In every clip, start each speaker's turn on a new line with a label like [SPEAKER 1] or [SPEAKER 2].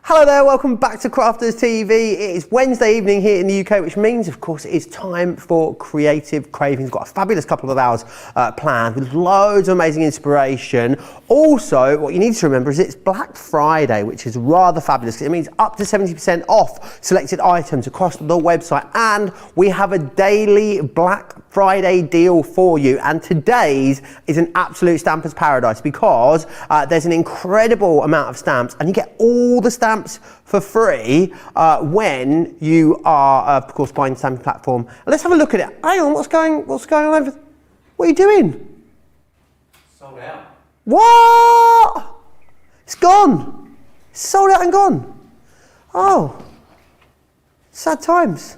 [SPEAKER 1] Hello there, welcome back to Crafters TV. It is Wednesday evening here in the UK, which means, of course, it is time for Creative Cravings. Got a fabulous couple of hours planned with loads of amazing inspiration. Also, what you need to remember is it's Black Friday, which is rather fabulous because it means up to 70% off selected items across the website. And we have a daily Black Friday deal for you. And today's is an absolute stamper's paradise because there's an incredible amount of stamps and you get all the stamps for free when you are, of course, buying the stamping platform. Let's have a look at it. Hang on, what's going on over? What are you doing?
[SPEAKER 2] Sold out.
[SPEAKER 1] What? It's gone. It's sold out and gone. Oh, sad times.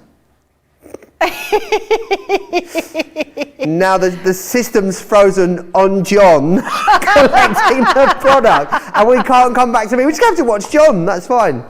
[SPEAKER 1] Now the system's frozen on John collecting the product and we can't come back to me. We just have to watch John, that's fine.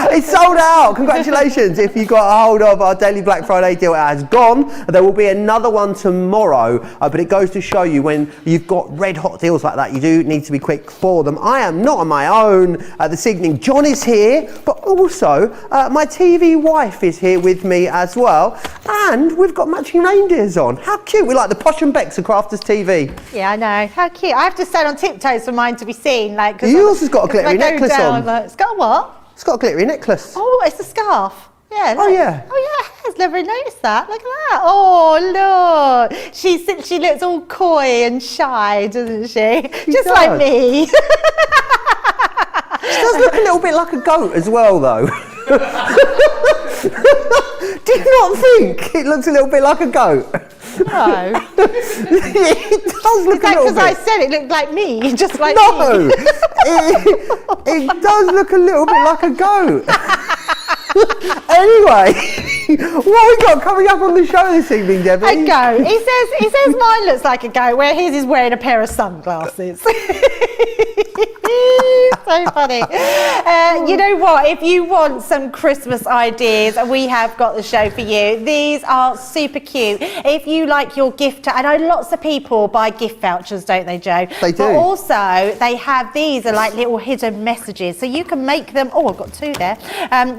[SPEAKER 1] It's sold out. Congratulations. If you got a hold of our daily Black Friday deal, it has gone. There will be another one tomorrow, but it goes to show you when you've got red hot deals like that, you do need to be quick for them. I am not on my own this evening. John is here, but also my TV wife is here with me as well, and we've got matching reindeers on. How cute. We like the Posh and Becks of Crafters TV.
[SPEAKER 3] Yeah, I know. How cute. I have to stand on tiptoes for mine to be seen. Like,
[SPEAKER 1] Yours has got a glittery necklace on.
[SPEAKER 3] It's got a what?
[SPEAKER 1] It's got a glittery necklace.
[SPEAKER 3] Oh, it's a scarf. Yeah.
[SPEAKER 1] Oh, yeah.
[SPEAKER 3] Oh, yeah. I've never noticed that. Look at that. Oh, look. She looks all coy and shy, doesn't she? Just like me.
[SPEAKER 1] She does look a little bit like a goat as well, though. Do you not think it looks a little bit like a goat?
[SPEAKER 3] No.
[SPEAKER 1] It does look a little bit.
[SPEAKER 3] Because I said it looked like me, just like
[SPEAKER 1] no,
[SPEAKER 3] me.
[SPEAKER 1] it does look a little bit like a goat. Anyway, what we got coming up on the show this evening, Debbie?
[SPEAKER 3] A goat. He says mine looks like a goat, where his is wearing a pair of sunglasses. So funny. You know what? If you want some Christmas ideas, we have got the show for you. These are super cute. If you like your gift, I know lots of people buy gift vouchers, don't they, Joe?
[SPEAKER 1] They do.
[SPEAKER 3] But also, they have these are like little hidden messages. So you can make them. Oh, I've got two there.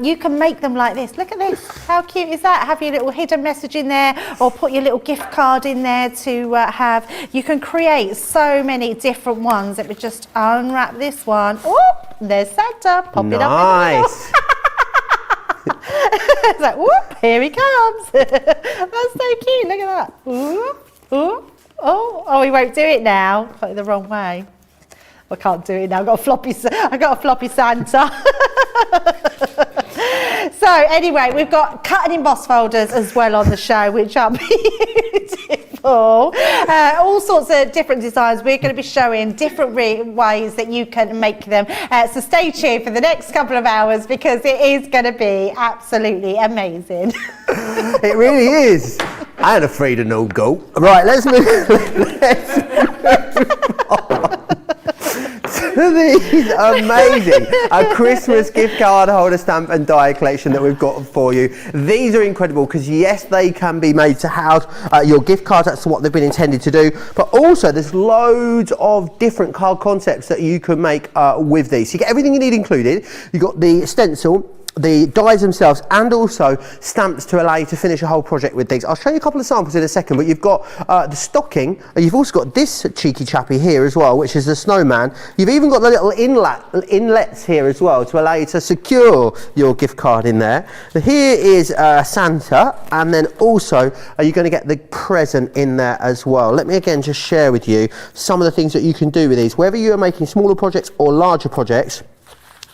[SPEAKER 3] You can make them like this. Look at this. How cute is that? Have your little hidden message in there, or put your little gift card in there to have. You can create so many different ones. Let me just unwrap this one. Oh, there's Santa. Pop it up in the middle. It's like, whoop, here he comes. That's so cute. Look at that. Ooh, ooh, oh, he won't do it now. Put it the wrong way. I can't do it now. I've got a floppy Santa. So anyway, we've got cut and emboss folders as well on the show, which are beautiful. All sorts of different designs. We're going to be showing different ways that you can make them. So stay tuned for the next couple of hours because it is going to be absolutely amazing.
[SPEAKER 1] It really is. And a afraid of no goat. Right, let's move on. These amazing Christmas gift card holder stamp and die collection that we've got for you. These are incredible because yes, they can be made to house your gift cards. That's what they've been intended to do. But also there's loads of different card concepts that you can make with these. So you get everything you need included. You've got the stencil, the dies themselves, and also stamps to allow you to finish a whole project with these. I'll show you a couple of samples in a second, but you've got the stocking, and you've also got this cheeky chappy here as well, which is the snowman. You've even got the little inlets here as well to allow you to secure your gift card in there. So here is Santa, and then also you're going to get the present in there as well. Let me again just share with you some of the things that you can do with these. Whether you are making smaller projects or larger projects,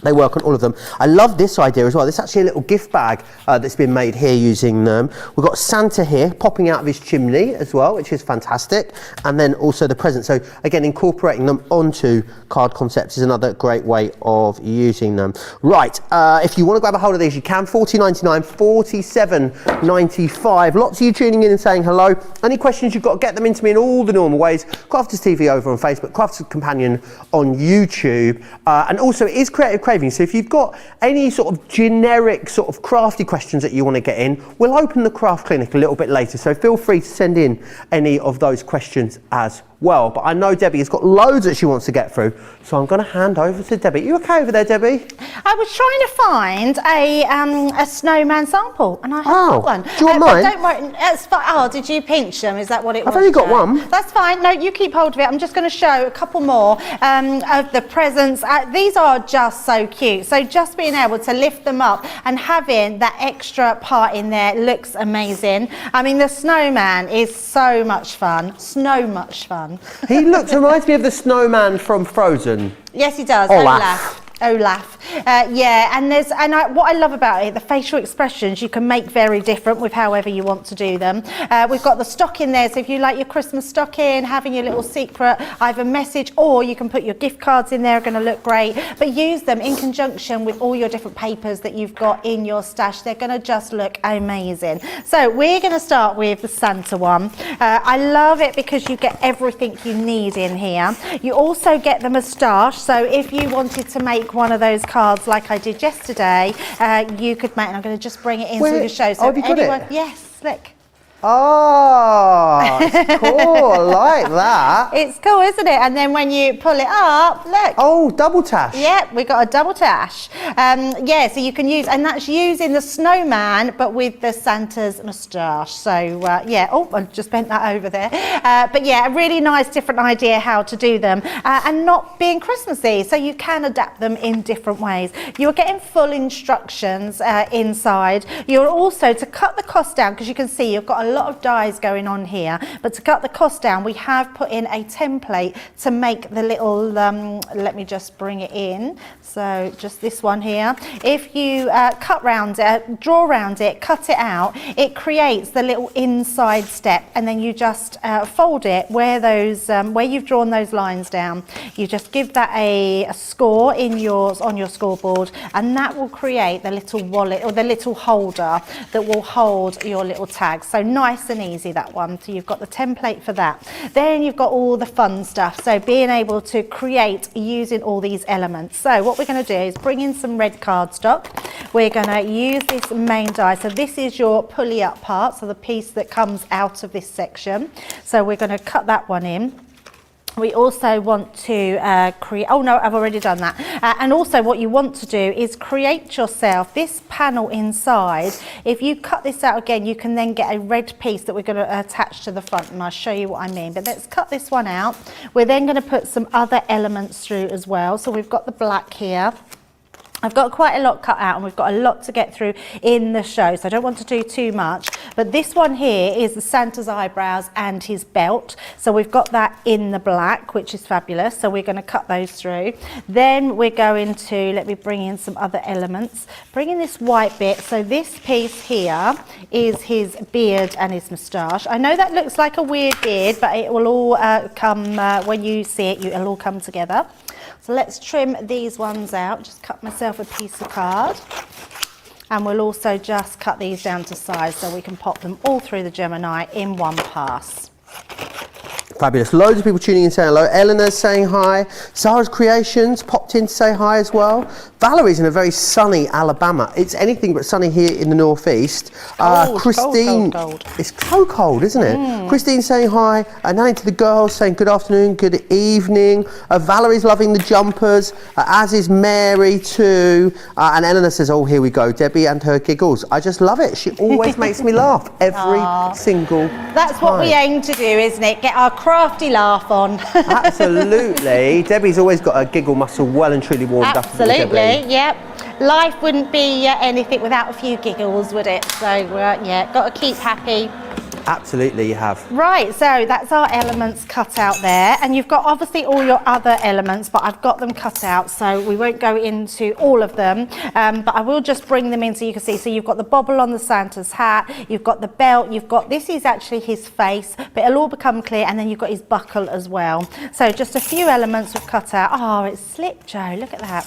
[SPEAKER 1] they work on all of them. I love this idea as well. This is actually a little gift bag that's been made here using them. We've got Santa here popping out of his chimney as well, which is fantastic. And then also the present. So again, incorporating them onto card concepts is another great way of using them. Right, if you want to grab a hold of these, you can. $40.99, $47.95. Lots of you tuning in and saying hello. Any questions you've got, get them into me in all the normal ways. Crafters TV over on Facebook, Crafters Companion on YouTube. And also it is Creative Craving. So if you've got any sort of generic sort of crafty questions that you want to get in, we'll open the craft clinic a little bit later. So feel free to send in any of those questions as well, but I know Debbie has got loads that she wants to get through, so I'm going to hand over to Debbie. You okay over there, Debbie?
[SPEAKER 3] I was trying to find a snowman sample, and I haven't got one.
[SPEAKER 1] Do you want mine?
[SPEAKER 3] Don't worry, it's fine. Oh, did you pinch them? Is that what it was?
[SPEAKER 1] I've only got one.
[SPEAKER 3] That's fine. No, you keep hold of it. I'm just going to show a couple more of the presents. These are just so cute. So just being able to lift them up and having that extra part in there looks amazing. I mean, the snowman is so much fun. Much fun.
[SPEAKER 1] He reminds me of the snowman from Frozen.
[SPEAKER 3] Yes, he does. Olaf. Yeah, and what I love about it, the facial expressions you can make very different with however you want to do them. We've got the stocking there, so if you like your Christmas stocking, having your little secret either message, or you can put your gift cards in there, are going to look great, but use them in conjunction with all your different papers that you've got in your stash. They're going to just look amazing. So we're going to start with the Santa one. I love it because you get everything you need in here. You also get the moustache, so if you wanted to make one of those cards like I did yesterday, you could make, and I'm going to just bring it into the show. So
[SPEAKER 1] have you got it?
[SPEAKER 3] Yes, look.
[SPEAKER 1] Oh, it's cool. I like that.
[SPEAKER 3] It's cool, isn't it? And then when you pull it up, look.
[SPEAKER 1] Oh, double tash.
[SPEAKER 3] Yep, we got a double tash. Yeah, so you can use, and that's using the snowman, but with the Santa's moustache. So yeah, oh, I just bent that over there. But yeah, a really nice different idea how to do them, and not being Christmassy, so you can adapt them in different ways. You're getting full instructions inside. You're also, to cut the cost down, because you can see you've got a lot of dies going on here, but to cut the cost down, we have put in a template to make the little let me just bring it in. So just this one here, if you cut round it, draw round it, cut it out, it creates the little inside step, and then you just fold it where those where you've drawn those lines down. You just give that a score on your scoreboard, and that will create the little wallet or the little holder that will hold your little tags. So nice and easy, that one. So you've got the template for that. Then you've got all the fun stuff, so being able to create using all these elements. So what we're going to do is bring in some red cardstock. We're going to use this main die, so this is your pulley up part, so the piece that comes out of this section. So we're going to cut that one in. We also want to create, oh no, I've already done that. And also what you want to do is create yourself this panel inside. If you cut this out again, you can then get a red piece that we're going to attach to the front, and I'll show you what I mean. But let's cut this one out. We're then going to put some other elements through as well. So we've got the black here. I've got quite a lot cut out, and we've got a lot to get through in the show, so I don't want to do too much. But this one here is the Santa's eyebrows and his belt. So we've got that in the black, which is fabulous. So we're going to cut those through. Then we're going to, let me bring in some other elements. Bring in this white bit. So this piece here is his beard and his moustache. I know that looks like a weird beard, but it will all come, when you see it, it'll all come together. So let's trim these ones out. Just cut myself a piece of card. And we'll also just cut these down to size so we can pop them all through the Gemini in one pass.
[SPEAKER 1] Fabulous. Loads of people tuning in saying hello. Eleanor's saying hi. Sarah's Creations popped in to say hi as well. Valerie's in a very sunny Alabama. It's anything but sunny here in the northeast. Christine,
[SPEAKER 3] cold.
[SPEAKER 1] It's so cold, isn't it? Christine saying hi. Nanny to the girls saying good afternoon, good evening. Valerie's loving the jumpers, as is Mary too. And Eleanor says, oh, here we go, Debbie and her giggles. I just love it. She always makes me laugh every single
[SPEAKER 3] That's
[SPEAKER 1] time.
[SPEAKER 3] what we aim to do, isn't it? Get our crafty laugh on.
[SPEAKER 1] Absolutely. Debbie's always got her giggle muscle well and truly warmed up.
[SPEAKER 3] Absolutely, yep. Life wouldn't be anything without a few giggles, would it? So, yeah, got to keep happy.
[SPEAKER 1] Absolutely, you have.
[SPEAKER 3] Right, so that's our elements cut out there, and you've got obviously all your other elements, but I've got them cut out, so we won't go into all of them, but I will just bring them in so you can see. So you've got the bobble on the Santa's hat, you've got the belt, you've got, this is actually his face, but it'll all become clear, and then you've got his buckle as well. So just a few elements we've cut out. Oh, it's slipped, Joe, look at that.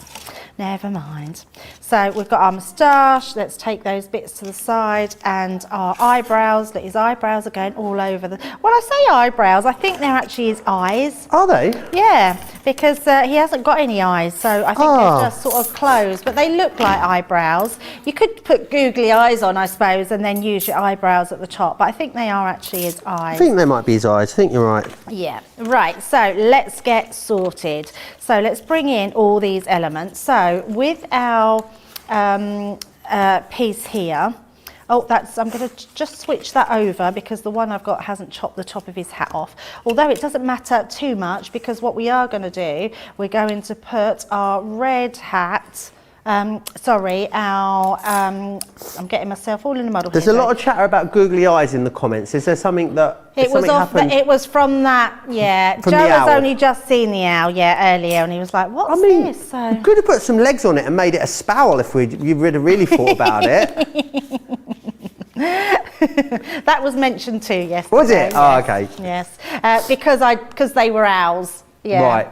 [SPEAKER 3] Never mind. So we've got our moustache. Let's take those bits to the side, and our eyebrows. Look, his eyebrows are going all over the... Well, I say eyebrows, I think they're actually his eyes.
[SPEAKER 1] Are they?
[SPEAKER 3] Yeah, because he hasn't got any eyes, so I think they're just sort of closed, but they look like eyebrows. You could put googly eyes on, I suppose, and then use your eyebrows at the top, but I think they are actually his eyes.
[SPEAKER 1] I think they might be his eyes. I think you're right.
[SPEAKER 3] Yeah, right, so let's get sorted. So let's bring in all these elements. So with our piece here, I'm going to just switch that over because the one I've got hasn't chopped the top of his hat off. Although it doesn't matter too much, because what we are going to do, we're going to put our red hat, I'm getting myself all in the muddle.
[SPEAKER 1] There's a lot of chatter about googly eyes in the comments. Is there something that...
[SPEAKER 3] It was from that, yeah.
[SPEAKER 1] From
[SPEAKER 3] Joe
[SPEAKER 1] the
[SPEAKER 3] has
[SPEAKER 1] owl.
[SPEAKER 3] only just seen the owl, earlier, and he was like, what's this? So...
[SPEAKER 1] you could have put some legs on it and made it a sparrow if you really thought about it.
[SPEAKER 3] That was mentioned too yesterday.
[SPEAKER 1] Was it?
[SPEAKER 3] Yes.
[SPEAKER 1] Oh, okay.
[SPEAKER 3] Yes, because they were owls. Yeah,
[SPEAKER 1] right.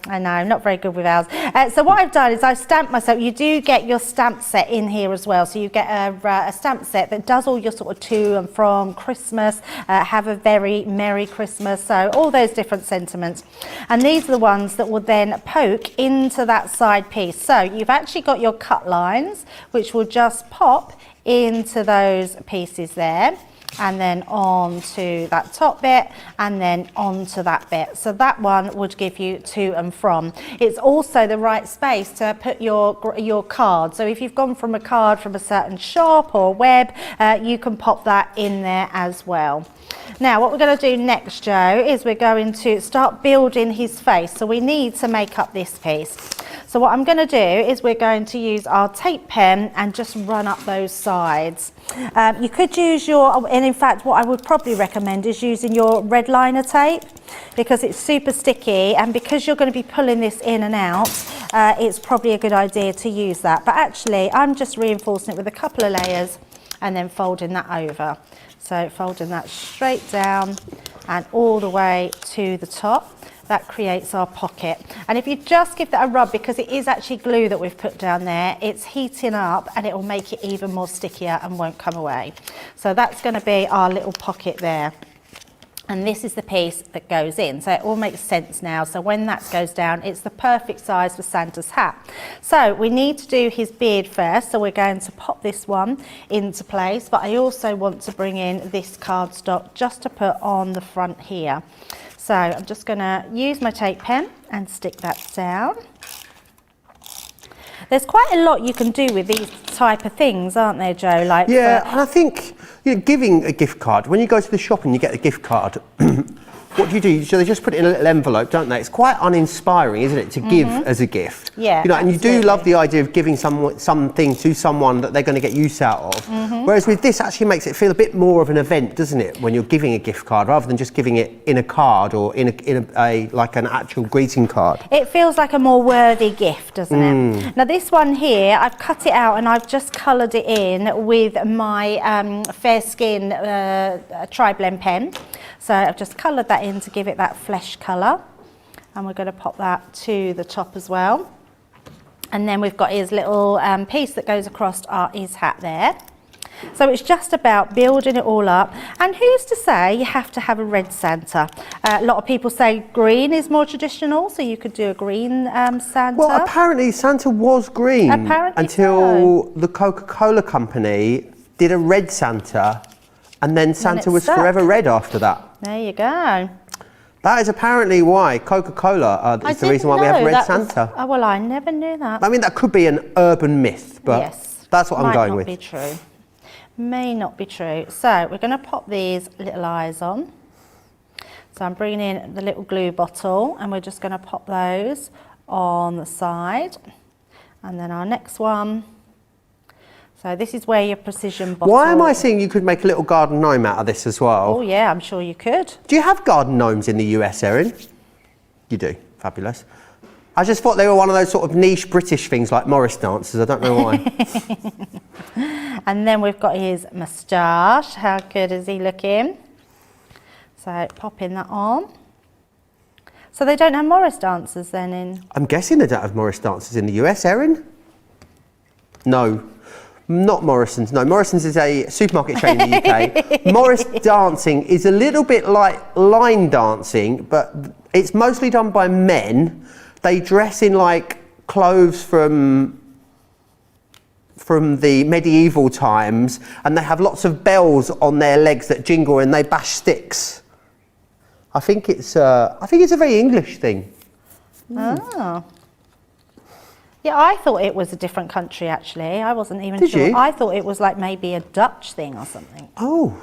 [SPEAKER 3] I know, not very good with owls. So what I've done is I've stamped myself. You do get your stamp set in here as well. So you get a stamp set that does all your sort of to and from Christmas, have a very Merry Christmas, so all those different sentiments. And these are the ones that will then poke into that side piece. So you've actually got your cut lines, which will just pop into those pieces there, and then onto that top bit, and then onto that bit. So that one would give you to and from. It's also the right space to put your card. So if you've gone from a card from a certain shop or web, you can pop that in there as well. Now what we're going to do next, Joe, is we're going to start building his face. So we need to make up this piece. So what I'm going to do is we're going to use our tape pen and just run up those sides. You could use and in fact what I would probably recommend is using your red liner tape, because it's super sticky, and because you're going to be pulling this in and out, it's probably a good idea to use that. But actually I'm just reinforcing it with a couple of layers and then folding that over. So folding that straight down and all the way to the top. That creates our pocket. And if you just give that a rub, because it is actually glue that we've put down there, it's heating up and it will make it even more stickier and won't come away. So that's going to be our little pocket there. And this is the piece that goes in. So it all makes sense now. So when that goes down, it's the perfect size for Santa's hat. So we need to do his beard first. So we're going to pop this one into place. But I also want to bring in this cardstock just to put on the front here. So I'm just going to use my tape pen and stick that down. There's quite a lot you can do with these type of things, aren't there, Joe? Like,
[SPEAKER 1] yeah, and I think giving a gift card, when you go to the shop and you get a gift card, what do? So they just put it in a little envelope, don't they? It's quite uninspiring, isn't it, to give as a gift?
[SPEAKER 3] Yeah,
[SPEAKER 1] and
[SPEAKER 3] absolutely.
[SPEAKER 1] you do love the idea of giving something to someone that they're going to get use out of. Whereas with this, actually makes it feel a bit more of an event, doesn't it? When you're giving a gift card, rather than just giving it in a card or in a like an actual greeting card.
[SPEAKER 3] It feels like a more worthy gift, doesn't it? Now this one here, I've cut it out and I've just coloured it in with my Fair Skin tri-blend pen. So I've just coloured that in to give it that flesh colour, and we're going to pop that to the top as well. And then we've got his little piece that goes across his hat there. So it's just about building it all up. And who's to say you have to have a red Santa? A lot of people say green is more traditional, so you could do a green Santa.
[SPEAKER 1] Well, apparently Santa was green until the Coca-Cola company did a red Santa, and then Santa was forever red after that.
[SPEAKER 3] There you go.
[SPEAKER 1] That is apparently why Coca-Cola is the reason why we have red Santa.
[SPEAKER 3] Oh, well, I never knew that.
[SPEAKER 1] I mean, that could be an urban myth, but
[SPEAKER 3] yes,
[SPEAKER 1] that's what I'm going with.
[SPEAKER 3] Might not be true. May not be true. So we're going to pop these little eyes on. So I'm bringing in the little glue bottle, and we're just going to pop those on the side. And then our next one. So this is where your precision bottle...
[SPEAKER 1] Why am I seeing you could make a little garden gnome out of this as well?
[SPEAKER 3] Oh yeah, I'm sure you could.
[SPEAKER 1] Do you have garden gnomes in the US, Erin? You do. Fabulous. I just thought they were one of those sort of niche British things like Morris dancers. I don't know why.
[SPEAKER 3] And then we've got his moustache. How good is he looking? So popping that on. So they don't have Morris dancers then in?
[SPEAKER 1] I'm guessing they don't have Morris dancers in the US, Erin? No, not Morrison's. No, Morrison's is a supermarket chain in the UK. Morris dancing is a little bit like line dancing, but it's mostly done by men. They dress in like clothes from the medieval times, and they have lots of bells on their legs that jingle, and they bash sticks. I think it's a very English thing.
[SPEAKER 3] Oh. Yeah, I thought it was a different country actually. I wasn't even
[SPEAKER 1] Did
[SPEAKER 3] sure.
[SPEAKER 1] you?
[SPEAKER 3] I thought it was like maybe a Dutch thing or something.
[SPEAKER 1] Oh.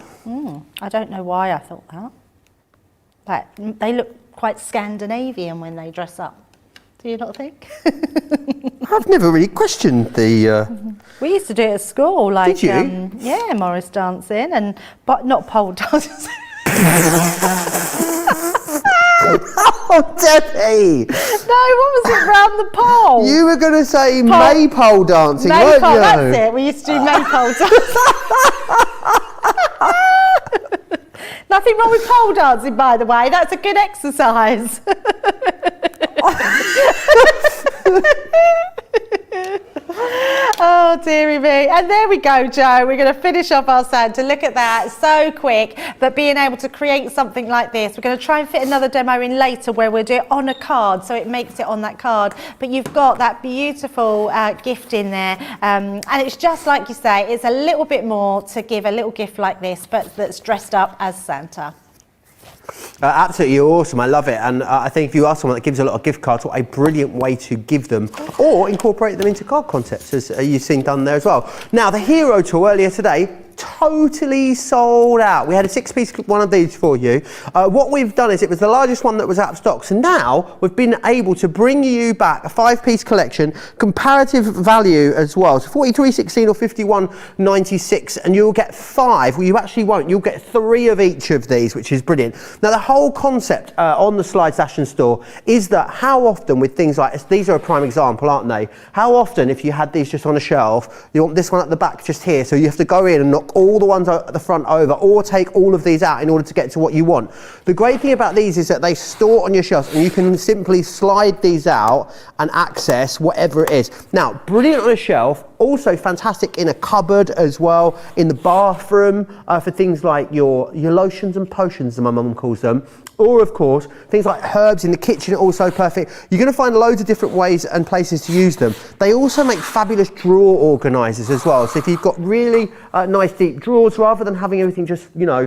[SPEAKER 3] I don't know why I thought that. But they look quite Scandinavian when they dress up. Do you not think?
[SPEAKER 1] I've never really questioned the...
[SPEAKER 3] We used to do it at school, like
[SPEAKER 1] Did you?
[SPEAKER 3] yeah, Morris dancing, but not pole dancing.
[SPEAKER 1] Oh, Debbie!
[SPEAKER 3] No, what was it round the pole?
[SPEAKER 1] You were going to say maypole dancing, weren't
[SPEAKER 3] Maypole,
[SPEAKER 1] you?
[SPEAKER 3] that's it. We used to do maypole dancing. Nothing wrong with pole dancing, by the way. That's a good exercise. Oh, dearie me. And there we go, Joe. We're going to finish off our Santa. Look at that. So quick. But being able to create something like this, we're going to try and fit another demo in later where we'll do it on a card, so it makes it on that card. But you've got that beautiful gift in there. And it's just like you say, it's a little bit more to give a little gift like this, but that's dressed up as Santa.
[SPEAKER 1] Absolutely awesome. I love it. And I think if you are someone that gives a lot of gift cards, what a brilliant way to give them or incorporate them into card concepts, as you've seen done there as well. Now, the Hero tool earlier today, totally sold out. We had a 6-piece one of these for you. What we've done is it was the largest one that was out of stock. So now we've been able to bring you back a 5-piece collection, comparative value as well. So 43.16 or 51.96, and you'll get 5. Well, you actually won't. You'll get 3 of each of these, which is brilliant. Now, the whole concept on the Slide Station store is that how often with things like this, these are a prime example, aren't they? How often if you had these just on a shelf, you want this one at the back just here, so you have to go in and knock all the ones at the front over, or take all of these out in order to get to what you want. The great thing about these is that they store on your shelves, and you can simply slide these out and access whatever it is. Now, brilliant on a shelf, also fantastic in a cupboard as well, in the bathroom for things like your lotions and potions, as my mum calls them. Or, of course, things like herbs in the kitchen are also perfect. You're going to find loads of different ways and places to use them. They also make fabulous drawer organisers as well. So if you've got really nice deep drawers, rather than having everything just, you know,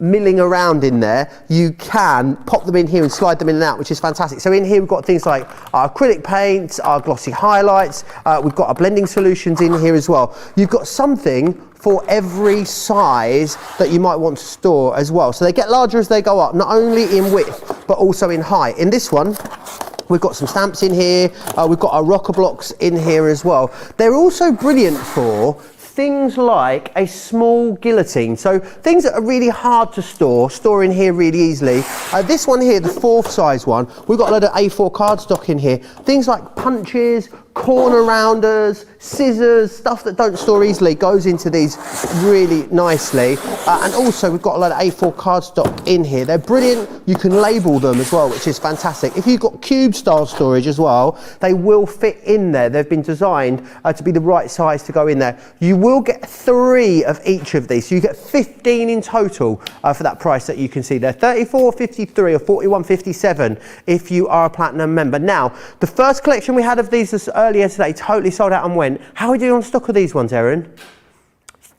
[SPEAKER 1] milling around in there, you can pop them in here and slide them in and out, which is fantastic. So in here we've got things like our acrylic paints, our glossy highlights, we've got our blending solutions in here as well. You've got something for every size that you might want to store as well. So they get larger as they go up, not only in width, but also in height. In this one, we've got some stamps in here, we've got our rocker blocks in here as well. They're also brilliant for things like a small guillotine, so things that are really hard to store in here really easily. This one here, the 4th size one, we've got a load of A4 cardstock in here. Things like punches, corner rounders, scissors, stuff that don't store easily goes into these really nicely. And also we've got a load of A4 cardstock in here. They're brilliant. You can label them as well, which is fantastic. If you've got cube style storage as well, they will fit in there. They've been designed to be the right size to go in there. You will get 3 of each of these, so you get 15 in total for that price that you can see there. 34.53 or 41.57 if you are a platinum member. Now, the first collection we had of these earlier today totally sold out and went. How are we doing on stock of these ones, Erin?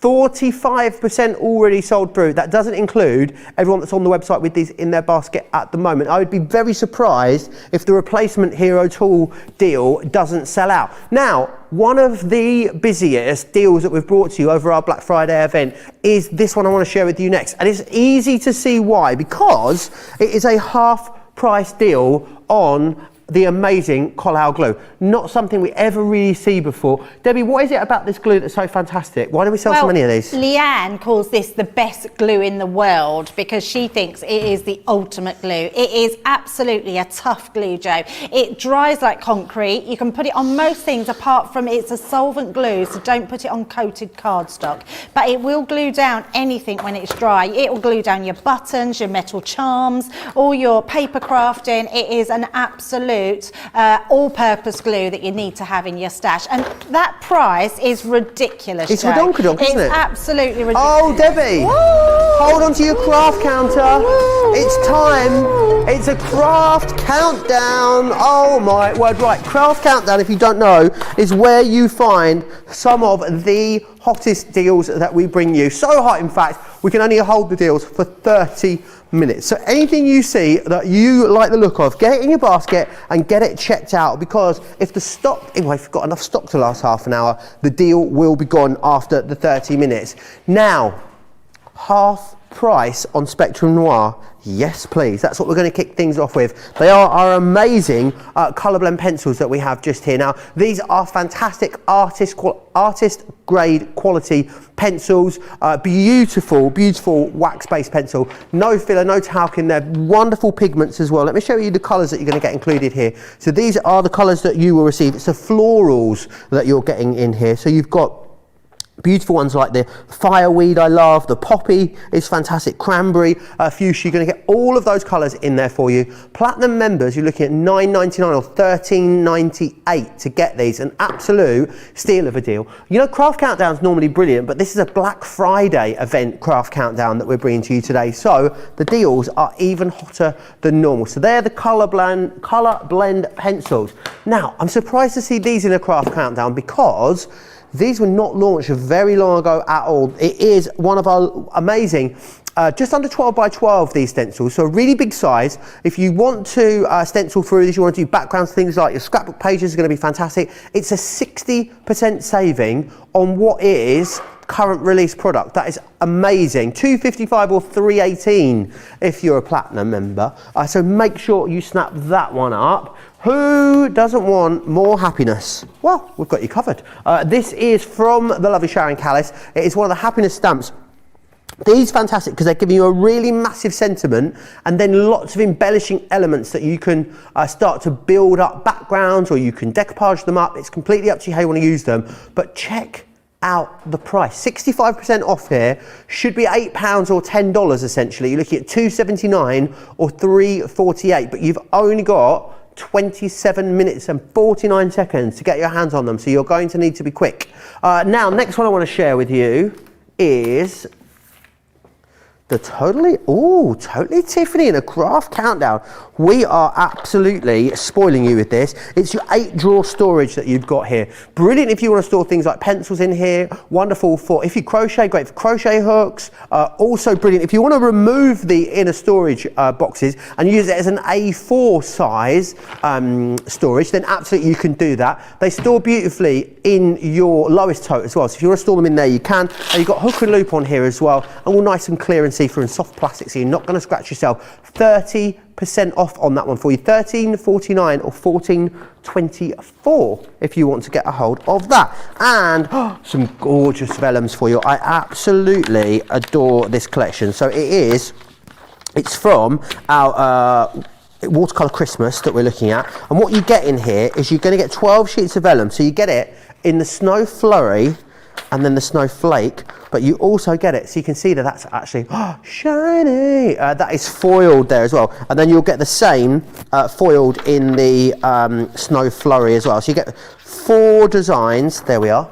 [SPEAKER 1] 45% already sold through. That doesn't include everyone that's on the website with these in their basket at the moment. I would be very surprised if the replacement Hero Tool deal doesn't sell out. Now, one of the busiest deals that we've brought to you over our Black Friday event is this one I want to share with you next. And it's easy to see why, because it is a half price deal on the amazing Collal glue. Not something we ever really see before. Debbie, what is it about this glue that's so fantastic? Why do we sell so many of these?
[SPEAKER 3] Leanne calls this the best glue in the world because she thinks it is the ultimate glue. It is absolutely a tough glue, Joe. It dries like concrete. You can put it on most things apart from it's a solvent glue, so don't put it on coated cardstock. But it will glue down anything when it's dry. It will glue down your buttons, your metal charms, all your paper crafting. It is an absolute all-purpose glue that you need to have in your stash, and that price is ridiculous.
[SPEAKER 1] It's ridiculous, isn't it?
[SPEAKER 3] It's absolutely ridiculous.
[SPEAKER 1] Oh, Debbie, hold on to your craft counter. It's time. It's a craft countdown. Oh my word! Right, craft countdown, if you don't know, is where you find some of the hottest deals that we bring you. So hot, in fact, we can only hold the deals for 30 minutes. So anything you see that you like the look of, get it in your basket and get it checked out, because if the stock, if you've got enough stock to last half an hour, the deal will be gone after the 30 minutes. Now, half price on Spectrum Noir. Yes, please. That's what we're going to kick things off with. They are our amazing colour blend pencils that we have just here. Now, these are fantastic artist grade quality pencils. Beautiful, beautiful wax-based pencil. No filler, no talc in there. Wonderful pigments as well. Let me show you the colours that you're going to get included here. So these are the colours that you will receive. It's the florals that you're getting in here. So you've got beautiful ones like the fireweed, I love. The poppy is fantastic. Cranberry, fuchsia. You're going to get all of those colours in there for you. Platinum members, you're looking at $9.99 or $13.98 to get these. An absolute steal of a deal. You know, Craft Countdown's normally brilliant, but this is a Black Friday event Craft Countdown that we're bringing to you today. So the deals are even hotter than normal. So they're the colour blend pencils. Now, I'm surprised to see these in a Craft Countdown because these were not launched very long ago at all. It is one of our amazing, just under 12 by 12, these stencils. So a really big size. If you want to stencil through this, you want to do backgrounds, things like your scrapbook pages are going to be fantastic. It's a 60% saving on what is current release product. That is amazing. $2.55 or $3.18 if you're a platinum member. So make sure you snap that one up. Who doesn't want more happiness? Well, we've got you covered. This is from the lovely Sharon Callis. It is one of the happiness stamps. These are fantastic because they're giving you a really massive sentiment and then lots of embellishing elements that you can start to build up backgrounds, or you can decoupage them up. It's completely up to you how you want to use them. But check out the price. 65% off here should be £8 or $10 essentially. You're looking at $2.79 or $3.48, but you've only got 27 minutes and 49 seconds to get your hands on them, so you're going to need to be quick. Now, next one I want to share with you is the Totally Tiffany in a Craft Countdown. We are absolutely spoiling you with this. It's your 8-drawer storage that you've got here. Brilliant if you want to store things like pencils in here. Wonderful for if you crochet, great for crochet hooks. Also brilliant if you want to remove the inner storage boxes and use it as an A4 size storage, then absolutely you can do that. They store beautifully in your lowest tote as well. So if you want to store them in there, you can. And you've got hook and loop on here as well, and all nice and clear and see-through and soft plastic, so you're not going to scratch yourself. 30% off on that one for you. $13.49 or $14.24 if you want to get a hold of that. And some gorgeous vellums for you. I absolutely adore this collection. So it's from our watercolour Christmas that we're looking at, and what you get in here is you're going to get 12 sheets of vellum. So you get it in the Snow Flurry and then the Snowflake, but you also get it, so you can see that that's actually shiny. That is foiled there as well, and then you'll get the same foiled in the Snow Flurry as well. So you get 4 designs, there we are.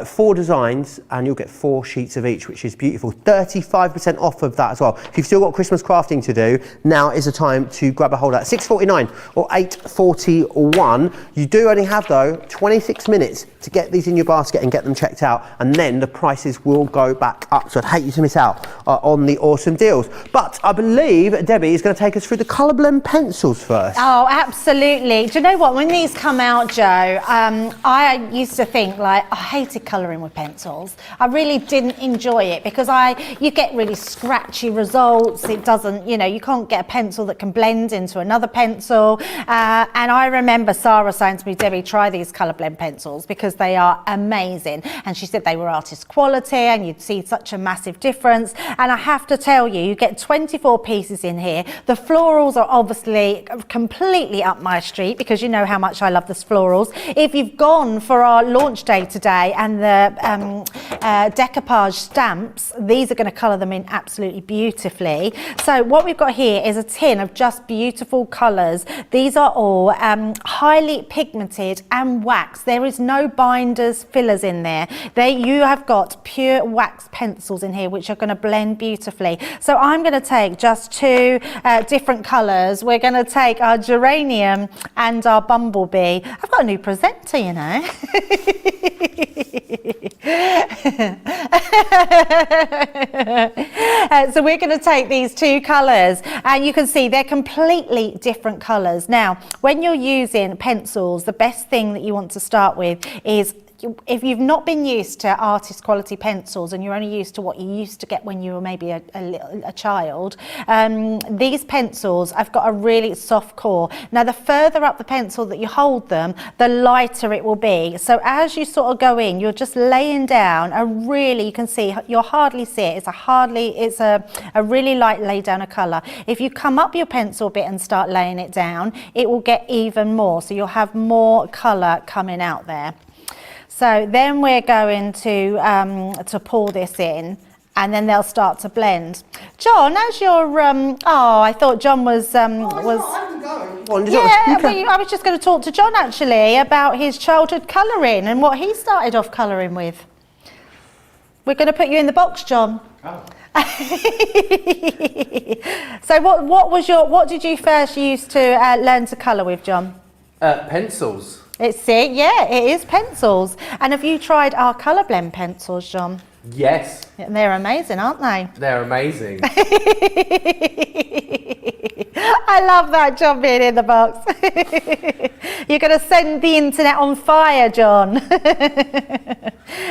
[SPEAKER 1] 4 designs, and you'll get 4 sheets of each, which is beautiful. 35% off of that as well. If you've still got Christmas crafting to do, now is the time to grab a hold of that. $6.49 or $8.41. You do only have, though, 26 minutes to get these in your basket and get them checked out, and then the prices will go back up. So I'd hate you to miss out on the awesome deals. But I believe Debbie is going to take us through the colour blend pencils first.
[SPEAKER 3] Oh, absolutely. Do you know what? When these come out, Joe, I used to think, like, I hate hated colouring with pencils. I really didn't enjoy it because you get really scratchy results. It doesn't, you know, you can't get a pencil that can blend into another pencil. And I remember Sarah saying to me, Debbie, try these colour blend pencils because they are amazing. And she said they were artist quality and you'd see such a massive difference. And I have to tell you, you get 24 pieces in here. The florals are obviously completely up my street because you know how much I love the florals. If you've gone for our launch day today and the decoupage stamps, these are going to colour them in absolutely beautifully. So what we've got here is a tin of just beautiful colours. These are all highly pigmented and wax. There is no binders, fillers in there. You have got pure wax pencils in here which are going to blend beautifully. So I'm going to take just two different colours. We're going to take our geranium and our bumblebee. I've got a new presenter, you know. So we're going to take these two colours and you can see they're completely different colours. Now, when you're using pencils, the best thing that you want to start with is if you've not been used to artist quality pencils and you're only used to what you used to get when you were maybe a child, these pencils have got a really soft core. Now the further up the pencil that you hold them, the lighter it will be. So as you sort of go in, you're just laying down a really, you can see, you'll hardly see it. It's a really light lay down of colour. If you come up your pencil bit and start laying it down, it will get even more. So you'll have more colour coming out there. So then we're going to pour this in and then they'll start to blend. John, as your, I thought John was... I was just going to talk to John actually about his childhood colouring and what he started off colouring with. We're going to put you in the box, John.
[SPEAKER 2] Oh.
[SPEAKER 3] So what did you first use to learn to colour with, John?
[SPEAKER 2] Pencils.
[SPEAKER 3] It is pencils. And have you tried our colour blend pencils, John?
[SPEAKER 2] Yes.
[SPEAKER 3] And they're amazing, aren't they?
[SPEAKER 2] They're amazing.
[SPEAKER 3] I love that, John being in the box. You're going to send the internet on fire, John.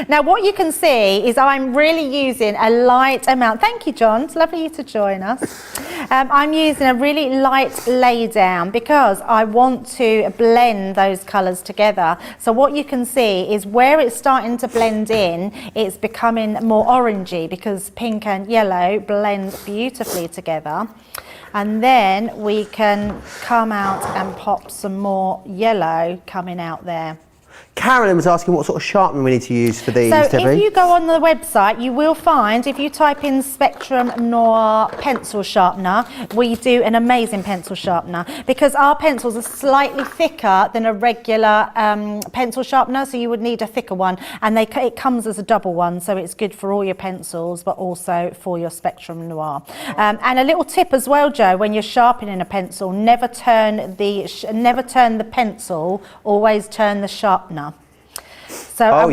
[SPEAKER 3] Now what you can see is I'm really using a light amount. Thank you, John. It's lovely to join us. I'm using a really light lay down because I want to blend those colours together. So what you can see is where it's starting to blend in, it's becoming more orangey because pink and yellow blend beautifully together. And then we can come out and pop some more yellow coming out there.
[SPEAKER 1] Carolyn was asking what sort of sharpener we need to use for these,
[SPEAKER 3] So
[SPEAKER 1] Debbie.
[SPEAKER 3] if you go on the website, you will find, if you type in Spectrum Noir pencil sharpener, we do an amazing pencil sharpener because our pencils are slightly thicker than a regular pencil sharpener, so you would need a thicker one, and it comes as a double one, so it's good for all your pencils but also for your Spectrum Noir. And a little tip as well, Joe, when you're sharpening a pencil, never turn the pencil, always turn the sharpener. So I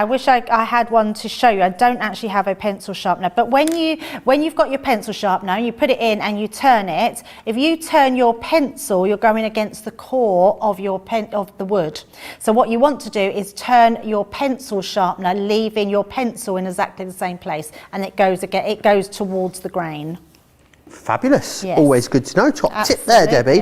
[SPEAKER 3] wish I had one to show you. I don't actually have a pencil sharpener, but when you've got your pencil sharpener and you put it in and you turn it, if you turn your pencil, you're going against the core of the wood. So what you want to do is turn your pencil sharpener, leaving your pencil in exactly the same place, and it goes towards the grain.
[SPEAKER 1] Fabulous.
[SPEAKER 3] Yes.
[SPEAKER 1] Always good to know. Top tip there, Debbie.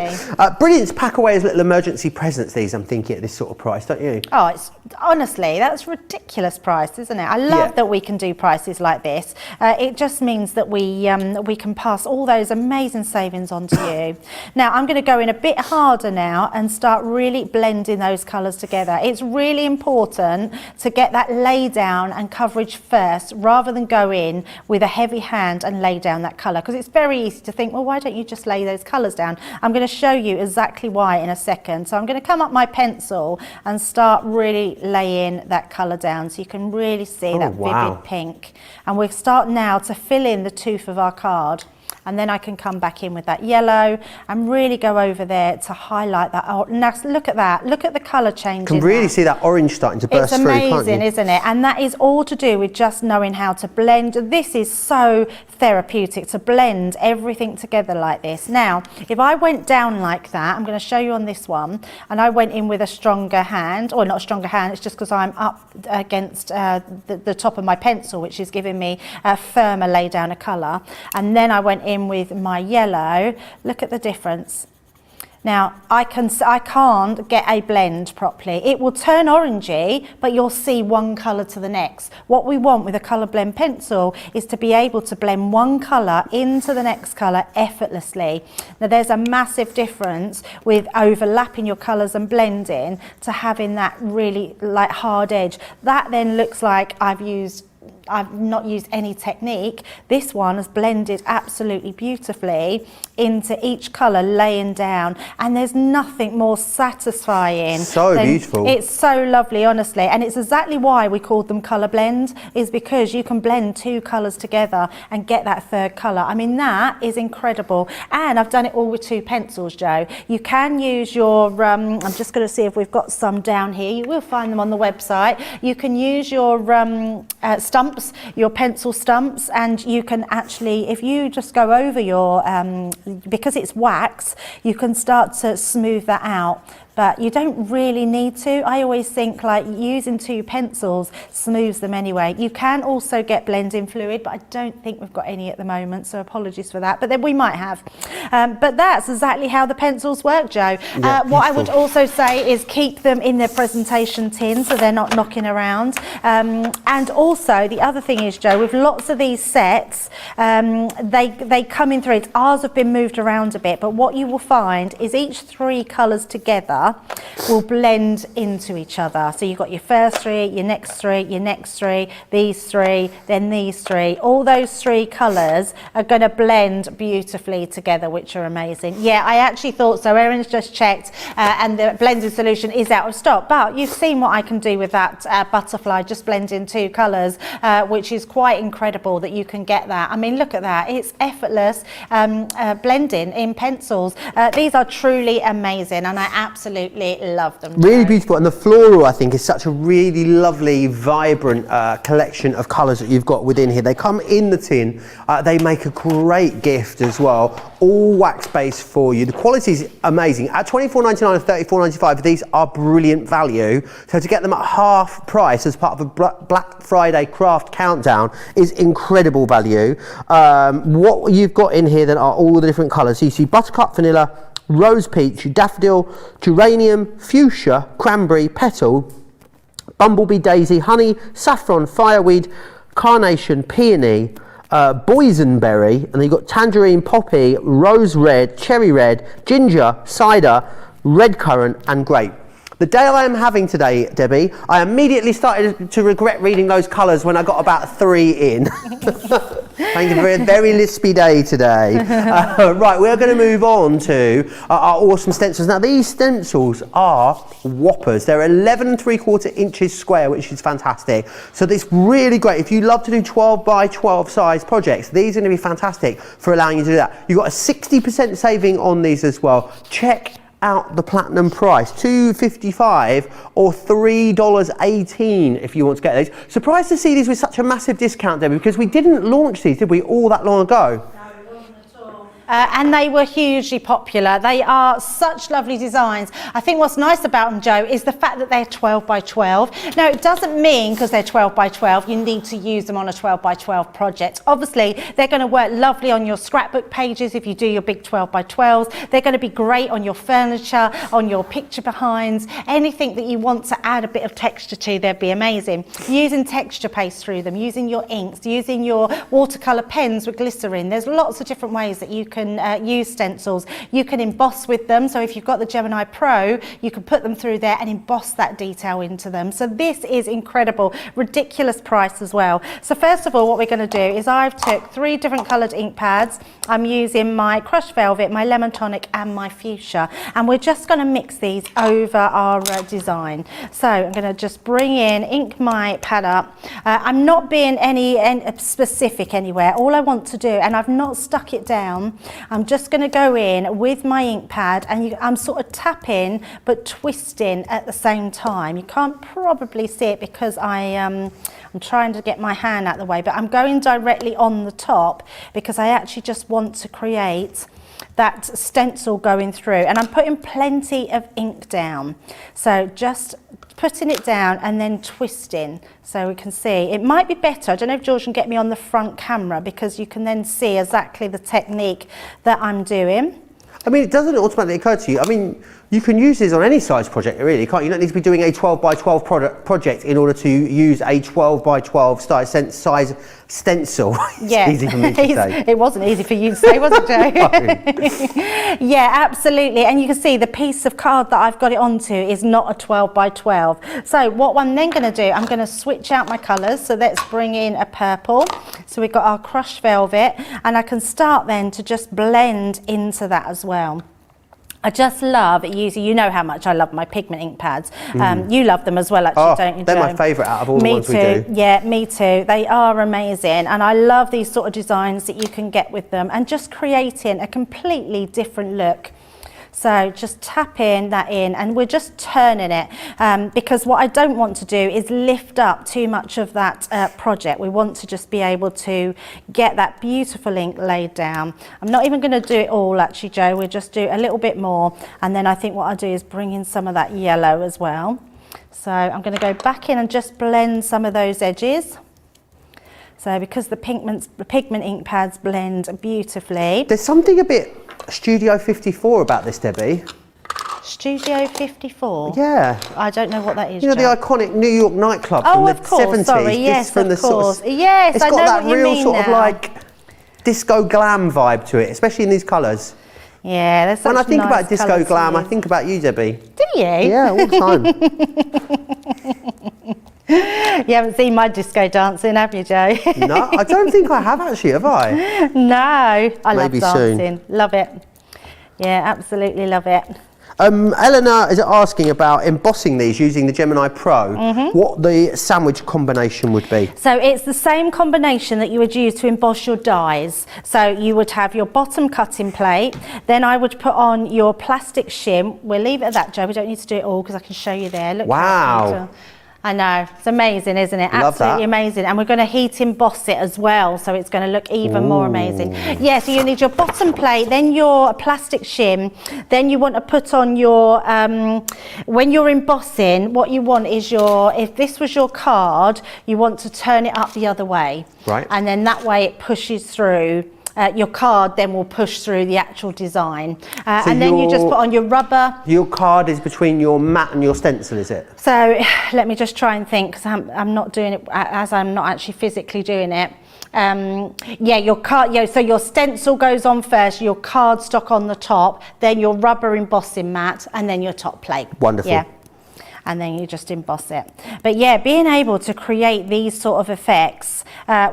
[SPEAKER 1] Brilliant to pack away as little emergency presents, these, I'm thinking, at this sort of price, don't you?
[SPEAKER 3] Oh, it's honestly, that's ridiculous price, isn't it? I love that we can do prices like this. It just means that we can pass all those amazing savings on to you. Now, I'm going to go in a bit harder now and start really blending those colours together. It's really important to get that lay down and coverage first, rather than go in with a heavy hand and lay down that colour, because it's very easy to think, well, why don't you just lay those colours down? I'm going to show you exactly why in a second. So I'm going to come up my pencil and start really laying that colour down so you can really see that vivid pink. And we'll start now to fill in the tooth of our card. and then I can come back in with that yellow and really go over there to highlight that. Oh, now look at that. Look at the colour change.
[SPEAKER 1] You can really see that orange starting to burst through, can't you?
[SPEAKER 3] It's amazing, isn't it? And that is all to do with just knowing how to blend. This is so therapeutic to blend everything together like this. Now, if I went down like that, I'm going to show you on this one, and I went in with a stronger hand, or not a stronger hand, it's just because I'm up against the top of my pencil, which is giving me a firmer lay down of colour. And then I went in with my yellow. Look at the difference. Now, I can't get a blend properly. It will turn orangey, but you'll see one colour to the next. What we want with a colour blend pencil is to be able to blend one colour into the next colour effortlessly. Now, there's a massive difference with overlapping your colours and blending to having that really like hard edge. That then looks like I've not used any technique. This one has blended absolutely beautifully into each colour, laying down, and there's nothing more satisfying.
[SPEAKER 1] So beautiful.
[SPEAKER 3] It's so lovely, honestly, and it's exactly why we called them colour blend, is because you can blend two colours together and get that third colour. I mean, that is incredible. And I've done it all with two pencils, Joe. You can use your I'm just going to see if we've got some down here. You will find them on the website. You can use your stumps, your pencil stumps, and you can actually, if you just go over your because it's wax, you can start to smooth that out. But you don't really need to. I always think like using two pencils smooths them anyway. You can also get blending fluid, but I don't think we've got any at the moment, so apologies for that. But then we might have. But that's exactly how the pencils work, Joe.
[SPEAKER 1] Yeah,
[SPEAKER 3] what I would also say is keep them in their presentation tin so they're not knocking around. And also the other thing is, Joe, with lots of these sets, they come in threads. Ours have been moved around a bit, but what you will find is each three colours together will blend into each other. So you've got your first three, your next three, your next three, these three, then these three. All those three colours are going to blend beautifully together, which are amazing. Yeah, I actually thought so. Erin's just checked and the blending solution is out of stock, but you've seen what I can do with that butterfly, just blending two colours, which is quite incredible that you can get that. I mean, look at that. It's effortless blending in pencils. These are truly amazing, and I absolutely love them.
[SPEAKER 1] Really beautiful, and the floral I think is such a really lovely, vibrant collection of colours that you've got within here. They come in the tin. They make a great gift as well. All wax based for you. The quality is amazing. At $24.99 and $34.95, these are brilliant value. So to get them at half price as part of a Black Friday craft countdown is incredible value. What you've got in here then are all the different colours. So you see buttercup, vanilla, rose peach, daffodil, geranium, fuchsia, cranberry, petal, bumblebee, daisy, honey, saffron, fireweed, carnation, peony, boysenberry, and then you've got tangerine, poppy, rose red, cherry red, ginger, cider, red currant and grape. The day I am having today, Debbie, I immediately started to regret reading those colours when I got about 3 in. Thank you for a very lispy day today. Right, we're going to move on to our awesome stencils. Now, these stencils are whoppers. They're 11 3/4 inches square, which is fantastic. So it's really great. If you love to do 12 by 12 size projects, these are going to be fantastic for allowing you to do that. You've got a 60% saving on these as well. Check out the platinum price, $2.55 or $3.18 if you want to get these. Surprised to see these with such a massive discount, Debbie, because we didn't launch these, did we, all that long ago?
[SPEAKER 3] And they were hugely popular. They are such lovely designs. I think what's nice about them, Joe, is the fact that they're 12 by 12. Now, it doesn't mean because they're 12 by 12 you need to use them on a 12 by 12 project. Obviously, they're going to work lovely on your scrapbook pages if you do your big 12 by 12s. They're going to be great on your furniture, on your picture behinds, anything that you want to add a bit of texture to, they'd be amazing. Using texture paste through them, using your inks, using your watercolour pens with glycerin. There's lots of different ways that you can use stencils. You can emboss with them. So if you've got the Gemini Pro, you can put them through there and emboss that detail into them. So this is incredible, ridiculous price as well. So first of all, what we're going to do is I've took 3 different coloured ink pads. I'm using my crushed velvet, my lemon tonic and my fuchsia, and we're just going to mix these over our design. So I'm going to just bring in, ink my pad up. I'm not being any specific anywhere. All I want to do, and I've not stuck it down, I'm just going to go in with my ink pad and I'm sort of tapping but twisting at the same time. You can't probably see it because I'm trying to get my hand out of the way, but I'm going directly on the top because I actually just want to create that stencil going through, and I'm putting plenty of ink down. So just putting it down and then twisting so we can see. It might be better, I don't know if George can get me on the front camera, because you can then see exactly the technique that I'm doing.
[SPEAKER 1] I mean, it doesn't automatically occur to you. I mean, you can use this on any size project, really, can't you? You don't need to be doing a 12 by 12 project in order to use a 12 by 12 size stencil. It's
[SPEAKER 3] yeah,
[SPEAKER 1] easy for me to say.
[SPEAKER 3] It wasn't easy for you to say, was it, Joe? Yeah, absolutely. And you can see the piece of card that I've got it onto is not a 12 by 12. So what I'm then going to do, I'm going to switch out my colours. So let's bring in a purple. So we've got our crushed velvet, and I can start then to just blend into that as well. I just love using, you know how much I love my pigment ink pads. You love them as well, actually, don't you, Joe?
[SPEAKER 1] They're my favourite out of all the ones we do.
[SPEAKER 3] Yeah, me too. They are amazing. And I love these sort of designs that you can get with them and just creating a completely different look. So just tapping that in, and we're just turning it because what I don't want to do is lift up too much of that project. We want to just be able to get that beautiful ink laid down. I'm not even going to do it all, actually, Joe. We'll just do a little bit more, and then I think what I'll do is bring in some of that yellow as well. So I'm going to go back in and just blend some of those edges. So because the pigment ink pads blend beautifully.
[SPEAKER 1] There's something a bit Studio 54 about this, Debbie.
[SPEAKER 3] Studio 54?
[SPEAKER 1] Yeah.
[SPEAKER 3] I don't know what that is,
[SPEAKER 1] You know,
[SPEAKER 3] Joe.
[SPEAKER 1] the iconic New York nightclub
[SPEAKER 3] Oh,
[SPEAKER 1] from
[SPEAKER 3] of
[SPEAKER 1] the
[SPEAKER 3] course,
[SPEAKER 1] 70s.
[SPEAKER 3] sorry, yes,
[SPEAKER 1] from
[SPEAKER 3] of
[SPEAKER 1] the
[SPEAKER 3] course.
[SPEAKER 1] Sort of,
[SPEAKER 3] yes, I know
[SPEAKER 1] it's got
[SPEAKER 3] what
[SPEAKER 1] that
[SPEAKER 3] you
[SPEAKER 1] real
[SPEAKER 3] mean
[SPEAKER 1] sort of
[SPEAKER 3] now.
[SPEAKER 1] like disco glam vibe to it, especially in these colours.
[SPEAKER 3] Yeah, there's such
[SPEAKER 1] When I think
[SPEAKER 3] nice
[SPEAKER 1] about disco
[SPEAKER 3] colours
[SPEAKER 1] glam,
[SPEAKER 3] to
[SPEAKER 1] I
[SPEAKER 3] use.
[SPEAKER 1] think about you, Debbie.
[SPEAKER 3] Do you?
[SPEAKER 1] Yeah, all the time.
[SPEAKER 3] You haven't seen my disco dancing, have you, Joe?
[SPEAKER 1] No, I don't think I have actually, have I?
[SPEAKER 3] No, I love
[SPEAKER 1] Maybe soon.
[SPEAKER 3] dancing. Love it. Yeah, absolutely love it.
[SPEAKER 1] Eleanor is asking about embossing these using the Gemini Pro, what the sandwich combination would be.
[SPEAKER 3] So it's the same combination that you would use to emboss your dies. So you would have your bottom cutting plate, then I would put on your plastic shim. We'll leave it at that, Joe. We don't need to do it all because I can show you there. Look.
[SPEAKER 1] Wow.
[SPEAKER 3] I know, it's amazing, isn't it?
[SPEAKER 1] Love
[SPEAKER 3] Absolutely
[SPEAKER 1] that.
[SPEAKER 3] amazing. And we're going to heat emboss it as well, so it's going to look even more amazing. Yeah, so you need your bottom plate, then your plastic shim, then you want to put on your, when you're embossing, what you want is your, if this was your card, you want to turn it up the other way.
[SPEAKER 1] Right.
[SPEAKER 3] And then that way it pushes through. Your card then will push through the actual design. And then you just put on your rubber. Your
[SPEAKER 1] card is between your mat and your stencil, is it?
[SPEAKER 3] So let me just try and think, because I'm not doing it as I'm not actually physically doing it. Yeah, your card. Yeah, so your stencil goes on first, your cardstock on the top, then your rubber embossing mat, and then your top plate.
[SPEAKER 1] Wonderful.
[SPEAKER 3] Yeah. And then you just emboss it. But yeah, being able to create these sort of effects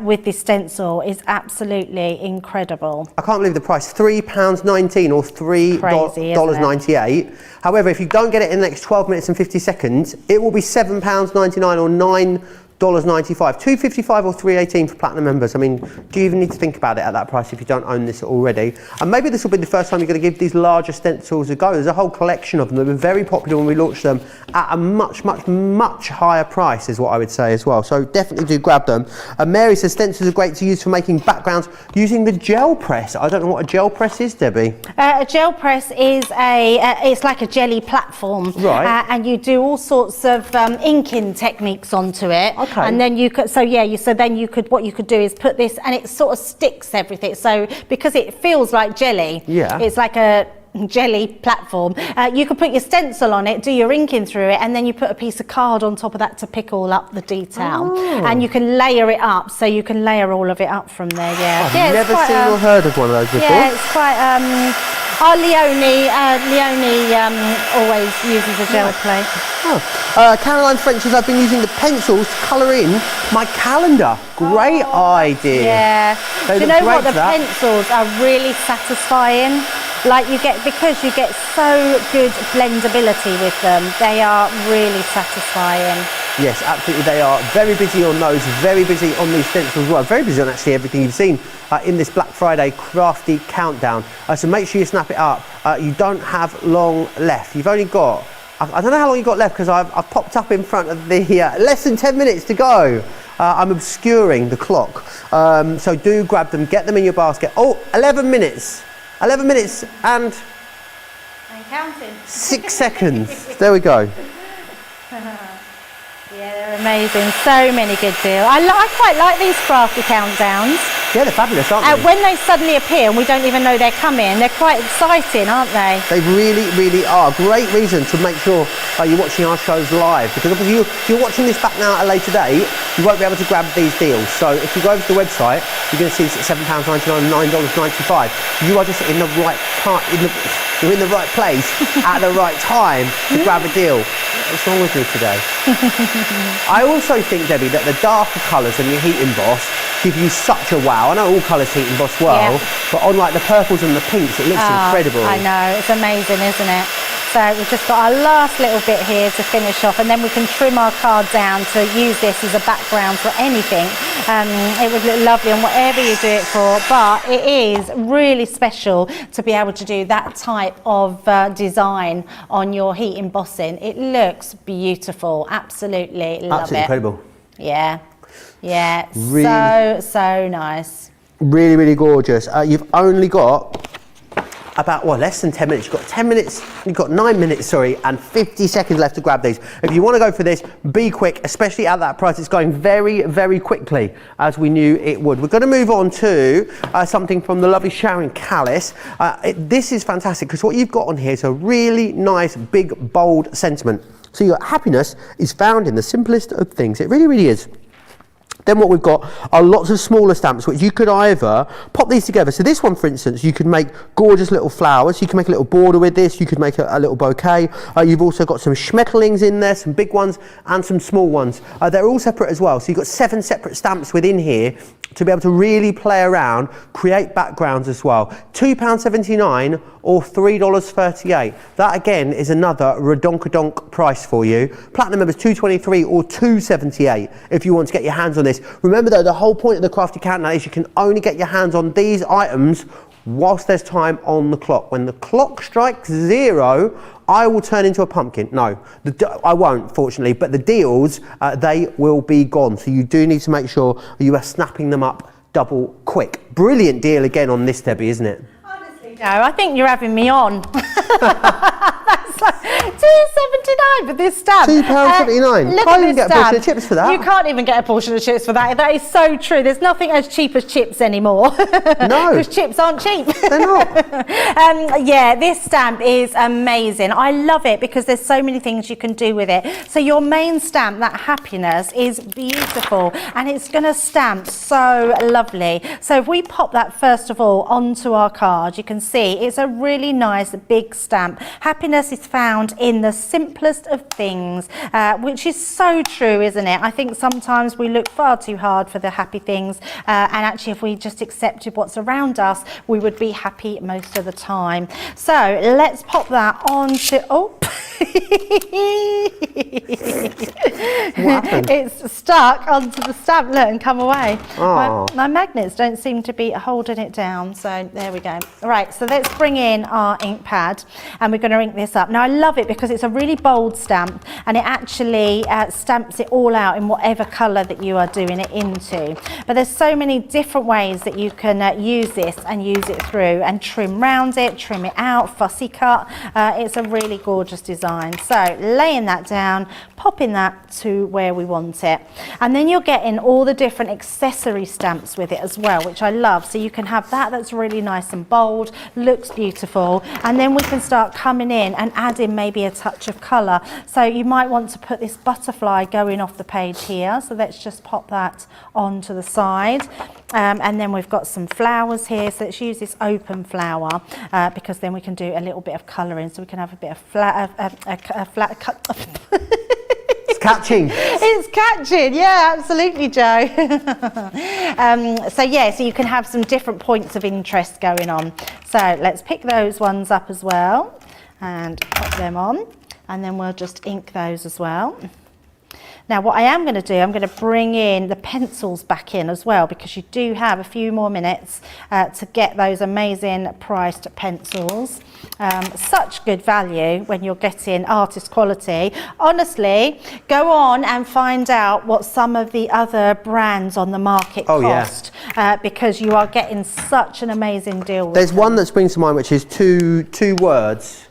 [SPEAKER 3] with this stencil is absolutely incredible.
[SPEAKER 1] I can't believe the price, £3.19 or $3.98. However, if you don't get it in the next 12 minutes and 50 seconds, it will be £7.99 or $9.95, $2.55 or $3.18 for platinum members. I mean, do you even need to think about it at that price if you don't own this already? And maybe this will be the first time you're going to give these larger stencils a go. There's a whole collection of them. They were very popular when we launched them at a much higher price, is what I would say as well. So definitely do grab them. Mary says stencils are great to use for making backgrounds using the gel press. I don't know what a gel press is, Debbie.
[SPEAKER 3] A gel press is it's like a jelly platform.
[SPEAKER 1] Right.
[SPEAKER 3] And you do all sorts of inking techniques onto it.
[SPEAKER 1] Okay.
[SPEAKER 3] And then you could, what you could do is put this, and it sort of sticks everything. So because it feels like jelly,
[SPEAKER 1] yeah,
[SPEAKER 3] it's like a jelly platform. You can put your stencil on it, do your inking through it, and then you put a piece of card on top of that to pick all up the detail. And you can layer it up, so you can layer all of it up from there. Yeah,
[SPEAKER 1] I've never seen or heard of one of those before.
[SPEAKER 3] Yeah, it's quite. Our Leonie always uses a gel plate.
[SPEAKER 1] Caroline French's, I've been using the pencils to colour in my calendar. Great idea.
[SPEAKER 3] Yeah.
[SPEAKER 1] They
[SPEAKER 3] Do you
[SPEAKER 1] look
[SPEAKER 3] know
[SPEAKER 1] great
[SPEAKER 3] what? The
[SPEAKER 1] for that.
[SPEAKER 3] pencils are really satisfying. Like because you get so good blendability with them. They are really satisfying.
[SPEAKER 1] Yes, absolutely. They are very busy on those, very busy on these stencils as well. Very busy on actually everything you've seen in this Black Friday crafty countdown. So make sure you snap it up. You don't have long left. You've only got, I don't know how long you've got left because I've popped up in front of the less than 10 minutes to go. I'm obscuring the clock. So do grab them, get them in your basket. Oh, 11 minutes. 11 minutes and
[SPEAKER 3] Counting.
[SPEAKER 1] 6 seconds. There we go.
[SPEAKER 3] Yeah, they're amazing. So many good deals. I quite like these crafty countdowns.
[SPEAKER 1] Yeah, they're fabulous, aren't they?
[SPEAKER 3] When they suddenly appear and we don't even know they're coming, they're quite exciting, aren't they?
[SPEAKER 1] They really, really are. Great reason to make sure you're watching our shows live, because obviously if you're watching this back now at a later date, you won't be able to grab these deals. So if you go over to the website, you're going to see it's at £7.99 and $9.95. You are just in the right part, you're in the right place at the right time to grab a deal. What's wrong with me today? I also think, Debbie, that the darker colours and your heat emboss give you such a wow. I know all colours heat emboss well, but on like the purples and the pinks, it looks incredible.
[SPEAKER 3] I know, it's amazing, isn't it? So we've just got our last little bit here to finish off, and then we can trim our card down to use this as a background for anything. It would look lovely on whatever you do it for, but it is really special to be able to do that type of design on your heat embossing. It looks beautiful, absolutely love
[SPEAKER 1] Absolutely
[SPEAKER 3] it.
[SPEAKER 1] incredible.
[SPEAKER 3] Yeah, yeah,
[SPEAKER 1] Really,
[SPEAKER 3] so nice.
[SPEAKER 1] Really, really gorgeous. You've only got about less than 10 minutes. You've got 10 minutes, you've got 9 minutes, sorry, and 50 seconds left to grab these. If you want to go for this, be quick, especially at that price. It's going very, very quickly, as we knew it would. We're going to move on to something from the lovely Sharon Callis. This is fantastic because what you've got on here is a really nice, big, bold sentiment. So your happiness is found in the simplest of things. It really, really is. Then what we've got are lots of smaller stamps which you could either pop these together. So this one, for instance, you could make gorgeous little flowers. You can make a little border with this. You could make a little bouquet. You've also got some schmetterlings in there, some big ones and some small ones. They're all separate as well. So you've got 7 separate stamps within here to be able to really play around, create backgrounds as well. £2.79 or $3.38. That again is another redonkadonk price for you. Platinum members $2.23 or $2.78 if you want to get your hands on this. Remember though, the whole point of the Crafty Countdown is you can only get your hands on these items whilst there's time on the clock. When the clock strikes 0, I will turn into a pumpkin. No, I won't, fortunately, but the deals, they will be gone. So you do need to make sure you are snapping them up double quick. Brilliant deal again on this, Debbie, isn't it?
[SPEAKER 3] Honestly, Joe, I think you're having me on. That's like £2.79 for this stamp.
[SPEAKER 1] £2.79.
[SPEAKER 3] Look
[SPEAKER 1] Can't
[SPEAKER 3] at
[SPEAKER 1] even
[SPEAKER 3] this
[SPEAKER 1] get a portion of chips for that.
[SPEAKER 3] You can't even get a portion of chips for that. That is so true. There's nothing as cheap as chips anymore.
[SPEAKER 1] No.
[SPEAKER 3] Because chips aren't cheap.
[SPEAKER 1] They're not.
[SPEAKER 3] Yeah, this stamp is amazing. I love it because there's so many things you can do with it. So your main stamp, that happiness, is beautiful and it's going to stamp so lovely. So if we pop that first of all onto our card, you can see it's a really nice big stamp. Happiness is found in the simplest of things, which is so true, isn't it? I think sometimes we look far too hard for the happy things, and actually if we just accepted what's around us, we would be happy most of the time. So let's pop that onto,
[SPEAKER 1] What happened?
[SPEAKER 3] It's stuck onto the stamp, look, and come away.
[SPEAKER 1] Oh.
[SPEAKER 3] My magnets don't seem to be holding it down, so there we go. Right, so let's bring in our ink pad and we're going to ink this up. Now I love it because it's a really bold stamp and it actually stamps it all out in whatever colour that you are doing it into. But there's so many different ways that you can use this and use it through and trim round it, trim it out, fussy cut. It's a really gorgeous design. So laying that down, popping that to where we want it. And then you're getting all the different accessory stamps with it as well, which I love. So you can have that that's really nice and bold, looks beautiful. And then we can start coming in and adding maybe a touch of colour. So you might want to put this butterfly going off the page here. So let's just pop that onto the side. And then we've got some flowers here, so let's use this open flower because then we can do a little bit of colouring, so we can have a bit of
[SPEAKER 1] It's catching.
[SPEAKER 3] It's catching, yeah, absolutely, Joe. So you can have some different points of interest going on. So let's pick those ones up as well and pop them on, and then we'll just ink those as well. Now what I am going to do, I'm going to bring in the pencils back in as well, because you do have a few more minutes to get those amazing priced pencils. Such good value when you're getting artist quality. Honestly, go on and find out what some of the other brands on the market cost, because you are getting such an amazing deal with
[SPEAKER 1] There's
[SPEAKER 3] them.
[SPEAKER 1] one that springs to mind, which is two words.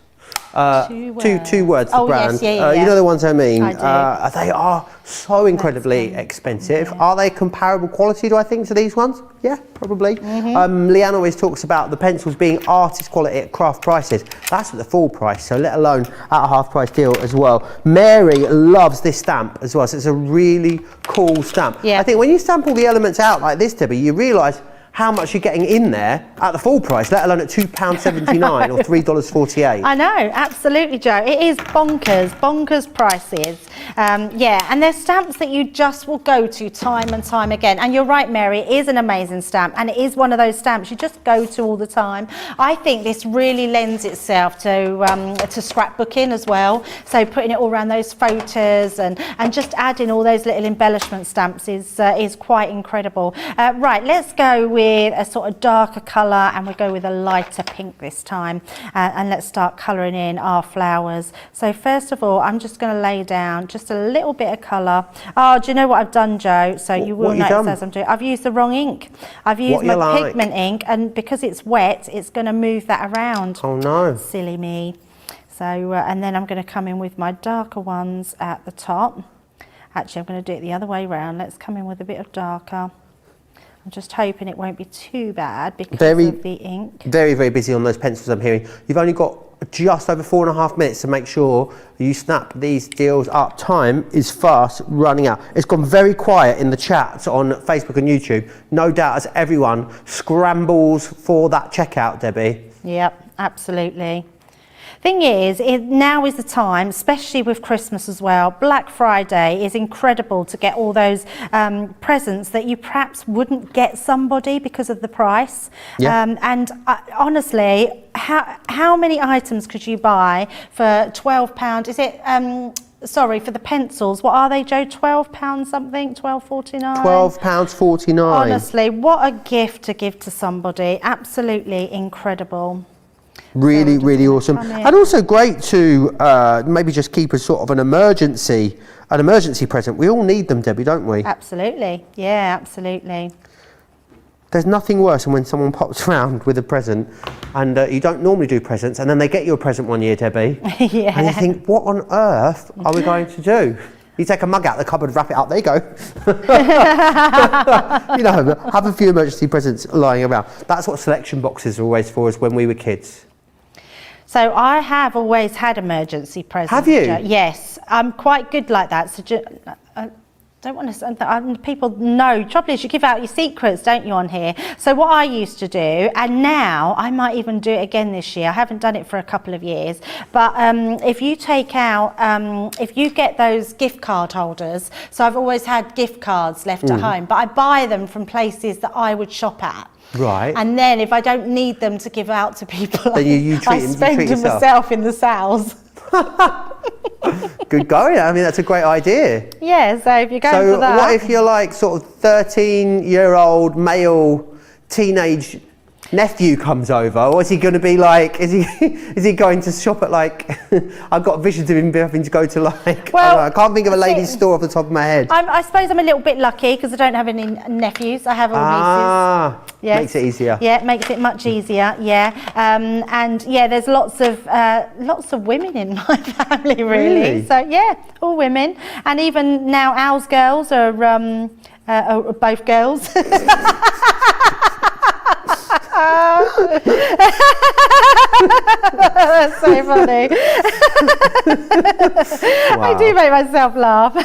[SPEAKER 1] Two words, the brand.
[SPEAKER 3] Yes,
[SPEAKER 1] you know the ones I mean.
[SPEAKER 3] I do.
[SPEAKER 1] They are so incredibly expensive.
[SPEAKER 3] Yeah.
[SPEAKER 1] Are they comparable quality, do I think, to these ones? Yeah, probably. Leanne always talks about the pencils being artist quality at craft prices. That's at the full price, so let alone at a half price deal as well. Mary loves this stamp as well, so it's a really cool stamp.
[SPEAKER 3] Yeah.
[SPEAKER 1] I think when you stamp all the elements out like this, Debbie, you realise how much you're getting in there at the full price, let alone at £2.79 or $3.48.
[SPEAKER 3] I know, absolutely, Joe. It is bonkers prices. And there's stamps that you just will go to time and time again. And you're right, Mary, it is an amazing stamp, and it is one of those stamps you just go to all the time. I think this really lends itself to scrapbooking as well. So putting it all around those photos and just adding all those little embellishment stamps is quite incredible. Right, let's go with a sort of darker colour, and we'll go with a lighter pink this time, and let's start colouring in our flowers. So first of all, I'm just going to lay down just a little bit of colour. Oh, do you know what I've done, Joe? So you will notice as I'm doing, I've used the wrong ink. I've used my pigment ink, and because it's wet, it's going to move that around.
[SPEAKER 1] Oh no.
[SPEAKER 3] Silly me. So and then I'm going to come in with my darker ones at the top. Actually, I'm going to do it the other way around. Let's come in with a bit of darker. I'm just hoping it won't be too bad because of the ink.
[SPEAKER 1] Very, very busy on those pencils, I'm hearing. You've only got just over 4.5 minutes to make sure you snap these deals up. Time is fast running out. It's gone very quiet in the chat on Facebook and YouTube. No doubt as everyone scrambles for that checkout, Debbie.
[SPEAKER 3] Yep, absolutely. Thing is, now is the time, especially with Christmas as well. Black Friday is incredible to get all those presents that you perhaps wouldn't get somebody because of the price.
[SPEAKER 1] Yeah.
[SPEAKER 3] Honestly, how many items could you buy for £12? Is it? Sorry, for the pencils. What are they, Joe? £12 something? £12.49?
[SPEAKER 1] £12.49.
[SPEAKER 3] Honestly, what a gift to give to somebody. Absolutely incredible.
[SPEAKER 1] Really, really awesome. And also great to maybe just keep as sort of an emergency present. We all need them, Debbie, don't we?
[SPEAKER 3] Absolutely. Yeah, absolutely.
[SPEAKER 1] There's nothing worse than when someone pops around with a present and you don't normally do presents, and then they get you a present one year, Debbie.
[SPEAKER 3] Yeah.
[SPEAKER 1] And you think, what on earth are we going to do? You take a mug out of the cupboard, wrap it up, there you go. You know, have a few emergency presents lying around. That's what selection boxes are always for, is when we were kids.
[SPEAKER 3] So I have always had emergency presents.
[SPEAKER 1] Have you?
[SPEAKER 3] Yes, I'm quite good like that. So don't want to. People know. Trouble is, you give out your secrets, don't you, on here? So what I used to do, and now I might even do it again this year. I haven't done it for a couple of years, but if you take out, if you get those gift card holders, so I've always had gift cards left at home, but I buy them from places that I would shop at.
[SPEAKER 1] Right.
[SPEAKER 3] And then if I don't need them to give out to people,
[SPEAKER 1] then
[SPEAKER 3] I spend them myself in the sales.
[SPEAKER 1] Good going. I mean, that's a great idea.
[SPEAKER 3] Yeah, so if you're going for that.
[SPEAKER 1] So what if you're like sort of 13-year-old male teenage nephew comes over, or is he going to be like, is he going to shop at like, I've got visions of him having to go to like,
[SPEAKER 3] Well,
[SPEAKER 1] I can't think of a lady's store off the top of my head.
[SPEAKER 3] I suppose I'm a little bit lucky because I don't have any nephews. I have all nieces. Yes.
[SPEAKER 1] Makes it easier.
[SPEAKER 3] Yeah, it makes it much easier. Yeah, and yeah, there's lots of women in my family, really. So yeah, all women, and even now Al's girls are both girls. That's so funny.
[SPEAKER 1] Wow.
[SPEAKER 3] I do make myself laugh.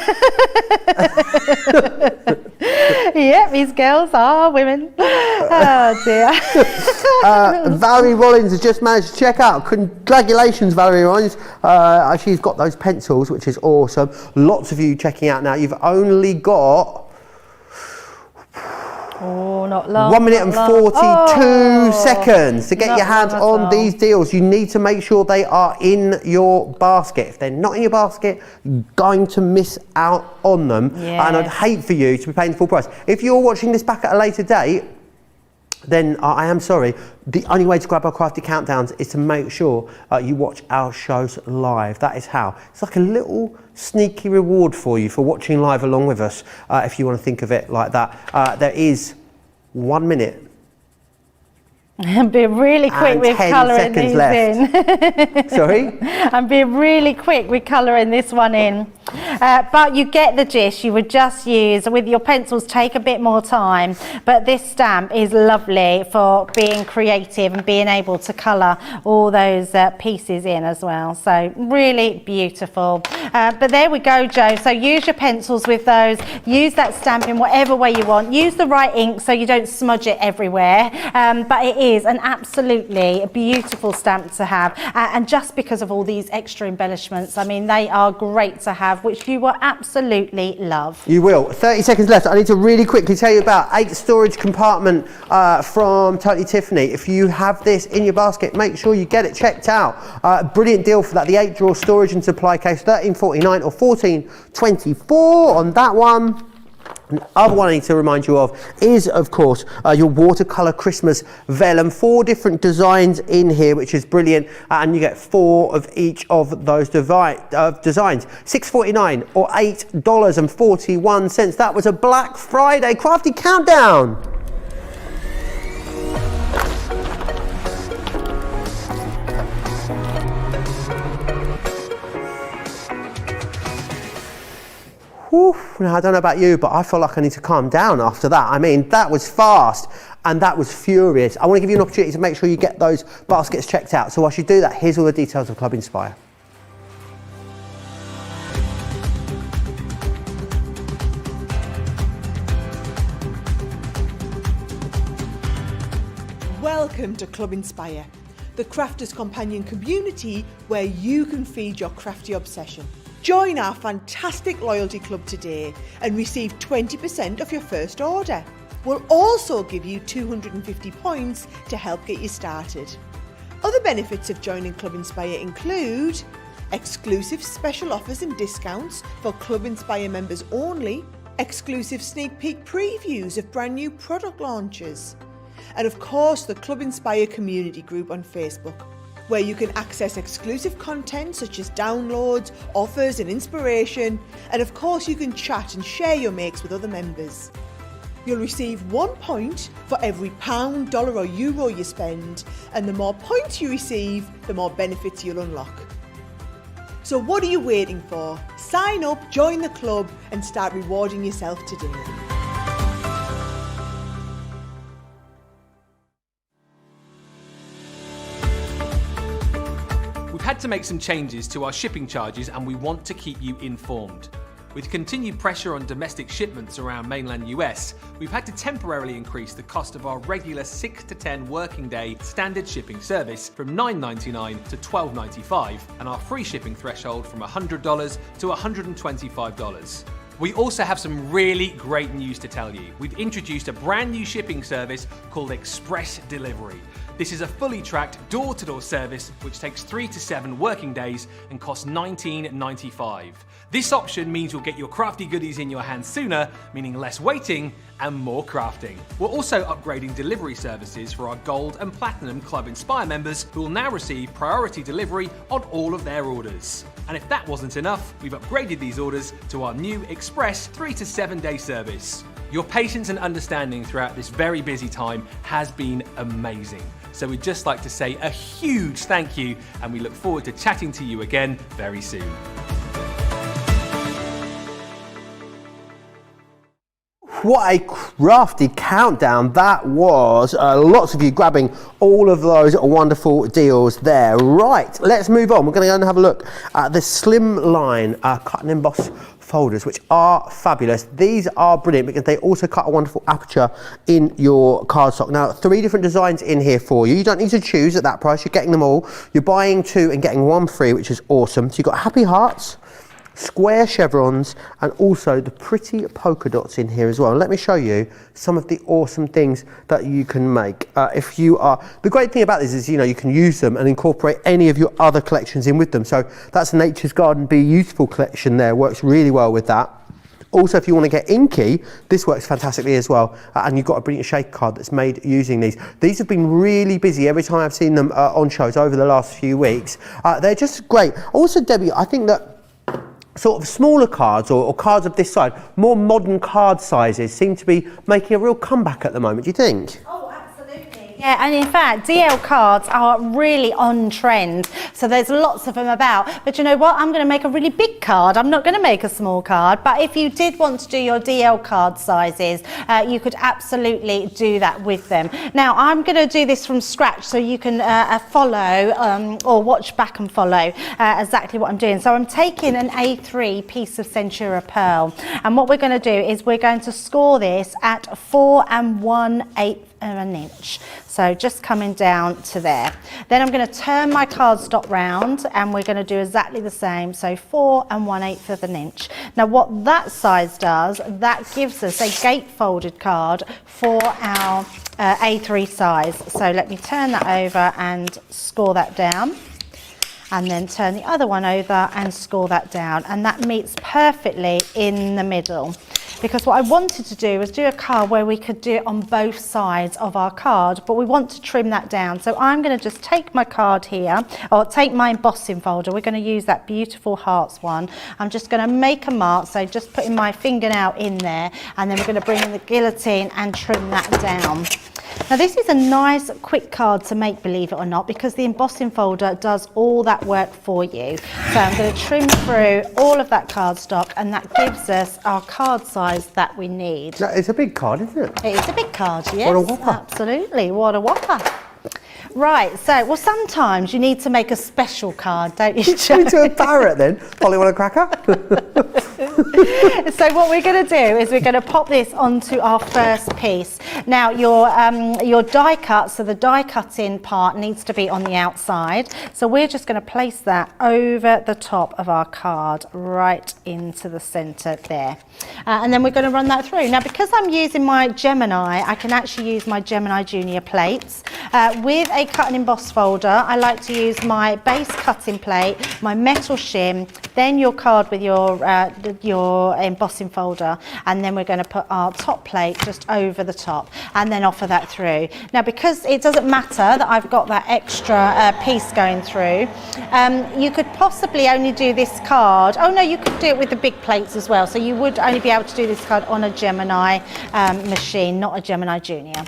[SPEAKER 3] Yep, these girls are women. Oh dear.
[SPEAKER 1] Valerie Rollins has just managed to check out. Congratulations, Valerie Rollins. She's got those pencils, which is awesome. Lots of you checking out now. You've only got...
[SPEAKER 3] Oh, not long.
[SPEAKER 1] 1 minute and 42 seconds to get
[SPEAKER 3] not
[SPEAKER 1] your hands
[SPEAKER 3] long at
[SPEAKER 1] on
[SPEAKER 3] all.
[SPEAKER 1] these deals. You need to make sure they are in your basket. If they're not in your basket, you're going to miss out on them.
[SPEAKER 3] Yes.
[SPEAKER 1] And I'd hate for you to be paying the full price. If you're watching this back at a later date, then I am sorry. The only way to grab our crafty countdowns is to make sure you watch our shows live. That is how. It's like a little sneaky reward for you for watching live along with us, if you want to think of it like that. There is 1 minute.
[SPEAKER 3] I'm being really quick
[SPEAKER 1] And
[SPEAKER 3] with
[SPEAKER 1] 10
[SPEAKER 3] colouring
[SPEAKER 1] seconds
[SPEAKER 3] these
[SPEAKER 1] left.
[SPEAKER 3] in.
[SPEAKER 1] Sorry?
[SPEAKER 3] I'm being really quick with colouring this one in. But you get the gist. You would just use, with your pencils, take a bit more time. But this stamp is lovely for being creative and being able to colour all those pieces in as well. So really beautiful. But there we go, Joe. So use your pencils with those. Use that stamp in whatever way you want. Use the right ink so you don't smudge it everywhere. But it is an absolutely beautiful stamp to have. And just because of all these extra embellishments, I mean, they are great to have, which you will absolutely love.
[SPEAKER 1] You will. 30 seconds left. I need to really quickly tell you about 8 storage compartment from Totally Tiffany. If you have this in your basket, make sure you get it checked out. Brilliant deal for that. The 8 drawer storage and supply case, $13.49 or $14.24 on that one. The other one I need to remind you of is, of course, your watercolour Christmas vellum. 4 different designs in here, which is brilliant, and you get 4 of each of those designs. $6.49 or $8.41. That was a Black Friday Crafty Countdown. Now, I don't know about you, but I feel like I need to calm down after that. I mean, that was fast and that was furious. I want to give you an opportunity to make sure you get those baskets checked out. So whilst you do that, here's all the details of Club Inspire.
[SPEAKER 4] Welcome to Club Inspire, the crafters' companion community where you can feed your crafty obsession. Join our fantastic loyalty club today and receive 20% of your first order. We'll also give you 250 points to help get you started. Other benefits of joining Club Inspire include exclusive special offers and discounts for Club Inspire members only, exclusive sneak peek previews of brand new product launches, and of course the Club Inspire community group on Facebook, where you can access exclusive content such as downloads, offers and inspiration, and of course you can chat and share your makes with other members. You'll receive 1 point for every £1, dollar or euro you spend, and the more points you receive, the more benefits you'll unlock. So what are you waiting for? Sign up, join the club and start rewarding yourself today.
[SPEAKER 2] We've had to make some changes to our shipping charges and we want to keep you informed. With continued pressure on domestic shipments around mainland US, we've had to temporarily increase the cost of our regular 6 to 10 working day standard shipping service from $9.99 to $12.95 and our free shipping threshold from $100 to $125. We also have some really great news to tell you. We've introduced a brand new shipping service called Express Delivery. This is a fully tracked door-to-door service which takes 3 to 7 working days and costs $19.95. This option means you'll get your crafty goodies in your hands sooner, meaning less waiting and more crafting. We're also upgrading delivery services for our Gold and Platinum Club Inspire members who will now receive priority delivery on all of their orders. And if that wasn't enough, we've upgraded these orders to our new Express 3 to 7 day service. Your patience and understanding throughout this very busy time has been amazing. So we'd just like to say a huge thank you, and we look forward to chatting to you again very soon.
[SPEAKER 1] What a crafty countdown that was. Lots of you grabbing all of those wonderful deals there. Right, let's move on. We're going to go and have a look at the Slimline cut and emboss folders, which are fabulous. These are brilliant because they also cut a wonderful aperture in your cardstock. Now, 3 different designs in here for you. You don't need to choose at that price. You're getting them all. You're buying 2 and getting 1 free, which is awesome. So you've got happy hearts, square chevrons, and also the pretty polka dots in here as well. Let me show you some of the awesome things that you can make. The great thing about this is, you can use them and incorporate any of your other collections in with them. So that's Nature's Garden Be Useful collection there, works really well with that. Also, if you want to get inky, this works fantastically as well. And you've got a brilliant shaker card that's made using these. These have been really busy every time I've seen them on shows over the last few weeks. They're just great. Also, Debbie, I think that sort of smaller cards or cards of this size, more modern card sizes seem to be making a real comeback at the moment, do you think?
[SPEAKER 3] Oh, absolutely. Yeah, and in fact, DL cards are really on trend. So there's lots of them about. But you know what? I'm going to make a really big card. I'm not going to make a small card. But if you did want to do your DL card sizes, you could absolutely do that with them. Now, I'm going to do this from scratch so you can follow or watch back and follow exactly what I'm doing. So I'm taking an A3 piece of Centura pearl. And what we're going to do is we're going to score this at 4 1/8 of an inch. So just coming down to there. Then I'm going to turn my cardstock round and we're going to do exactly the same. So 4 1/8 of an inch. Now what that size does, that gives us a gatefolded card for our A3 size. So let me turn that over and score that down. And then turn the other one over and score that down. And that meets perfectly in the middle. Because what I wanted to do was do a card where we could do it on both sides of our card, but we want to trim that down. So I'm going to just take my card here, or take my embossing folder. We're going to use that beautiful hearts one. I'm just going to make a mark, so just putting my fingernail in there, and then we're going to bring in the guillotine and trim that down. Now this is a nice quick card to make, believe it or not, because the embossing folder does all that work for you. So I'm going to trim through all of that cardstock, and that gives us our card size that we need.
[SPEAKER 1] No, it's a big card, isn't it?
[SPEAKER 3] It is a big card, yes.
[SPEAKER 1] What a whopper.
[SPEAKER 3] Absolutely, what a whopper. Right, so, well, sometimes you need to make a special card, don't you, Joe?
[SPEAKER 1] Into a parrot then. Polly, want a cracker?
[SPEAKER 3] So what we're going to do is we're going to pop this onto our first piece. Now your die cut, so the die cutting part needs to be on the outside. So we're just going to place that over the top of our card, right into the centre there. And then we're going to run that through. Now because I'm using my Gemini, I can actually use my Gemini Junior plates. With a cut and emboss folder, I like to use my base cutting plate, my metal shim, then your card with your embossing folder, and then we're going to put our top plate just over the top and then offer that through. Now because it doesn't matter that I've got that extra piece going through, you could possibly only do this card, oh no, you could do it with the big plates as well, so you would only be able to do this card on a Gemini machine, not a Gemini Junior.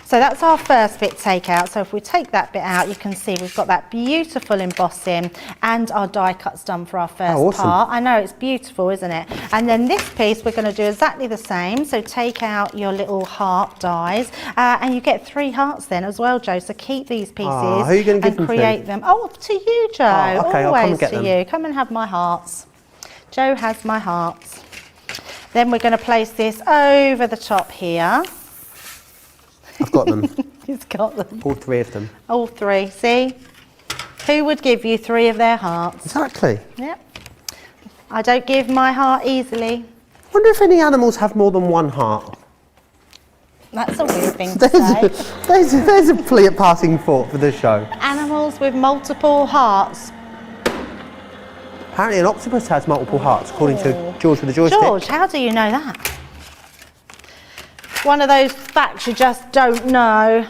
[SPEAKER 3] So that's our first bit take out. So if we take that bit out, you can see we've got that beautiful embossing and our die cuts done for our first part. I know, it's beautiful, isn't it? And then this piece, we're going to do exactly the same. So take out your little heart dies, and you get 3 hearts then as well, Joe. So keep these pieces
[SPEAKER 1] who are you going to give
[SPEAKER 3] and create them. Oh, to you, Joe.
[SPEAKER 1] Oh, okay,
[SPEAKER 3] Always
[SPEAKER 1] I'll come and get
[SPEAKER 3] to
[SPEAKER 1] them.
[SPEAKER 3] you. Come and have my hearts. Joe has my hearts. Then we're going to place this over the top here.
[SPEAKER 1] I've got them.
[SPEAKER 3] He's got them.
[SPEAKER 1] All 3 of them.
[SPEAKER 3] All 3, see? Who would give you 3 of their hearts?
[SPEAKER 1] Exactly.
[SPEAKER 3] Yep. I don't give my heart easily.
[SPEAKER 1] I wonder if any animals have more than 1 heart.
[SPEAKER 3] That's a weird thing to say.
[SPEAKER 1] There's a passing thought for the show.
[SPEAKER 3] Animals with multiple hearts.
[SPEAKER 1] Apparently an octopus has multiple hearts, according to George with the joystick.
[SPEAKER 3] George, how do you know that? One of those facts you just don't know.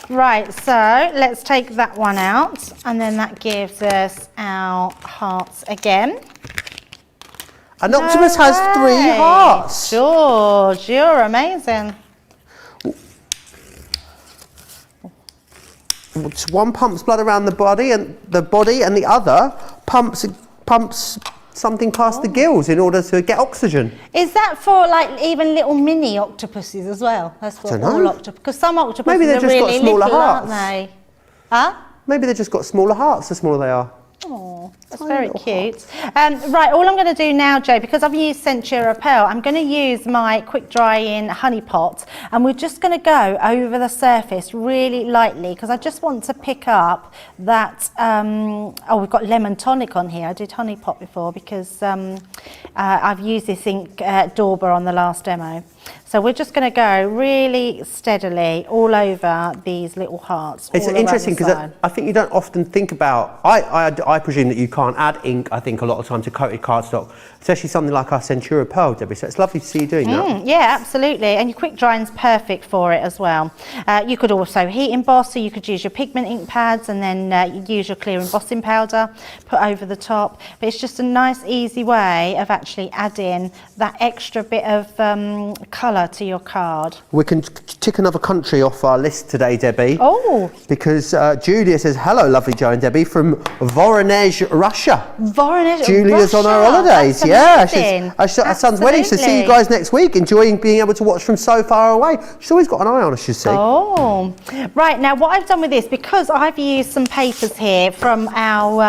[SPEAKER 3] Right, so let's take that one out, and then that gives us our hearts again.
[SPEAKER 1] An octopus has 3 hearts.
[SPEAKER 3] George, you're amazing.
[SPEAKER 1] One pumps blood around the body, and the other pumps something past the gills in order to get oxygen.
[SPEAKER 3] Is that for like even little mini octopuses as well? That's for all octopuses. Because some octopuses
[SPEAKER 1] Maybe
[SPEAKER 3] are really little, aren't they? Huh?
[SPEAKER 1] Maybe they've just got smaller hearts the smaller they are.
[SPEAKER 3] Oh, that's very cute. Right, all I'm going to do now, Joe, because I've used Centura Pearl, I'm going to use my quick drying honey pot, and we're just going to go over the surface really lightly, because I just want to pick up that, we've got lemon tonic on here. I did honey pot before because I've used this ink Dauber on the last demo. So we're just going to go really steadily all over these little hearts.
[SPEAKER 1] It's interesting because I think you don't often think about, I presume that you can't add ink, I think, a lot of time to coated cardstock, especially something like our Centura Pearl, Debbie, so it's lovely to see you doing that.
[SPEAKER 3] Yeah, absolutely, and your quick drying's perfect for it as well. You could also heat emboss, so you could use your pigment ink pads and then you use your clear embossing powder, put over the top, but it's just a nice easy way of actually adding that extra bit of colour to your card.
[SPEAKER 1] We can tick another country off our list today, Debbie.
[SPEAKER 3] Oh!
[SPEAKER 1] Because Julia says, hello, lovely Joe and Debbie, from Voronezh, Russia.
[SPEAKER 3] Voronezh,
[SPEAKER 1] Julia's
[SPEAKER 3] Russia.
[SPEAKER 1] on her holidays.
[SPEAKER 3] That's
[SPEAKER 1] Yeah, our son's wedding. So see you guys next week, enjoying being able to watch from so far away. She's always got an eye on us, you see.
[SPEAKER 3] Oh, right. Now, what I've done with this, because I've used some papers here from our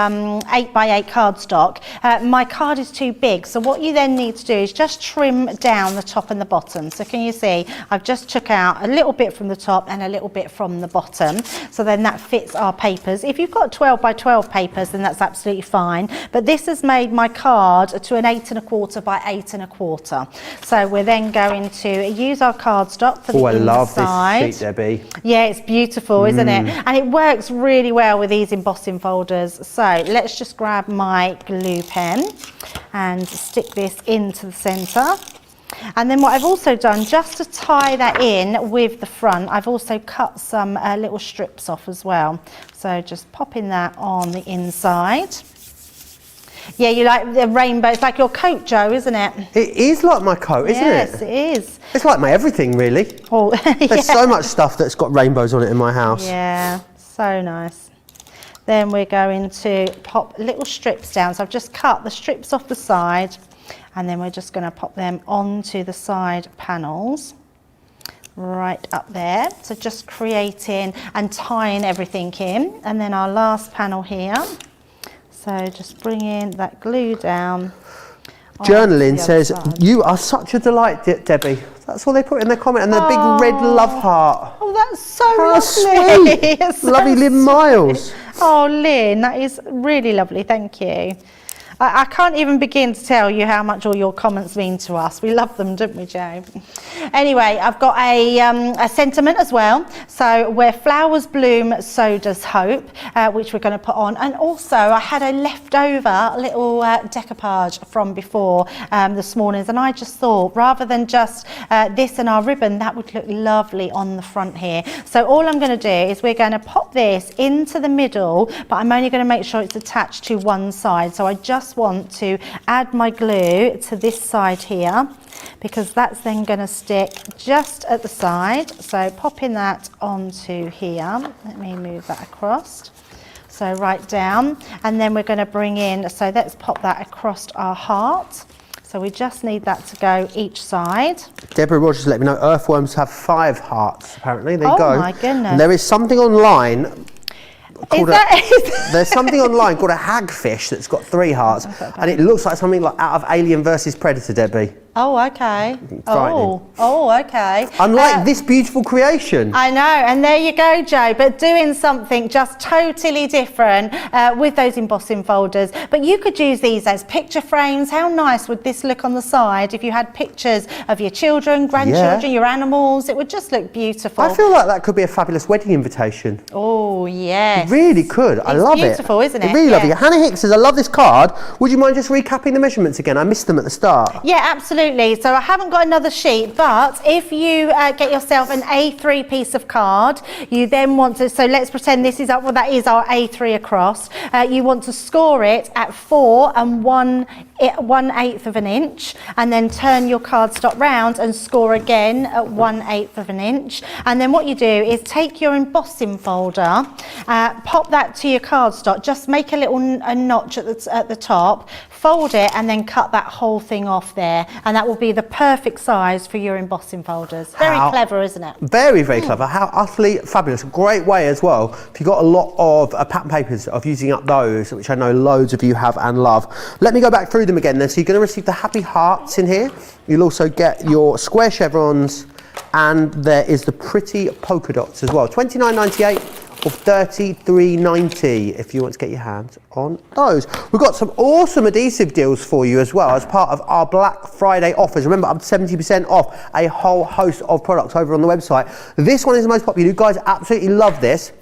[SPEAKER 3] 8x8 cardstock, my card is too big. So what you then need to do is just trim down the top and the bottom. So can you see, I've just took out a little bit from the top and a little bit from the bottom. So then that fits our papers. If you've got 12x12 papers, then that's absolutely fine. But this has made my card to an 8 1/4 by 8 1/4. So we're then going to use our cardstock for the inside.
[SPEAKER 1] I love this sheet, Debbie.
[SPEAKER 3] Yeah, it's beautiful, isn't it? And it works really well with these embossing folders. So let's just grab my glue pen and stick this into the centre. And then what I've also done, just to tie that in with the front, I've also cut some little strips off as well. So just popping that on the inside. Yeah, you like the rainbow. It's like your coat, Joe, isn't it?
[SPEAKER 1] It is like my coat, isn't it?
[SPEAKER 3] Yes, it is.
[SPEAKER 1] It's like my everything, really.
[SPEAKER 3] Oh,
[SPEAKER 1] There's so much stuff that's got rainbows on it in my house.
[SPEAKER 3] Yeah, so nice. Then we're going to pop little strips down. So I've just cut the strips off the side, and then we're just going to pop them onto the side panels. Right up there. So just creating and tying everything in. And then our last panel here. So just bringing that glue down.
[SPEAKER 1] Journaling says, you are such a delight, Debbie. That's all they put in their comment, and the big red love heart.
[SPEAKER 3] Oh, that's so
[SPEAKER 1] How
[SPEAKER 3] lovely.
[SPEAKER 1] sweet.
[SPEAKER 3] So
[SPEAKER 1] Lovely Lynn Miles.
[SPEAKER 3] Oh, Lynn, that is really lovely. Thank you. I can't even begin to tell you how much all your comments mean to us. We love them, don't we, Joe? Anyway, I've got a sentiment as well. So, where flowers bloom, so does hope, which we're going to put on. And also, I had a leftover little decoupage from before this morning. And I just thought, rather than just this and our ribbon, that would look lovely on the front here. So, all I'm going to do is we're going to pop this into the middle, but I'm only going to make sure it's attached to one side. So, I just want to add my glue to this side here, because that's then going to stick just at the side. So popping that onto here, let me move that across, so right down, and then we're going to bring in, so let's pop that across our heart. So we just need that to go each side.
[SPEAKER 1] Deborah Rogers let me know earthworms have 5 hearts, apparently. There you go.
[SPEAKER 3] Oh my goodness.
[SPEAKER 1] And there is something online there's something online called a hagfish that's got 3 hearts, and it looks like something like out of Alien versus Predator, Debbie.
[SPEAKER 3] Oh, okay.
[SPEAKER 1] Frightening.
[SPEAKER 3] Okay.
[SPEAKER 1] Unlike this beautiful creation.
[SPEAKER 3] I know, and there you go, Joe, but doing something just totally different with those embossing folders. But you could use these as picture frames. How nice would this look on the side if you had pictures of your children, grandchildren, your animals? It would just look beautiful.
[SPEAKER 1] I feel like that could be a fabulous wedding invitation.
[SPEAKER 3] Oh, yes.
[SPEAKER 1] It really could. I love it.
[SPEAKER 3] It's beautiful, isn't it?
[SPEAKER 1] Really lovely. Hannah Hicks says, I love this card. Would you mind just recapping the measurements again? I missed them at the start.
[SPEAKER 3] Yeah, absolutely. So I haven't got another sheet, but if you get yourself an A3 piece of card, you then want to, so let's pretend this is well, that is our A3 across. You want to score it at 4 1/8 of an inch, and then turn your cardstock round and score again at 1/8 of an inch. And then what you do is take your embossing folder, pop that to your cardstock, just make a little notch at the top, fold it, and then cut that whole thing off there, and that will be the perfect size for your embossing folders. Very clever, isn't it?
[SPEAKER 1] Very, very clever. How utterly fabulous. Great way as well, if you've got a lot of pattern papers, of using up those, which I know loads of you have and love. Let me go back through them again then. So you're going to receive the happy hearts in here. You'll also get your square chevrons, and there is the pretty polka dots as well. $29.98 or $33.90 if you want to get your hands on those. We've got some awesome adhesive deals for you as well as part of our Black Friday offers. Remember, up to 70% off a whole host of products over on the website. This one is the most popular. You guys absolutely love this.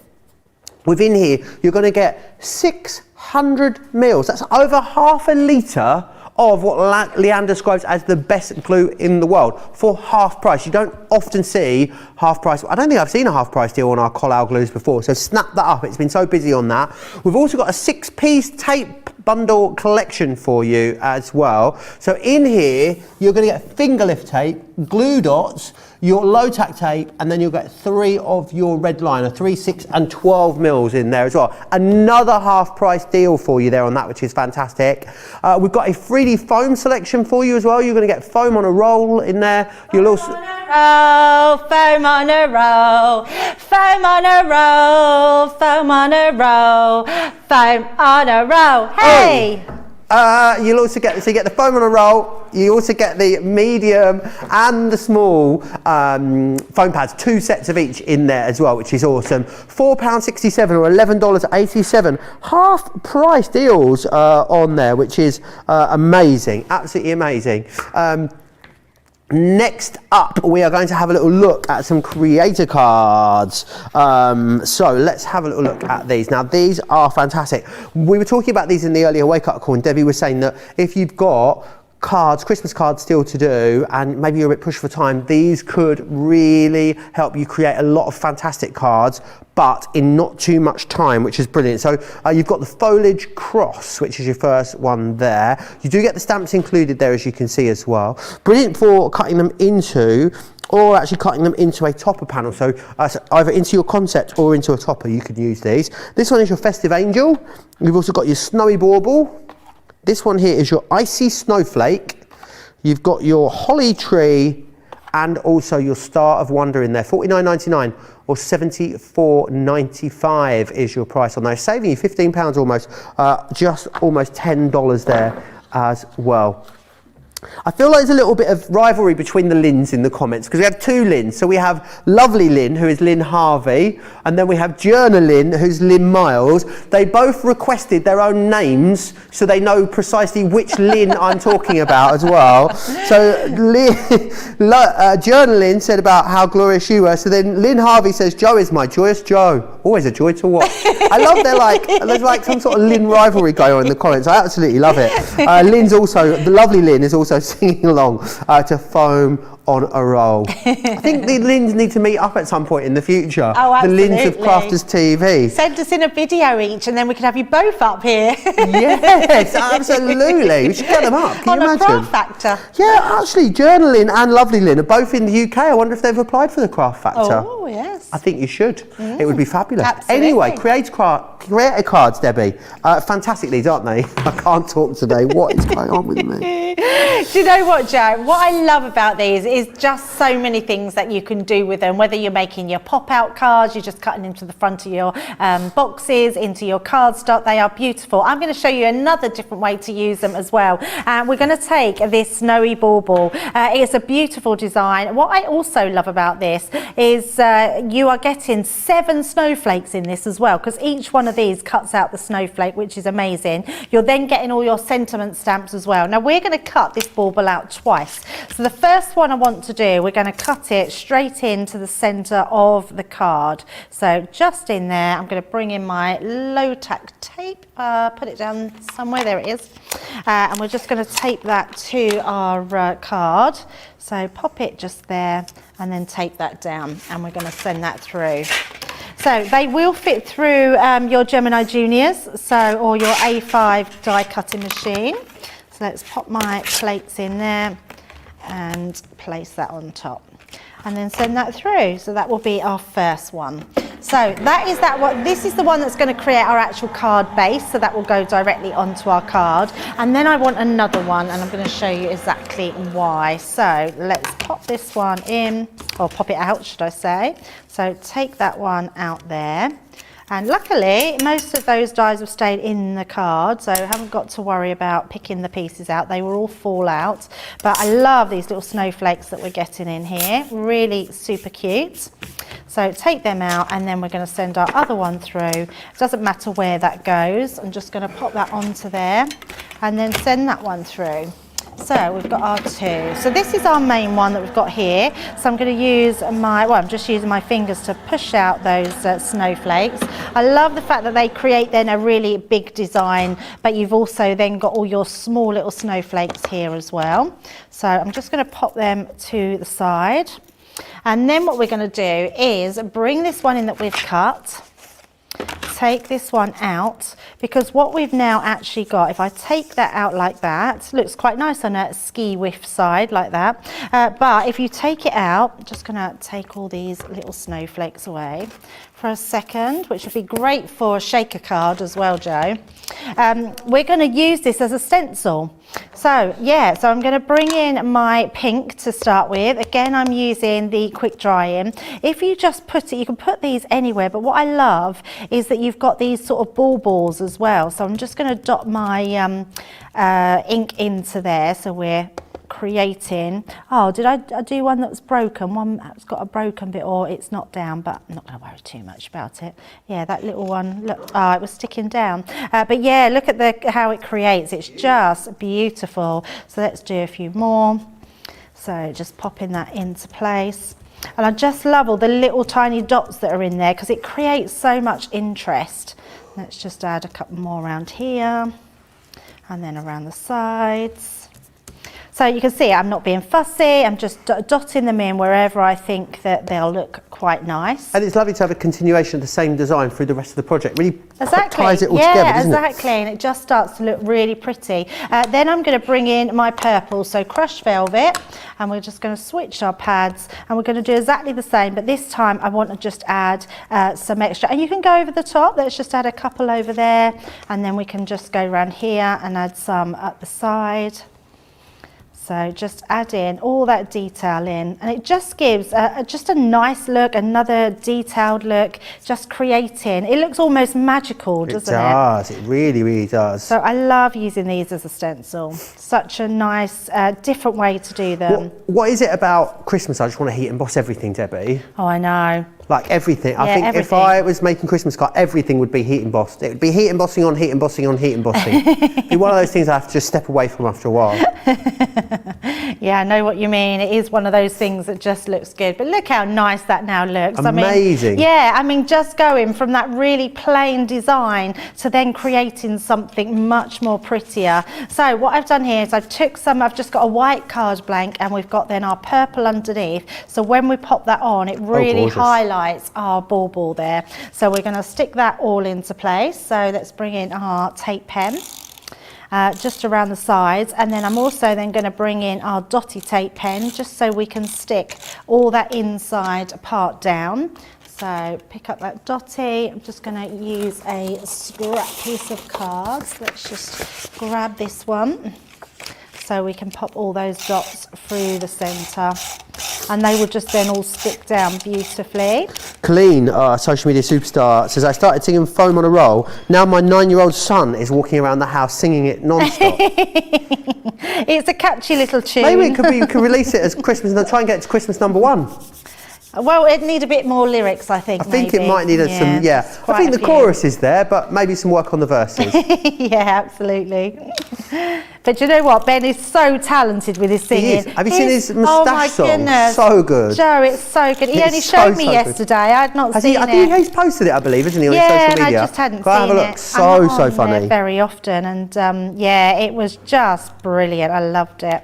[SPEAKER 1] Within here, you're going to get 600 mils. That's over half a litre of what Leanne describes as the best glue in the world for half price. You don't often see half price. I don't think I've seen a half price deal on our Collal glues before, so snap that up. It's been so busy on that. We've also got a 6-piece tape bundle collection for you as well. So in here, you're going to get finger lift tape, glue dots, your low tack tape, and then you'll get 3 of your red liner, 3, 6 and 12 mils in there as well. Another half price deal for you there on that, which is fantastic. We've got a 3D foam selection for you as well. You're going to get foam on a roll in there. You'll also...
[SPEAKER 3] Foam on a roll, foam on a roll, foam on a roll, foam on a roll. Hey!
[SPEAKER 1] You'll also get, so you get the foam on a roll, you also get the medium and the small foam pads, 2 sets of each in there as well, which is awesome. £4.67 or $11.87, half price deals on there, which is amazing, absolutely amazing. Next up, we are going to have a little look at some creator cards. So let's have a little look at these. Now, these are fantastic. We were talking about these in the earlier wake up call, and Debbie was saying that if you've got cards, Christmas cards still to do, and maybe you're a bit pushed for time, these could really help you create a lot of fantastic cards, but in not too much time, which is brilliant. So you've got the foliage cross, which is your first one there. You do get the stamps included there, as you can see as well. Brilliant for cutting them into, or actually cutting them into a topper panel. So either into your concept or into a topper, you could use these. This one is your festive angel. You've also got your snowy bauble. This one here is your icy snowflake. You've got your holly tree and also your star of wonder in there. $49.99 or $74.95 is your price on those, saving you £15 almost, just almost $10 there as well. I feel like there's a little bit of rivalry between the Lyns in the comments, because we have 2 Lyns. So we have lovely Lynn, who is Lynn Harvey, and then we have Journa Lynn, who's Lynn Miles. They both requested their own names so they know precisely which Lynn I'm talking about as well. So Journa Lynn said about how glorious you were. So then Lynn Harvey says, Joe is my joyous Joe. Always a joy to watch. I love there's like some sort of Lynn rivalry going on in the comments. I absolutely love it. Lynn's also, the lovely Lynn is also singing along to Foam on a Roll. I think the Lyns need to meet up at some point in the future.
[SPEAKER 3] Oh, absolutely.
[SPEAKER 1] The Lyns of Crafters TV.
[SPEAKER 3] Send us in a video each, and then we could have you both up here.
[SPEAKER 1] Yes, absolutely. We should get them up. Can you imagine?
[SPEAKER 3] On a Craft Factor.
[SPEAKER 1] Yeah, actually, Journa Lynn and Lovely Lynn are both in the UK. I wonder if they've applied for the Craft Factor.
[SPEAKER 3] Oh, yes.
[SPEAKER 1] I think you should. It would be fabulous.
[SPEAKER 3] Absolutely.
[SPEAKER 1] Anyway, creator cards, Debbie. Fantastic these, aren't they? I can't talk today. What is going on with me?
[SPEAKER 3] Do you know what, Joe? What I love about these is just so many things that you can do with them. Whether you're making your pop-out cards, you're just cutting into the front of your boxes, into your cardstock. They are beautiful. I'm going to show you another different way to use them as well. We're going to take this snowy bauble. It's a beautiful design. What I also love about this is you are getting 7 snowflakes in this as well, because each one of these cuts out the snowflake, which is amazing. You're then getting all your sentiment stamps as well. Now we're going to cut this bauble out twice. So the first one I want to do, we're going to cut it straight into the center of the card. So just in there, I'm going to bring in my low tack tape, put it down somewhere, there it is. And we're just going to tape that to our card. So pop it just there and then tape that down, and we're going to send that through. So they will fit through your Gemini Juniors, or your A5 die cutting machine. So let's pop my plates in there and place that on top, and then send that through. So that will be our first one. So that is that one. This is the one that's going to create our actual card base, so that will go directly onto our card. And then I want another one, and I'm going to show you exactly why. So let's pop this one in, or pop it out, should I say. So take that one out there. And luckily, most of those dies have stayed in the card, so I haven't got to worry about picking the pieces out. They will all fall out. But I love these little snowflakes that we're getting in here. Really super cute. So take them out, and then we're going to send our other one through. It doesn't matter where that goes. I'm just going to pop that onto there and then send that one through. So we've got our 2. So this is our main one that we've got here. So I'm going to use I'm just using my fingers to push out those snowflakes. I love the fact that they create then a really big design, but you've also then got all your small little snowflakes here as well. So I'm just going to pop them to the side. And then what we're going to do is bring this one in that we've cut. Take this one out, because what we've now actually got, if I take that out like that, looks quite nice on a ski whiff side like that, but if you take it out, I'm just going to take all these little snowflakes away for a second, which would be great for a shaker card as well, Joe. We're going to use this as a stencil. So so I'm going to bring in my pink to start with. Again, I'm using the quick drying. If you just put it, you can put these anywhere, but what I love is that you've got these sort of baubles as well. So I'm just going to dot my ink into there, so we're creating. Oh, did I do one that was broken? One that's got a broken bit, or it's not down, but I'm not going to worry too much about it. Yeah, that little one, look, it was sticking down. But yeah, look at how it creates. It's just beautiful. So let's do a few more. So just popping that into place. And I just love all the little tiny dots that are in there, because it creates so much interest. Let's just add a couple more around here, and then around the sides. So you can see I'm not being fussy, I'm just dotting them in wherever I think that they'll look quite nice.
[SPEAKER 1] And it's lovely to have a continuation of the same design through the rest of the project. Really
[SPEAKER 3] exactly.
[SPEAKER 1] Ties it all together, doesn't
[SPEAKER 3] exactly. And it just starts to look really pretty. Then I'm going to bring in my purple, so crushed velvet, and we're just going to switch our pads, and we're going to do exactly the same, but this time I want to just add some extra. And you can go over the top, let's just add a couple over there, and then we can just go around here and add some at the side. So just add in all that detail in, and it just gives just a nice look, another detailed look, just creating. It looks almost magical, doesn't it? It
[SPEAKER 1] does, it really, really does.
[SPEAKER 3] So I love using these as a stencil. Such a nice, different way to do them.
[SPEAKER 1] What is it about Christmas? I just want to heat emboss everything, Debbie.
[SPEAKER 3] Oh, I know.
[SPEAKER 1] Like everything.
[SPEAKER 3] Yeah,
[SPEAKER 1] I think
[SPEAKER 3] everything.
[SPEAKER 1] If I was making Christmas card, everything would be heat embossed. It would be heat embossing on heat embossing on heat embossing. It'd be one of those things I have to just step away from after a while.
[SPEAKER 3] Yeah, I know what you mean. It is one of those things that just looks good. But look how nice that now looks.
[SPEAKER 1] Amazing.
[SPEAKER 3] I mean, just going from that really plain design to then creating something much more prettier. So what I've done here is I've just got a white card blank, and we've got then our purple underneath. So when we pop that on, it really highlights our bauble there. So we're going to stick that all into place. So let's bring in our tape pen. Just around the sides, and then I'm also then going to bring in our dotty tape pen, just so we can stick all that inside part down. So pick up that dotty. I'm just going to use a scrap piece of cards. Let's just grab this one so we can pop all those dots through the centre, and they will just then all stick down beautifully.
[SPEAKER 1] Colleen, social media superstar, says, I started singing Foam on a Roll. Now my 9-year-old son is walking around the house singing it non-stop.
[SPEAKER 3] It's a catchy little tune.
[SPEAKER 1] Maybe we could release it as Christmas and try and get it to Christmas #1.
[SPEAKER 3] Well, it'd need a bit more lyrics, I think.
[SPEAKER 1] I think it might need some, I think the chorus is there, but maybe some work on the verses.
[SPEAKER 3] Yeah, absolutely. But you know what? Ben is so talented with his singing.
[SPEAKER 1] He is. Have you seen his moustache song?
[SPEAKER 3] Goodness.
[SPEAKER 1] So good.
[SPEAKER 3] Joe, it's so good. He only showed me yesterday. I'd not seen it.
[SPEAKER 1] I think he's posted it, I believe, isn't he, on his social media?
[SPEAKER 3] Yeah, I just hadn't
[SPEAKER 1] Go
[SPEAKER 3] seen
[SPEAKER 1] have a look.
[SPEAKER 3] it.
[SPEAKER 1] So funny.
[SPEAKER 3] Very often, and yeah, it was just brilliant. I loved it.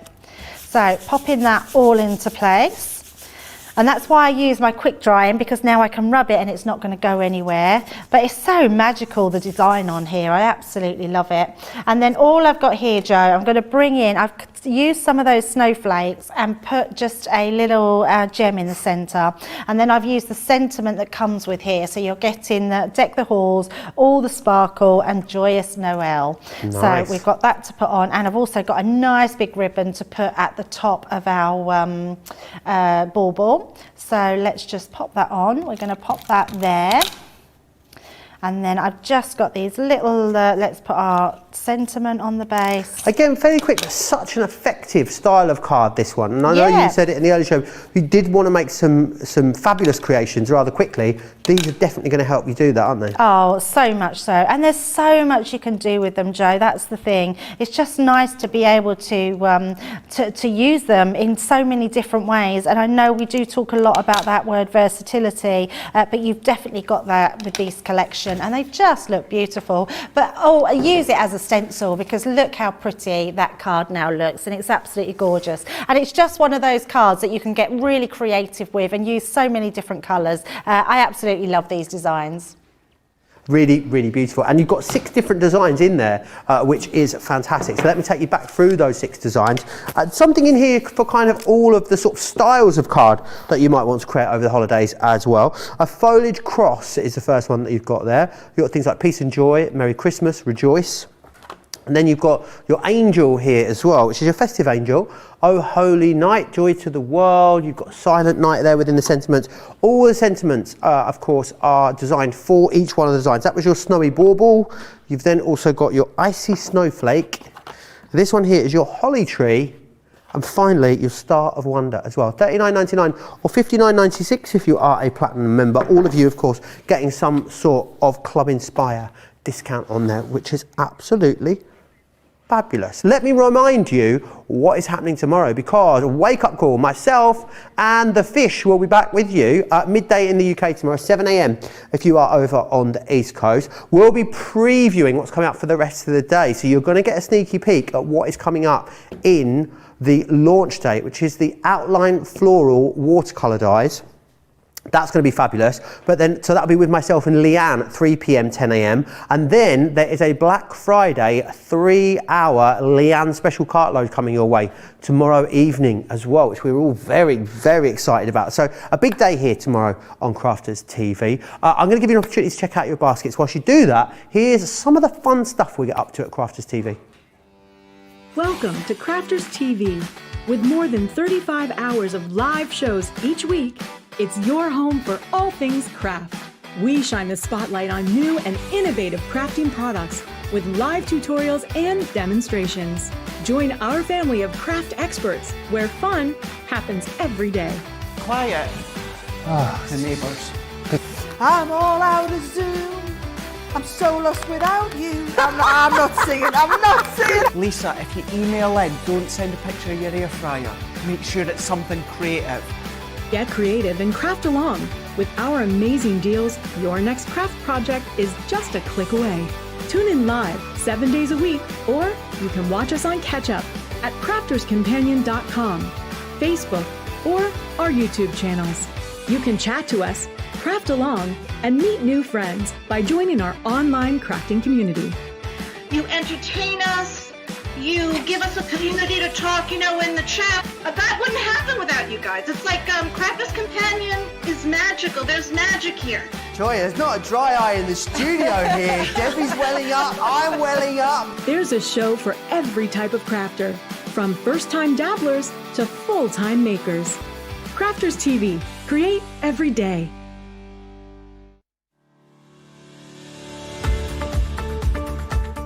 [SPEAKER 3] So popping that all into place. And that's why I use my quick drying, because now I can rub it and it's not going to go anywhere. But it's so magical, the design on here. I absolutely love it. And then all I've got here, Joe, I'm going to bring in, I've used some of those snowflakes and put just a little gem in the centre. And then I've used the sentiment that comes with here. So you're getting the Deck the Halls, all the sparkle and Joyous Noel.
[SPEAKER 1] Nice.
[SPEAKER 3] So we've got that to put on. And I've also got a nice big ribbon to put at the top of our bauble. So let's just pop that on. We're going to pop that there. And then I've just got these little, let's put our sentiment on the base.
[SPEAKER 1] Again, fairly quick, but such an effective style of card, this one. And I know you said it in the early show, you did want to make some fabulous creations rather quickly. These are definitely going to help you do that, aren't they?
[SPEAKER 3] Oh, so much so. And there's so much you can do with them, Joe. That's the thing. It's just nice to be able to use them in so many different ways. And I know we do talk a lot about that word versatility, but you've definitely got that with this collection. And they just look beautiful. But use it as a stencil, because look how pretty that card now looks, and it's absolutely gorgeous. And it's just one of those cards that you can get really creative with and use so many different colours. I absolutely love these designs.
[SPEAKER 1] Really, really beautiful. And you've got 6 different designs in there, which is fantastic. So let me take you back through those 6 designs. Something in here for kind of all of the sort of styles of card that you might want to create over the holidays as well. A foliage cross is the first one that you've got there. You've got things like Peace and Joy, Merry Christmas, Rejoice. And then you've got your angel here as well, which is your festive angel. Oh Holy Night, Joy to the World. You've got Silent Night there within the sentiments. All the sentiments, of course, are designed for each one of the designs. That was your Snowy Bauble. You've then also got your Icy Snowflake. This one here is your Holly Tree. And finally, your Star of Wonder as well. $39.99 or $59.96 if you are a Platinum member. All of you, of course, getting some sort of Club Inspire discount on there, which is absolutely fabulous. Let me remind you what is happening tomorrow, because Wake Up Call, myself and the Fish will be back with you at midday in the UK tomorrow, 7 a.m. if you are over on the East Coast. We'll be previewing what's coming up for the rest of the day, so you're going to get a sneaky peek at what is coming up in the launch date, which is the Outline Floral Watercolour Dies. That's going to be fabulous. But then, so that'll be with myself and Leanne at 3 p.m, 10 a.m. And then there is a Black Friday 3-hour Leanne special cartload coming your way tomorrow evening as well, which we're all very, very excited about. So a big day here tomorrow on Crafters TV. I'm going to give you an opportunity to check out your baskets. Whilst you do that, here's some of the fun stuff we get up to at Crafters TV.
[SPEAKER 5] Welcome to Crafters TV. With more than 35 hours of live shows each week, it's your home for all things craft. We shine the spotlight on new and innovative crafting products with live tutorials and demonstrations. Join our family of craft experts where fun happens every day.
[SPEAKER 6] Quiet. The neighbours.
[SPEAKER 4] I'm all out of Zoom. I'm so lost without you. I'm not singing.
[SPEAKER 6] Lisa, if you email in, don't send a picture of your air fryer. Make sure it's something creative.
[SPEAKER 5] Get creative and craft along. With our amazing deals, your next craft project is just a click away. Tune in live 7 days a week, or you can watch us on Catch Up at crafterscompanion.com, Facebook, or our YouTube channels. You can chat to us, craft along, and meet new friends by joining our online crafting community.
[SPEAKER 7] You entertain us, you give us a community to talk, in the chat. That wouldn't happen without you. you guys. It's like Crafters Companion is magical. There's magic here.
[SPEAKER 1] Joy, there's not a dry eye in the studio here. Debbie's welling up, I'm welling up.
[SPEAKER 5] There's a show for every type of crafter, from first-time dabblers to full-time makers. Crafters TV. Create every day.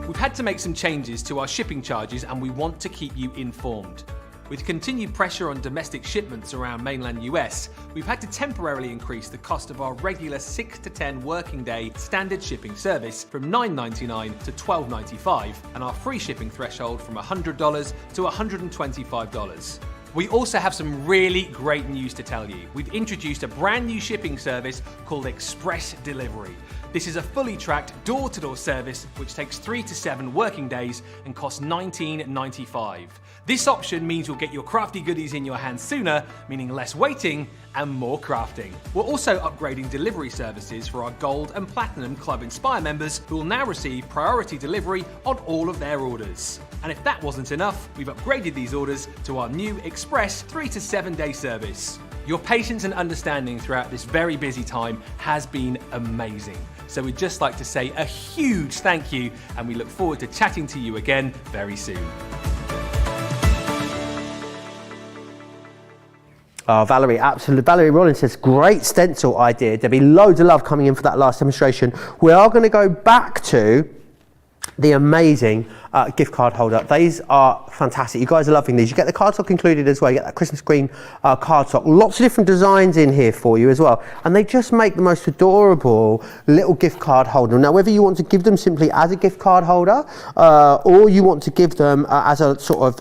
[SPEAKER 2] We've had to make some changes to our shipping charges and we want to keep you informed. With continued pressure on domestic shipments around mainland US, we've had to temporarily increase the cost of our regular 6 to 10 working day standard shipping service from $9.99 to $12.95 and our free shipping threshold from $100 to $125. We also have some really great news to tell you. We've introduced a brand new shipping service called Express Delivery. This is a fully tracked door-to-door service which takes 3 to 7 working days and costs $19.95. This option means you'll get your crafty goodies in your hands sooner, meaning less waiting and more crafting. We're also upgrading delivery services for our Gold and Platinum Club Inspire members who will now receive priority delivery on all of their orders. And if that wasn't enough, we've upgraded these orders to our new Express 3 to 7 day service. Your patience and understanding throughout this very busy time has been amazing. So we'd just like to say a huge thank you and we look forward to chatting to you again very soon.
[SPEAKER 1] Oh, Valerie, absolutely. Valerie Rollins says, great stencil idea. There'll be loads of love coming in for that last demonstration. We are going to go back to the amazing gift card holder. These are fantastic. You guys are loving these. You get the cardstock included as well. You get that Christmas green cardstock. Lots of different designs in here for you as well. And they just make the most adorable little gift card holder. Now, whether you want to give them simply as a gift card holder or you want to give them as a sort of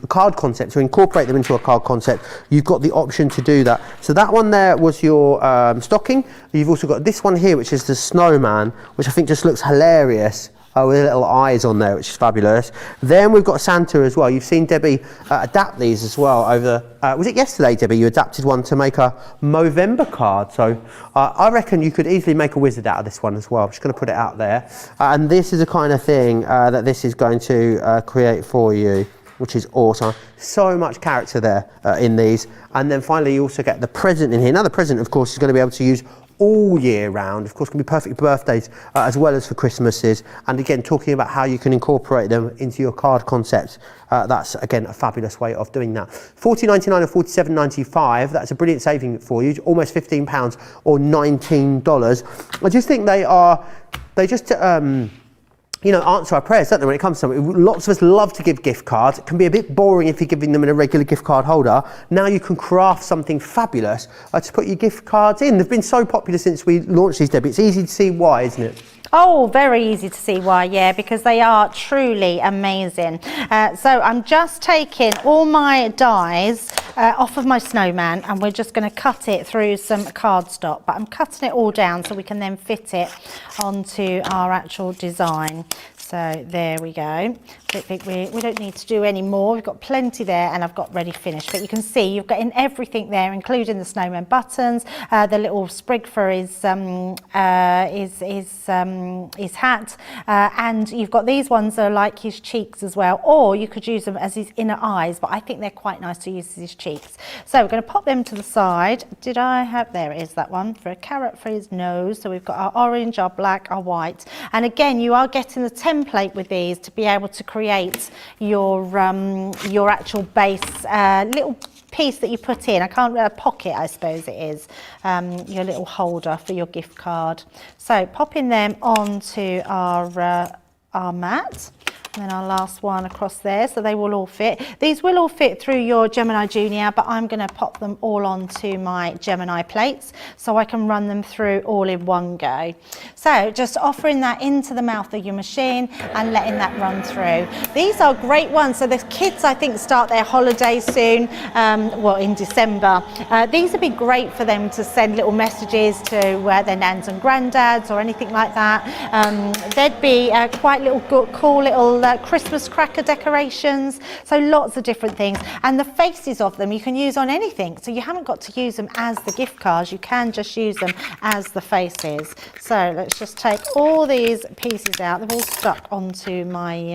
[SPEAKER 1] card concept, to incorporate them into a card concept, you've got the option to do that. So that one there was your stocking. You've also got this one here, which is the snowman, which I think just looks hilarious. With little eyes on there, which is fabulous. Then we've got Santa as well. You've seen Debbie adapt these as well over, was it yesterday, Debbie, you adapted one to make a Movember card. So I reckon you could easily make a wizard out of this one as well. I'm just going to put it out there. And this is the kind of thing that this is going to create for you, which is awesome. So much character there in these. And then finally, you also get the present in here. Now the present, of course, is going to be able to use all year round. Of course, can be perfect for birthdays as well as for Christmases. And again, talking about how you can incorporate them into your card concepts. That's again a fabulous way of doing that. $40.99 or $47.95. That's a brilliant saving for you. Almost £15 or $19. I just think they just answer our prayers, don't they, when it comes to something. Lots of us love to give gift cards. It can be a bit boring if you're giving them in a regular gift card holder. Now you can craft something fabulous to put your gift cards in. They've been so popular since we launched these, Debbie. It's easy to see why, isn't it?
[SPEAKER 3] Oh, very easy to see why, yeah, because they are truly amazing. So I'm just taking all my dies off of my snowman and we're just going to cut it through some cardstock, but I'm cutting it all down so we can then fit it onto our actual design. So there we go. We don't need to do any more. We've got plenty there and I've got ready finished. But you can see you've got in everything there, including the snowman buttons, the little sprig for his hat, and you've got these ones that are like his cheeks as well, or you could use them as his inner eyes, but I think they're quite nice to use as his cheeks. So we're going to pop them to the side. Did I have, there it is, that one, for a carrot for his nose. So we've got our orange, our black, our white, and again you are getting the template with these to be able to create your actual base little piece that you put in. I can't pocket, I suppose it is, your little holder for your gift card. So popping them onto our mat. And then our last one across there, so they will all fit. These will all fit through your Gemini Junior, but I'm going to pop them all onto my Gemini plates so I can run them through all in one go. So just offering that into the mouth of your machine and letting that run through. These are great ones. So the kids, I think, start their holidays soon, well, in December. These would be great for them to send little messages to their nans and granddads or anything like that. They'd be quite little, cool little little Christmas cracker decorations. So lots of different things. And the faces of them you can use on anything. So you haven't got to use them as the gift cards. You can just use them as the faces. So let's just take all these pieces out. They've all stuck onto my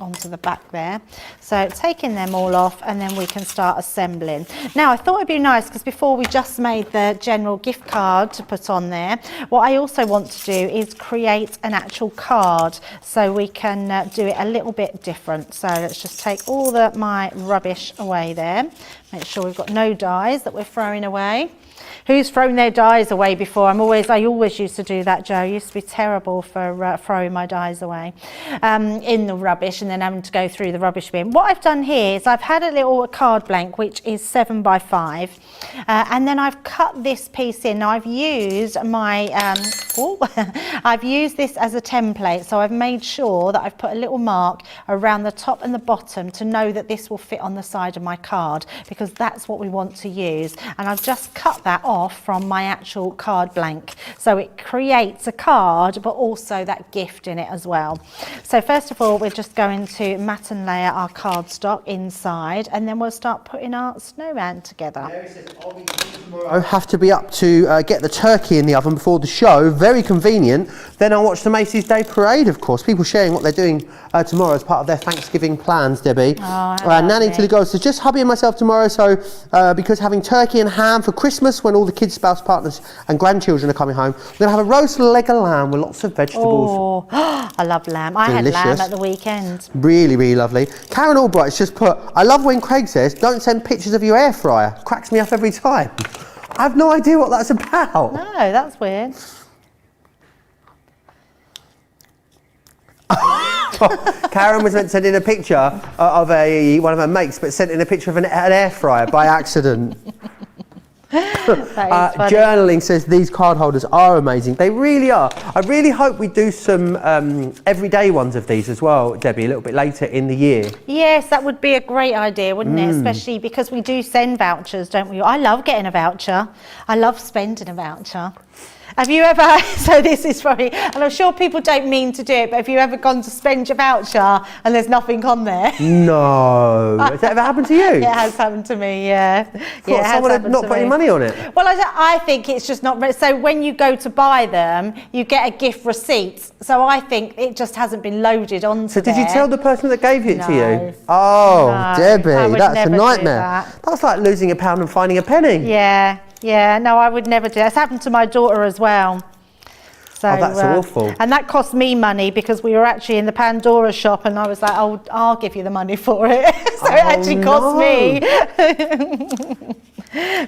[SPEAKER 3] onto the back there. So taking them all off, and then we can start assembling. Now I thought it'd be nice, because before we just made the general gift card to put on there, what I also want to do is create an actual card, so we can do it a little bit different. So let's just take all my rubbish away there. Make sure we've got no dies that we're throwing away. Who's thrown their dies away before? I always used to do that, Joe. I used to be terrible for throwing my dies away in the rubbish and then having to go through the rubbish bin. What I've done here is I've had a little card blank, which is 7 by 5, and then I've cut this piece in. Now I've used my, I've used this as a template, so I've made sure that I've put a little mark around the top and the bottom to know that this will fit on the side of my card, because that's what we want to use. And I've just cut that off from my actual card blank, so it creates a card but also that gift in it as well. So first of all, we're just going to mat and layer our cardstock inside, and then we'll start putting our snowman together.
[SPEAKER 1] I have to be up to get the turkey in the oven before the show. Very convenient. Then I'll watch the Macy's Day Parade, of course. People sharing what they're doing tomorrow as part of their Thanksgiving plans, Debbie. Nanny to the girls. So just hubby and myself tomorrow. So because having turkey and ham for Christmas, when all the kids, spouse, partners and grandchildren are coming home, we're going to have a roast leg of lamb with lots of vegetables.
[SPEAKER 3] Oh, I love lamb. I had lamb at the weekend.
[SPEAKER 1] Really, really lovely. Karen Albright's just put, I love when Craig says, don't send pictures of your air fryer. Cracks me up every time. I have no idea what that's about.
[SPEAKER 3] No, that's weird.
[SPEAKER 1] Karen was meant to send in a picture of one of her mates, but sent in a picture of an air fryer by accident. Journaling says these card holders are amazing. They really are. I really hope we do some everyday ones of these as well, Debbie, a little bit later in the year. Yes,
[SPEAKER 3] that would be a great idea, wouldn't it? Especially because we do send vouchers, don't we? I love getting a voucher. I love spending a voucher. Have you ever, so this is probably, and I'm sure people don't mean to do it, but have you ever gone to spend your voucher and there's nothing on there?
[SPEAKER 1] No. Has that ever happened to you?
[SPEAKER 3] It has happened to me, yeah.
[SPEAKER 1] What, someone had not put any money on it?
[SPEAKER 3] Well, I think it's just not, so when you go to buy them, you get a gift receipt. So I think it just hasn't been loaded onto
[SPEAKER 1] So did you tell the person that gave it to you?
[SPEAKER 3] No.
[SPEAKER 1] Oh,
[SPEAKER 3] No,
[SPEAKER 1] Debbie, that's a nightmare.
[SPEAKER 3] That.
[SPEAKER 1] That's like losing £1 and finding a penny.
[SPEAKER 3] Yeah, no, I would never do that. It's happened to my daughter as well. So,
[SPEAKER 1] that's awful.
[SPEAKER 3] And that cost me money, because we were actually in the Pandora shop and I was like, oh, I'll give you the money for it. So it actually cost me.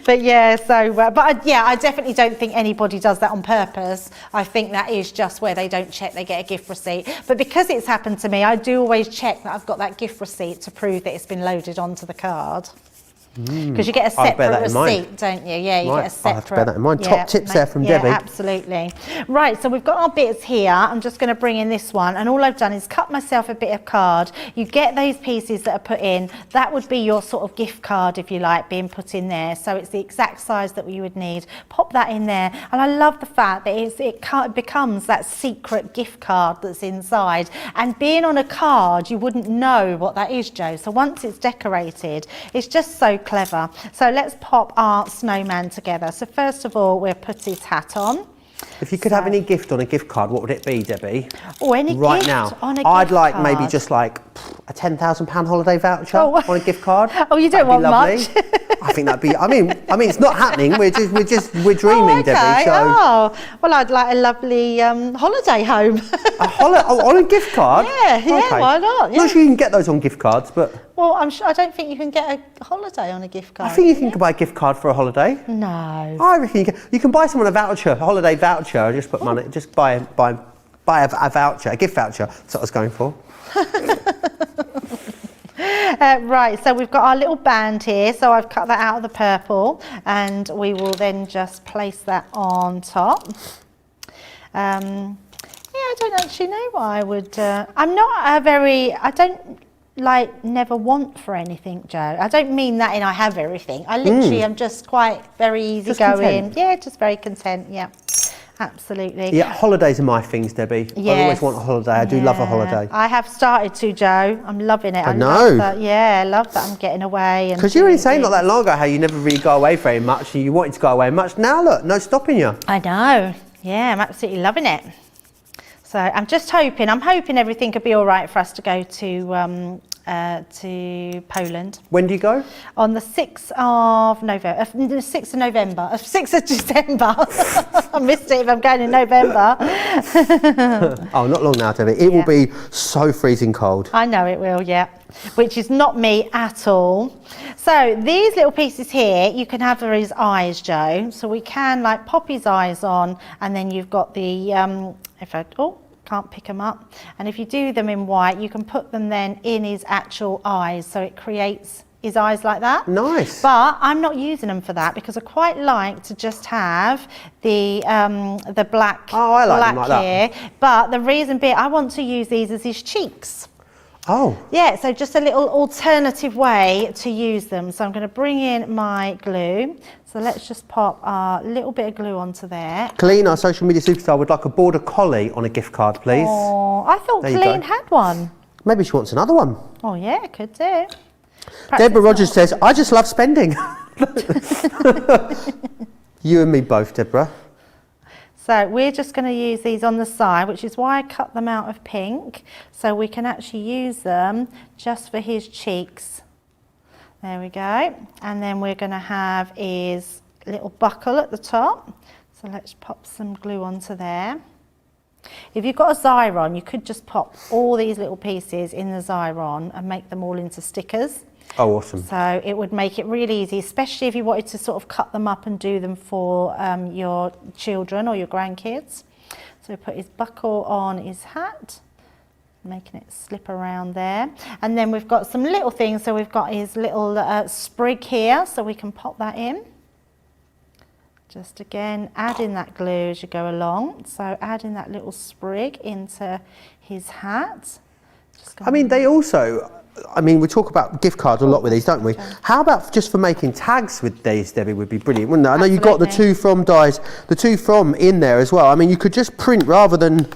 [SPEAKER 3] But yeah, so, I definitely don't think anybody does that on purpose. I think that is just where they don't check, they get a gift receipt. But because it's happened to me, I do always check that I've got that gift receipt to prove that it's been loaded onto the card. Because you get a separate receipt, don't you? Yeah, you get a separate.
[SPEAKER 1] I'll have to bear that in mind. Top tips there from Debbie.
[SPEAKER 3] Yeah, absolutely. Right, so we've got our bits here. I'm just going to bring in this one, and all I've done is cut myself a bit of card. You get those pieces that are put in. That would be your sort of gift card, if you like, being put in there. So it's the exact size that you would need. Pop that in there, and I love the fact that it becomes that secret gift card that's inside. And being on a card, you wouldn't know what that is, Joe. So once it's decorated, it's just so clever. So let's pop our snowman together. So first of all, we'll put his hat on.
[SPEAKER 1] If you could have any gift on a gift card, what would it be, Debbie?
[SPEAKER 3] Oh, any
[SPEAKER 1] right
[SPEAKER 3] gift
[SPEAKER 1] now.
[SPEAKER 3] on a gift
[SPEAKER 1] I'd like
[SPEAKER 3] card.
[SPEAKER 1] maybe just like a £10,000 holiday voucher on a gift card.
[SPEAKER 3] Oh, you don't want much.
[SPEAKER 1] I think that'd be. I mean, it's not happening. We're dreaming, Debbie. So.
[SPEAKER 3] Oh, well, I'd like a lovely holiday home.
[SPEAKER 1] On a gift card?
[SPEAKER 3] Yeah,
[SPEAKER 1] okay.
[SPEAKER 3] Why not? Yeah.
[SPEAKER 1] I'm not sure you can get those on gift cards, but.
[SPEAKER 3] Well, I don't think you can get a holiday on a gift card.
[SPEAKER 1] I think you can buy a gift card for a holiday.
[SPEAKER 3] No.
[SPEAKER 1] I reckon you can buy someone a holiday voucher. Just put money. Just buy a voucher, a gift voucher. That's what I was going for.
[SPEAKER 3] Right, so we've got our little band here, so I've cut that out of the purple, and we will then just place that on top. I don't actually know what I would. I'm not I don't never want for anything, Joe. I don't mean that in I have everything. I literally am just quite very easygoing. Yeah, just very content. Yeah. Absolutely.
[SPEAKER 1] Yeah, holidays are my things, Debbie. I always want a holiday. I do love a holiday.
[SPEAKER 3] I have started to, Joe. I'm loving it.
[SPEAKER 1] I know.
[SPEAKER 3] Love that. Yeah, I love that I'm getting away.
[SPEAKER 1] Because you were saying not that long ago how you never really go away very much and you wanted to go away much. Now look, no stopping you.
[SPEAKER 3] I know. Yeah, I'm absolutely loving it. So I'm just hoping, everything could be all right for us to go to Poland.
[SPEAKER 1] When do you go?
[SPEAKER 3] On the 6th of November, 6th of December. I missed it if I'm going in November.
[SPEAKER 1] Oh, not long now, Debbie. It will be so freezing cold.
[SPEAKER 3] I know it will, yeah. Which is not me at all. So these little pieces here, you can have his eyes, Joe. So we can like pop his eyes on, and then you've got the, can't pick them up. And if you do them in white, you can put them then in his actual eyes. So it creates his eyes like that.
[SPEAKER 1] Nice.
[SPEAKER 3] But I'm not using them for that because I quite like to just have the black,
[SPEAKER 1] I like them like
[SPEAKER 3] here.
[SPEAKER 1] that.
[SPEAKER 3] But the reason being, I want to use these as his cheeks.
[SPEAKER 1] Oh.
[SPEAKER 3] Yeah, so just a little alternative way to use them. So I'm going to bring in my glue. So let's just pop a little bit of glue onto there.
[SPEAKER 1] Colleen, our social media superstar, would like a border collie on a gift card, please.
[SPEAKER 3] Oh, I thought
[SPEAKER 1] There you
[SPEAKER 3] Colleen
[SPEAKER 1] go.
[SPEAKER 3] had one.
[SPEAKER 1] Maybe she wants another one.
[SPEAKER 3] Oh yeah, could do. Perhaps
[SPEAKER 1] Deborah
[SPEAKER 3] it's
[SPEAKER 1] Rogers
[SPEAKER 3] not.
[SPEAKER 1] says, I just love spending. You and me both, Deborah.
[SPEAKER 3] So we're just going to use these on the side, which is why I cut them out of pink, so we can actually use them just for his cheeks. There we go. And then we're going to have his little buckle at the top. So let's pop some glue onto there. If you've got a Xyron, you could just pop all these little pieces in the Xyron and make them all into stickers.
[SPEAKER 1] Oh, awesome.
[SPEAKER 3] So it would make it really easy, especially if you wanted to sort of cut them up and do them for your children or your grandkids. So we put his buckle on his hat, making it slip around there. And then we've got some little things. So we've got his little sprig here, so we can pop that in. Just again, add in that glue as you go along. So add in that little sprig into his hat.
[SPEAKER 1] I mean, they also, we talk about gift cards a lot with these, don't we? How about just for making tags with these, Debbie, would be brilliant, wouldn't it? I know you've got the two from dies, the two from in there as well. I mean, you could just print rather than,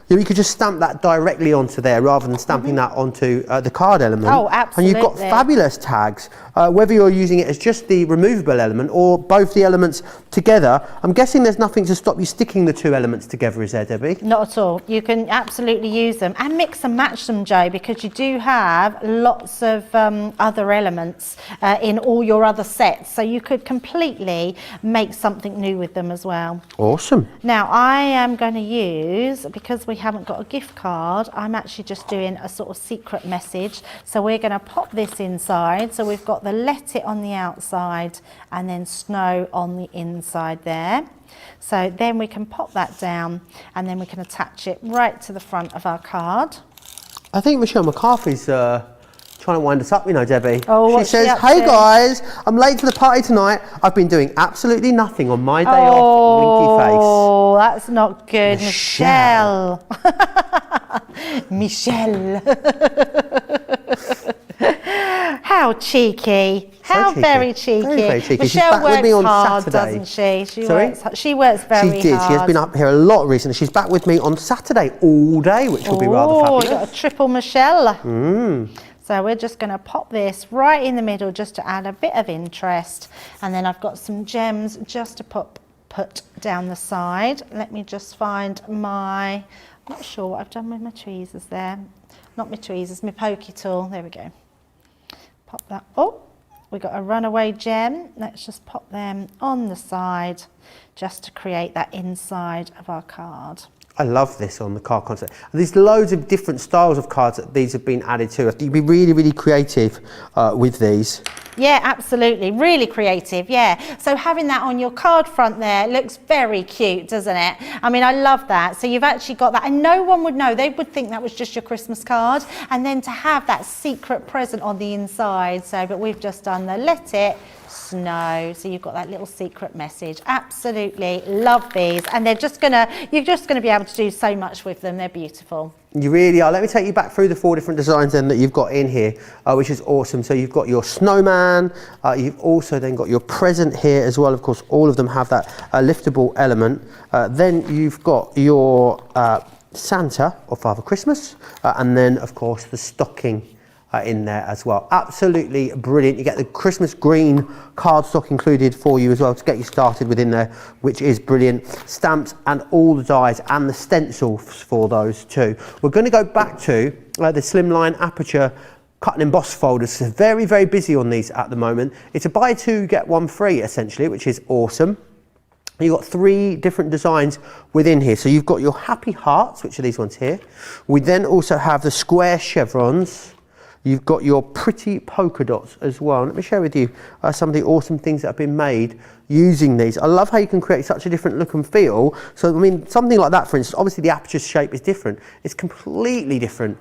[SPEAKER 1] you could just stamp that directly onto there rather than stamping that onto the card element.
[SPEAKER 3] Oh, absolutely.
[SPEAKER 1] And you've got fabulous tags, whether you're using it as just the removable element or both the elements together. I'm guessing there's nothing to stop you sticking the two elements together, is there, Debbie?
[SPEAKER 3] Not at all. You can absolutely use them and mix and match them, Joe, because you do have lots of other elements in all your other sets. So you could completely make something new with them as well.
[SPEAKER 1] Awesome.
[SPEAKER 3] Now I am going to use, because we haven't got a gift card, I'm actually just doing a sort of secret message. So we're going to pop this inside. So we've got the Let It on the outside and then Snow on the inside there. So then we can pop that down and then we can attach it right to the front of our card.
[SPEAKER 1] I think Michelle McCarthy's trying to wind us up, you know, Debbie.
[SPEAKER 3] Oh,
[SPEAKER 1] she
[SPEAKER 3] what's
[SPEAKER 1] says,
[SPEAKER 3] she up
[SPEAKER 1] hey
[SPEAKER 3] to?
[SPEAKER 1] guys, I'm late for the party tonight. I've been doing absolutely nothing on my day off. Winky face.
[SPEAKER 3] Oh, that's not good, Michelle. Michelle. How cheeky. How
[SPEAKER 1] cheeky.
[SPEAKER 3] very cheeky.
[SPEAKER 1] Very cheeky. She's
[SPEAKER 3] Michelle
[SPEAKER 1] back with
[SPEAKER 3] works
[SPEAKER 1] me on
[SPEAKER 3] hard,
[SPEAKER 1] Saturday.
[SPEAKER 3] doesn't she?
[SPEAKER 1] Sorry?
[SPEAKER 3] She works very hard.
[SPEAKER 1] She did. She has been up here a lot recently. She's back with me on Saturday all day, which will be rather
[SPEAKER 3] Oh,
[SPEAKER 1] fabulous.
[SPEAKER 3] you got a triple Michelle. So we're just going to pop this right in the middle just to add a bit of interest. And then I've got some gems just to put down the side. Let me just find my, I'm not sure what I've done with my tweezers there. Not my tweezers, my pokey tool. There we go. Pop that. Oh, we got a runaway gem. Let's just pop them on the side just to create that inside of our card.
[SPEAKER 1] I love this on the card concept. There's loads of different styles of cards that these have been added to. I think you'd be really, really creative with these.
[SPEAKER 3] Yeah, absolutely. Really creative, yeah. So having that on your card front there looks very cute, doesn't it? I mean, I love that. So you've actually got that, and no one would know. They would think that was just your Christmas card, and then to have that secret present on the inside. So, but we've just done the Let It snow. So you've got that little secret message. Absolutely love these, and you're just gonna be able to do so much with them. They're beautiful.
[SPEAKER 1] You really are. Let me take you back through the 4 different designs then that you've got in here, which is awesome. So you've got your snowman, you've also then got your present here as well. Of course, all of them have that liftable element. Then you've got your Santa or Father Christmas, and then of course the stocking in there as well. Absolutely brilliant. You get the Christmas green cardstock included for you as well to get you started within there, which is brilliant. Stamps and all the dies and the stencils for those too. We're going to go back to the Slimline Aperture cut and emboss folders. So very, very busy on these at the moment. It's a buy 2 get 1 free essentially, which is awesome. You've got 3 different designs within here. So you've got your happy hearts, which are these ones here. We then also have the square chevrons. You've got your pretty polka dots as well. Let me share with you some of the awesome things that have been made using these. I love how you can create such a different look and feel. So, I mean, something like that, for instance, obviously the aperture shape is different. It's completely different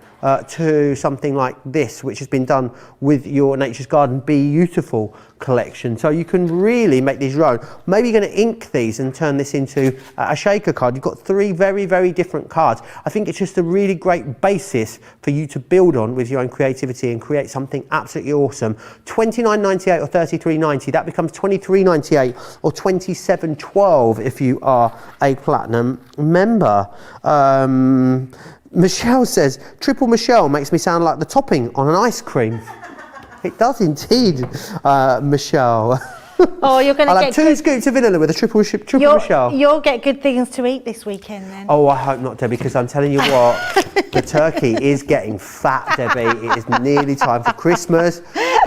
[SPEAKER 1] to something like this, which has been done with your Nature's Garden Be Beautiful collection. So you can really make these your own. Maybe you're going to ink these and turn this into a shaker card. You've got 3 very, very different cards. I think it's just a really great basis for you to build on with your own creativity and create something absolutely awesome. $29.98 or $33.90. That becomes $23.98 or $27.12 if you are a platinum member. Michelle says, Triple Michelle makes me sound like the topping on an ice cream. It does indeed, Michelle.
[SPEAKER 3] Oh, you're going to
[SPEAKER 1] I'll
[SPEAKER 3] get
[SPEAKER 1] have 2 scoops of vanilla with a triple Michelle.
[SPEAKER 3] You'll get good things to eat this weekend then.
[SPEAKER 1] Oh, I hope not, Debbie, because I'm telling you what, the turkey is getting fat, Debbie. It is nearly time for Christmas.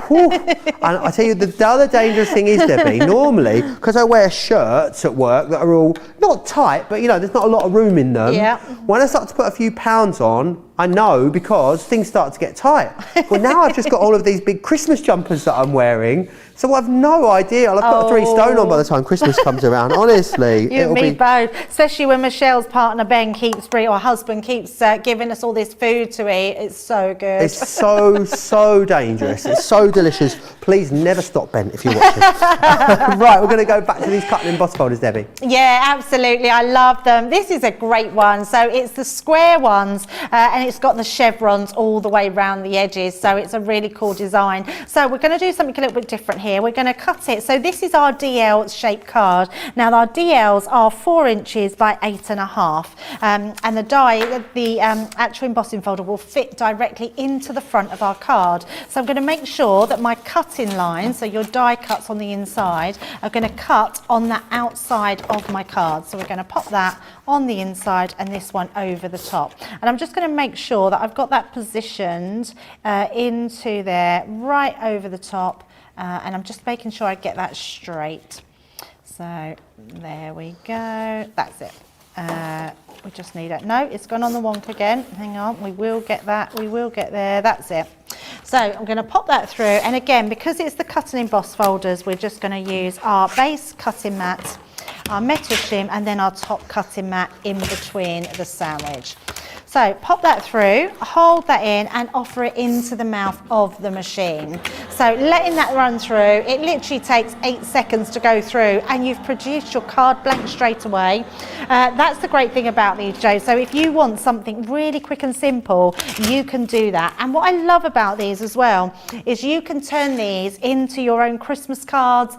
[SPEAKER 1] Whew. And I tell you, the other dangerous thing is, Debbie, normally, because I wear shirts at work that are all not tight, but you know, there's not a lot of room in them.
[SPEAKER 3] Yeah.
[SPEAKER 1] When I start to put a few pounds on, I know because things start to get tight. Well, now I've just got all of these big Christmas jumpers that I'm wearing, so I've no idea. I'll have put 3 stone on by the time Christmas comes around, honestly.
[SPEAKER 3] You and me both, especially when Michelle's partner Ben keeps, or husband keeps giving us all this food to eat. It's so good.
[SPEAKER 1] It's so dangerous. It's so delicious. Please never stop, Ben, if you're watching. Right, we're going to go back to these cut and emboss folders, Debbie.
[SPEAKER 3] Yeah, absolutely. I love them. This is a great one. So it's the square ones, and it's got the chevrons all the way around the edges. So it's a really cool design. So we're going to do something a little bit different here. We're going to cut it. So this is our DL shaped card. Now our DLs are 4 inches by 8.5, and the die, the actual embossing folder will fit directly into the front of our card. So I'm going to make sure that my cutting line, so your die cuts on the inside, are going to cut on the outside of my card. So we're going to pop that on the inside and this one over the top. And I'm just going to make sure that I've got that positioned into there, right over the top. And I'm just making sure I get that straight. So there we go. That's it. We just need it. No, it's gone on the wonk again. Hang on, we will get that. We will get there. That's it. So I'm going to pop that through. And again, because it's the cut and emboss folders, we're just going to use our base cutting mat, our metal shim, and then our top cutting mat in between the sandwich. So pop that through, hold that in and offer it into the mouth of the machine. So letting that run through, it literally takes 8 seconds to go through and you've produced your card blank straight away. That's the great thing about these, Joe. So if you want something really quick and simple, you can do that. And what I love about these as well is you can turn these into your own Christmas cards,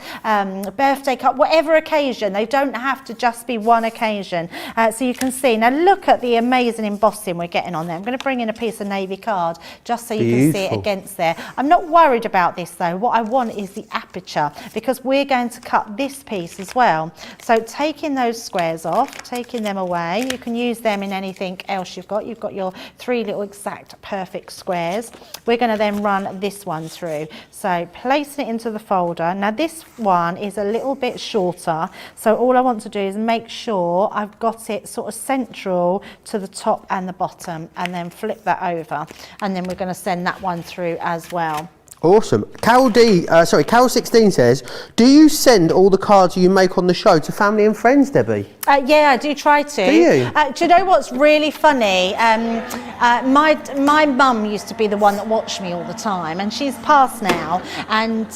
[SPEAKER 3] birthday card, whatever occasion. They don't have to just be one occasion. So you can see, now look at the amazing embossing we're getting on there. I'm going to bring in a piece of navy card just so you can see it against there. I'm not worried about this though. What I want is the aperture, because we're going to cut this piece as well. So taking those squares off, taking them away, you can use them in anything else you've got. You've got your 3 little exact perfect squares. We're going to then run this one through. So placing it into the folder. Now this one is a little bit shorter, so all I want to do is make sure I've got it sort of central to the top and the bottom, and then flip that over, and then we're going to send that one through as well.
[SPEAKER 1] Awesome. Carol 16 says, do you send all the cards you make on the show to family and friends, Debbie?
[SPEAKER 3] Yeah, I do try to.
[SPEAKER 1] Do you?
[SPEAKER 3] Do you know what's really funny? My mum used to be the one that watched me all the time, and she's passed now. And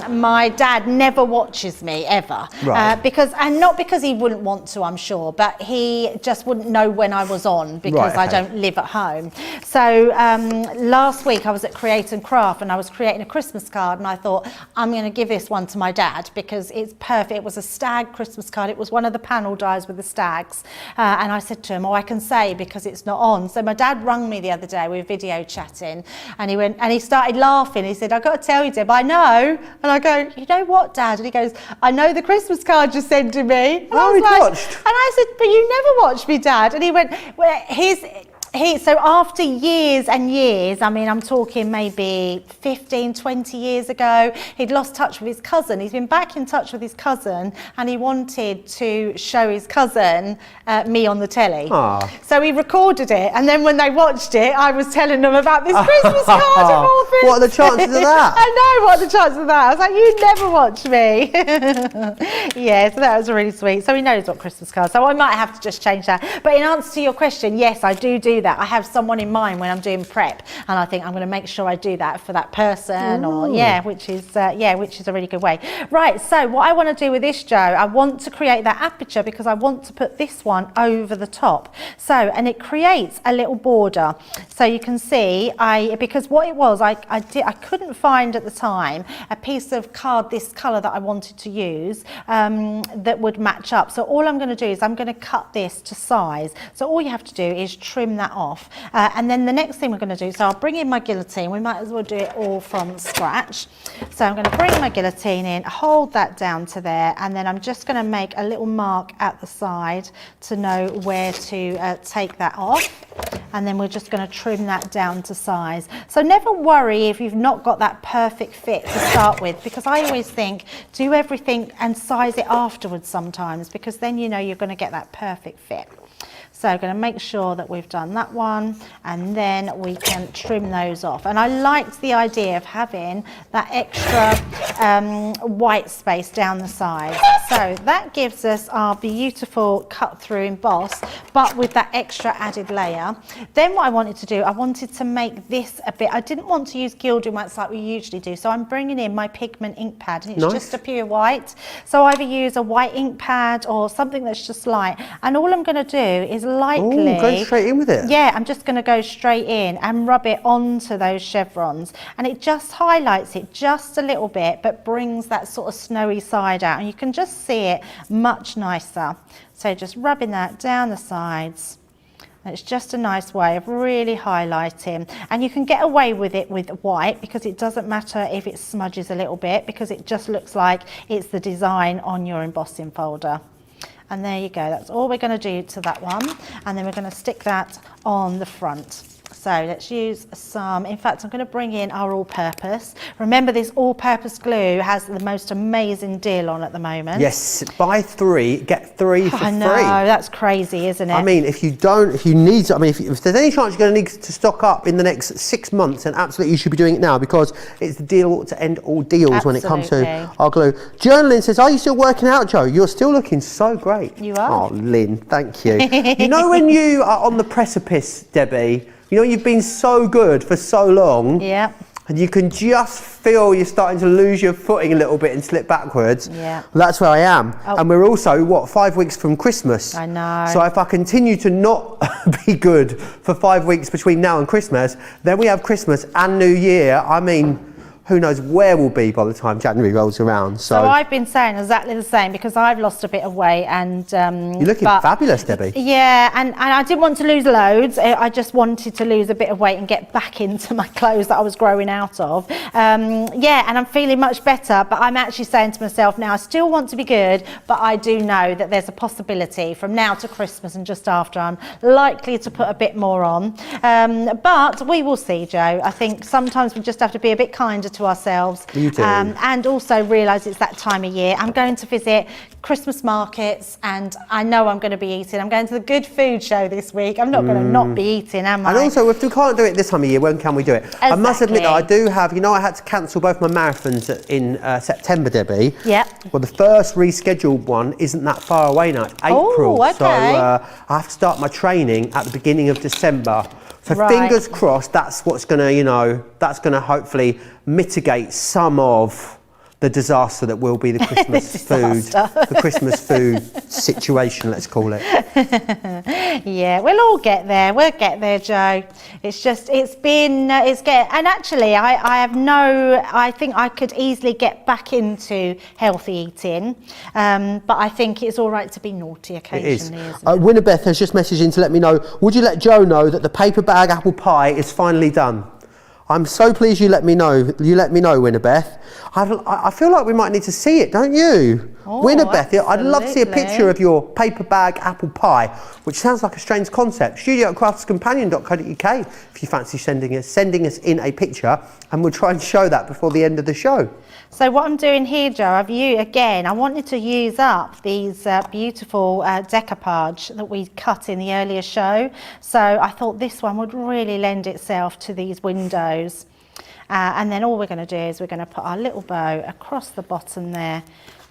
[SPEAKER 3] my dad never watches me ever,
[SPEAKER 1] Right.
[SPEAKER 3] and not because he wouldn't want to, I'm sure, but he just wouldn't know when I was on because
[SPEAKER 1] Right, okay.
[SPEAKER 3] I don't live at home. So last week I was at Create and Craft, and I was creating a Christmas card, and I thought I'm going to give this one to my dad because it's perfect. It was a stag Christmas card. It was one of the panel dies with the stags, and I said to him, I can say because it's not on. So my dad rung me the other day, we were video chatting, and he started laughing. He said, I've got to tell you, Deb, I know. And I go, you know what, Dad? And he goes, I know the Christmas card you sent to me. And I was like,
[SPEAKER 1] watched.
[SPEAKER 3] and I said, but you never watched me, Dad. And he went, well, so after years and years, I mean, I'm talking maybe 15, 20 years ago, he'd lost touch with his cousin. He's been back in touch with his cousin, and he wanted to show his cousin me on the telly.
[SPEAKER 1] Aww.
[SPEAKER 3] So he recorded it, and then when they watched it, I was telling them about this Christmas card of all things.
[SPEAKER 1] What are the chances of that?
[SPEAKER 3] I know, what are the chances of that? I was like, you never watch me. Yeah, so that was really sweet. So he knows what Christmas cards. So I might have to just change that. But in answer to your question, yes, I do that. I have someone in mind when I'm doing prep, and I think I'm going to make sure I do that for that person. Or which is a really good way. Right, so what I want to do with this, Joe, I want to create that aperture because I want to put this one over the top. So, and it creates a little border. So you can see, because what it was, I couldn't find at the time a piece of card this colour that I wanted to use that would match up. So all I'm going to do is I'm going to cut this to size. So all you have to do is trim that off. And then the next thing we're going to do, so I'll bring in my guillotine. We might as well do it all from scratch. So I'm going to bring my guillotine in, hold that down to there, and then I'm just going to make a little mark at the side to know where to take that off. And then we're just going to trim that down to size. So never worry if you've not got that perfect fit to start with, because I always think do everything and size it afterwards sometimes, because then you know you're going to get that perfect fit. So I'm going to make sure that we've done that one, and then we can trim those off. And I liked the idea of having that extra white space down the side. So that gives us our beautiful cut through emboss, but with that extra added layer. Then what I wanted to do, I wanted to make this a bit, I didn't want to use gilding wax like we usually do. So I'm bringing in my pigment ink pad, and it's just a pure white. So either use a white ink pad or something that's just light. And all I'm going to do is lightly
[SPEAKER 1] go straight in with it.
[SPEAKER 3] Yeah, I'm just going to go straight in and rub it onto those chevrons, and it just highlights it just a little bit but brings that sort of snowy side out, and you can just see it much nicer. So just rubbing that down the sides. It's just a nice way of really highlighting, and you can get away with it with white because it doesn't matter if it smudges a little bit, because it just looks like it's the design on your embossing folder. And there you go, that's all we're going to do to that one, and then we're going to stick that on the front. So let's use some, in fact I'm going to bring in our all-purpose. Remember, this all-purpose glue has the most amazing deal on at the moment.
[SPEAKER 1] Yes, buy 3, get 3 for free.
[SPEAKER 3] I know, that's crazy, isn't it?
[SPEAKER 1] I mean, if there's any chance you're going to need to stock up in the next 6 months, then absolutely you should be doing it now, because it's the deal to end all deals when it comes to our glue. Journaling says, are you still working out, Joe? You're still looking so great.
[SPEAKER 3] You are.
[SPEAKER 1] Oh, Lynn, thank you. You know when you are on the precipice, Debbie, you know you've been so good for so long,
[SPEAKER 3] yeah,
[SPEAKER 1] and you can just feel you're starting to lose your footing a little bit and slip backwards.
[SPEAKER 3] Yeah.
[SPEAKER 1] Well, that's where I am. Oh. And we're also, 5 weeks from Christmas.
[SPEAKER 3] I know.
[SPEAKER 1] So if I continue to not be good for 5 weeks between now and Christmas, then we have Christmas and New Year. I mean, who knows where we'll be by the time January rolls around. So
[SPEAKER 3] I've been saying exactly the same, because I've lost a bit of weight, and
[SPEAKER 1] you're looking fabulous, Debbie.
[SPEAKER 3] Yeah, and I didn't want to lose loads. I just wanted to lose a bit of weight and get back into my clothes that I was growing out of. Yeah, and I'm feeling much better, but I'm actually saying to myself now, I still want to be good, but I do know that there's a possibility from now to Christmas and just after I'm likely to put a bit more on. But we will see, Joe. I think sometimes we just have to be a bit kinder to to ourselves.
[SPEAKER 1] You do.
[SPEAKER 3] And also realise it's that time of year. I'm going to visit Christmas markets, and I know I'm going to be eating. I'm going to the Good Food Show this week. I'm not going to not be eating, am I?
[SPEAKER 1] And also, if we can't do it this time of year, when can we do it? I must admit that I do have, I had to cancel both my marathons in September, Debbie.
[SPEAKER 3] Yeah.
[SPEAKER 1] Well, the first rescheduled one isn't that far away now. It's April.
[SPEAKER 3] Oh, okay.
[SPEAKER 1] So I have to start my training at the beginning of December. So fingers crossed, that's what's going to, that's going to hopefully mitigate some of the disaster that will be the Christmas food, the Christmas food situation, let's call it.
[SPEAKER 3] Yeah, we'll all get there. We'll get there, Joe. It's just, and actually, I think I could easily get back into healthy eating, but I think it's all right to be naughty occasionally, isn't it?
[SPEAKER 1] Winnebeth has just messaged in to let me know, would you let Joe know that the paper bag apple pie is finally done? I'm so pleased you let me know. You let me know, Winnebeth. I feel like we might need to see it, don't you?
[SPEAKER 3] Oh,
[SPEAKER 1] Winnebeth, I'd love to see a
[SPEAKER 3] absolutely.
[SPEAKER 1] picture of your paper bag apple pie, which sounds like a strange concept. studio@craftscompanion.co.uk if you fancy sending us in a picture, and we'll try and show that before the end of the show.
[SPEAKER 3] So what I'm doing here, Joe, I wanted to use up these beautiful decoupage that we cut in the earlier show. So I thought this one would really lend itself to these windows. And then all we're going to do is we're going to put our little bow across the bottom there,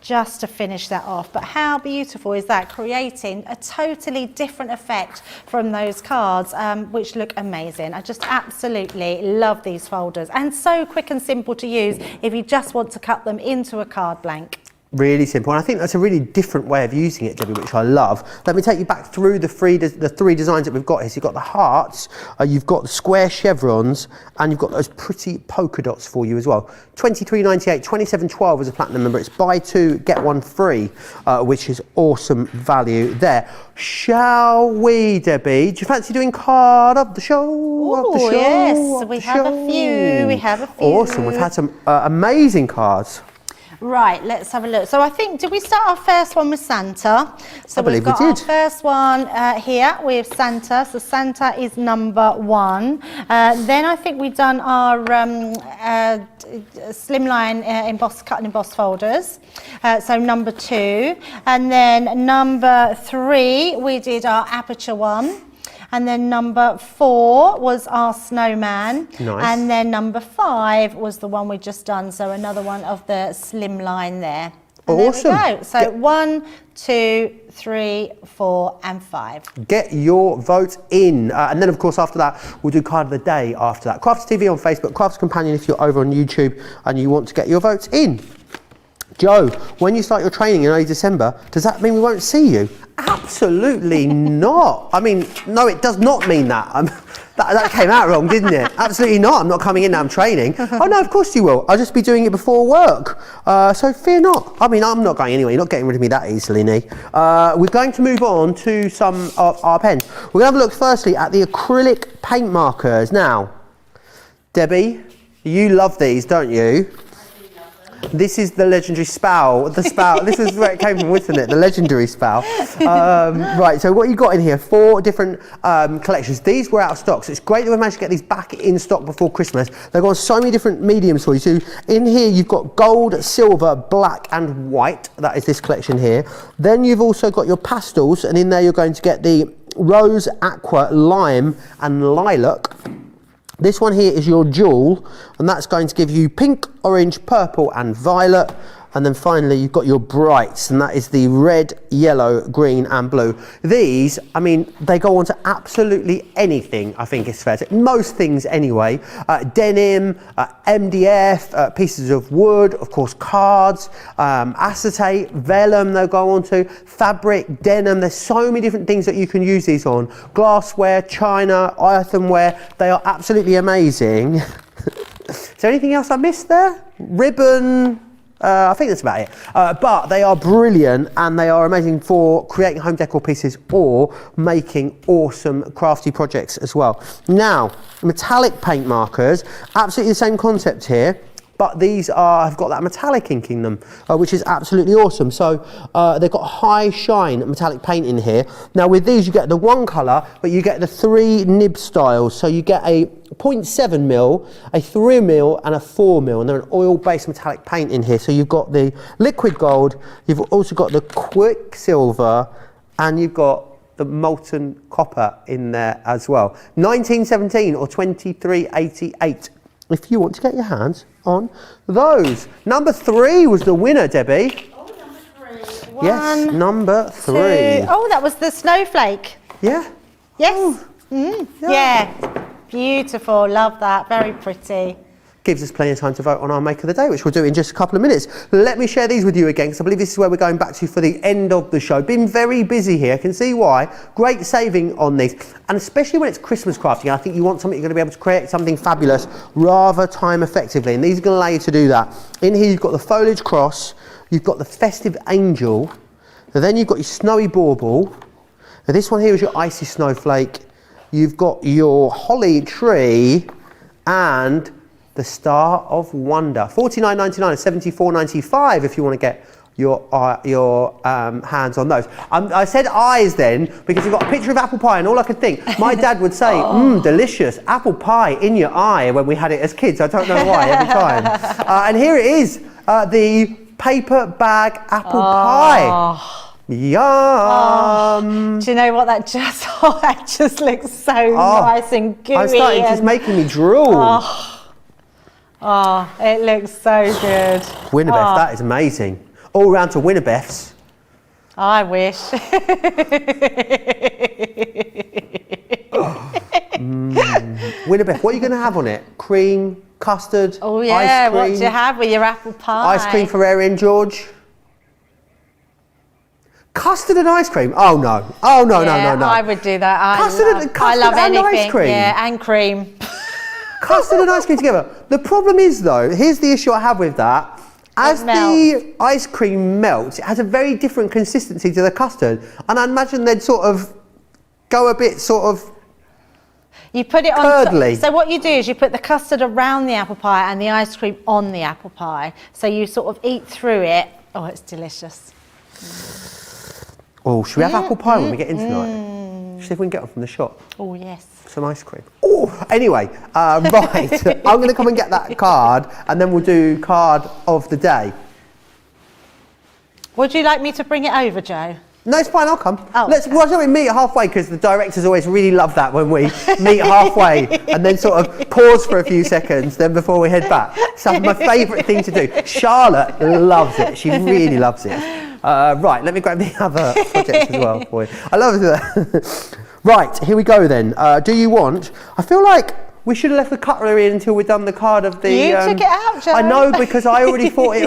[SPEAKER 3] just to finish that off. But how beautiful is that, creating a totally different effect from those cards, which look amazing. I just absolutely love these folders, and so quick and simple to use if you just want to cut them into a card blank.
[SPEAKER 1] Really simple, and I think that's a really different way of using it, Debbie, which I love. Let me take you back through the three designs that we've got here. So you've got the hearts, you've got the square chevrons, and you've got those pretty polka dots for you as well. $23.98, $27.12 as a platinum member. It's buy two, get one free, which is awesome value there. Shall we, Debbie? Do you fancy doing card of the show?
[SPEAKER 3] Oh, yes, we have a few.
[SPEAKER 1] Awesome, we've had some amazing cards.
[SPEAKER 3] Right, let's have a look. So I think, did we start our first one with Santa? So we've got our first one here with Santa. So Santa is number 1. Then I think we've done our Slimline cut and emboss folders. So number 2. And then number 3, we did our Aperture one. And then number 4 was our snowman.
[SPEAKER 1] Nice.
[SPEAKER 3] And then number 5 was the one we just done. So another one of the Slimline there. And
[SPEAKER 1] awesome.
[SPEAKER 3] There we go. So 1, 2, 3, 4, and 5.
[SPEAKER 1] Get your vote in. And then, of course, after that, we'll do card of the day after that. Crafty TV on Facebook, Crafts Companion if you're over on YouTube and you want to get your votes in. Joe, when you start your training in early December, does that mean we won't see you? Absolutely not. I mean, no, it does not mean that. That came out wrong, didn't it? Absolutely not. I'm not coming in now, I'm training. Oh, no, of course you will. I'll just be doing it before work. So fear not. I mean, I'm not going anywhere. You're not getting rid of me that easily, Nee. We're going to move on to some of our pens. We're going to have a look firstly at the acrylic paint markers. Now, Debbie, you love these, don't you? This is the legendary Spout. The Spout. This is where it came from, wasn't it? The legendary Spout. Right. So what you got in here? 4 different collections. These were out of stock, so it's great that we managed to get these back in stock before Christmas. They've got so many different mediums for you. So in here you've got gold, silver, black, and white. That is this collection here. Then you've also got your pastels, and in there you're going to get the rose, aqua, lime, and lilac. This one here is your jewel, and that's going to give you pink, orange, purple, and violet. And then finally, you've got your brights, and that is the red, yellow, green, and blue. These, I mean, they go on to absolutely anything, I think it's fair to say. Most things anyway. Denim, MDF, pieces of wood, of course, cards, acetate, vellum they'll go on to, fabric, denim. There's so many different things that you can use these on. Glassware, china, earthenware. They are absolutely amazing. Is there anything else I missed there? Ribbon. I think that's about it. But they are brilliant, and they are amazing for creating home decor pieces or making awesome crafty projects as well. Now, metallic paint markers, absolutely the same concept here. but these have got that metallic ink in them, which is absolutely awesome. So they've got high shine metallic paint in here. Now with these you get the one colour, but you get the 3 nib styles. So you get a 0.7mm, a 3mm and a 4mm, and they're an oil-based metallic paint in here. So you've got the liquid gold, you've also got the quicksilver, and you've got the molten copper in there as well. 1917 or 2388 if you want to get your hands on those. Number 3 was the winner, Debbie.
[SPEAKER 3] Oh, number 3.
[SPEAKER 1] Yes, number 3.
[SPEAKER 3] 2. Oh, that was the snowflake.
[SPEAKER 1] Yeah?
[SPEAKER 3] Yes. Yeah. Beautiful. Love that. Very pretty.
[SPEAKER 1] Gives us plenty of time to vote on our make of the day, which we'll do in just a couple of minutes. Let me share these with you again, because I believe this is where we're going back to for the end of the show. Been very busy here, I can see why. Great saving on these, and especially when it's Christmas crafting, I think you want something you're going to be able to create something fabulous rather time effectively, and these are going to allow you to do that. In here you've got the foliage cross, you've got the festive angel, and then you've got your snowy bauble. Now this one here is your icy snowflake, you've got your holly tree, and the Star of Wonder. $49.99 and $74.95 if you want to get your hands on those. I said eyes then because you've got a picture of apple pie, and all I could think, my dad would say, delicious, apple pie in your eye when we had it as kids. I don't know why, every time. And here it is, the paper bag apple pie. Yum!
[SPEAKER 3] Do you know what that just looks so nice and gooey.
[SPEAKER 1] It's making me drool.
[SPEAKER 3] Oh, it looks so good.
[SPEAKER 1] Winnebeth, that is amazing. All round to Winnebeth's.
[SPEAKER 3] I wish.
[SPEAKER 1] Winnebeth, what are you going to have on it? Cream, custard,
[SPEAKER 3] Oh yeah,
[SPEAKER 1] ice cream?
[SPEAKER 3] what do you have with your apple pie?
[SPEAKER 1] Ice cream Ferrari and George? Custard and ice cream? Oh no. Oh no,
[SPEAKER 3] Yeah,
[SPEAKER 1] no.
[SPEAKER 3] I would do that.
[SPEAKER 1] Custard
[SPEAKER 3] I love
[SPEAKER 1] and
[SPEAKER 3] anything.
[SPEAKER 1] ice cream?
[SPEAKER 3] Yeah, and cream.
[SPEAKER 1] Custard and ice cream together. The problem is though, here's the issue I have with that. As the ice cream melts, it has a very different consistency to the custard. And I imagine they'd sort of go a bit sort of
[SPEAKER 3] You put it
[SPEAKER 1] curdly.
[SPEAKER 3] on. So what you do is you put the custard around the apple pie and the ice cream on the apple pie. So you sort of eat through it. Oh, it's delicious.
[SPEAKER 1] Oh, should we have apple pie when we get in tonight? See if we can get one from the shop.
[SPEAKER 3] Oh, yes.
[SPEAKER 1] Some ice cream. Oh, anyway, right. I'm going to come and get that card, and then we'll do card of the day.
[SPEAKER 3] Would you like me to bring it over, Joe?
[SPEAKER 1] No, it's fine, I'll come.
[SPEAKER 3] Oh,
[SPEAKER 1] Why don't we meet halfway, because the directors always really love that when we meet halfway and then sort of pause for a few seconds then before we head back. It's my favourite thing to do. Charlotte loves it. She really loves it. Right, let me grab the other projects as well for you. I love that. Right, here we go then. Do you want... I feel like we should have left the cutlery in until we've done the card of the...
[SPEAKER 3] You took it out, Joe.
[SPEAKER 1] I know, because I already thought it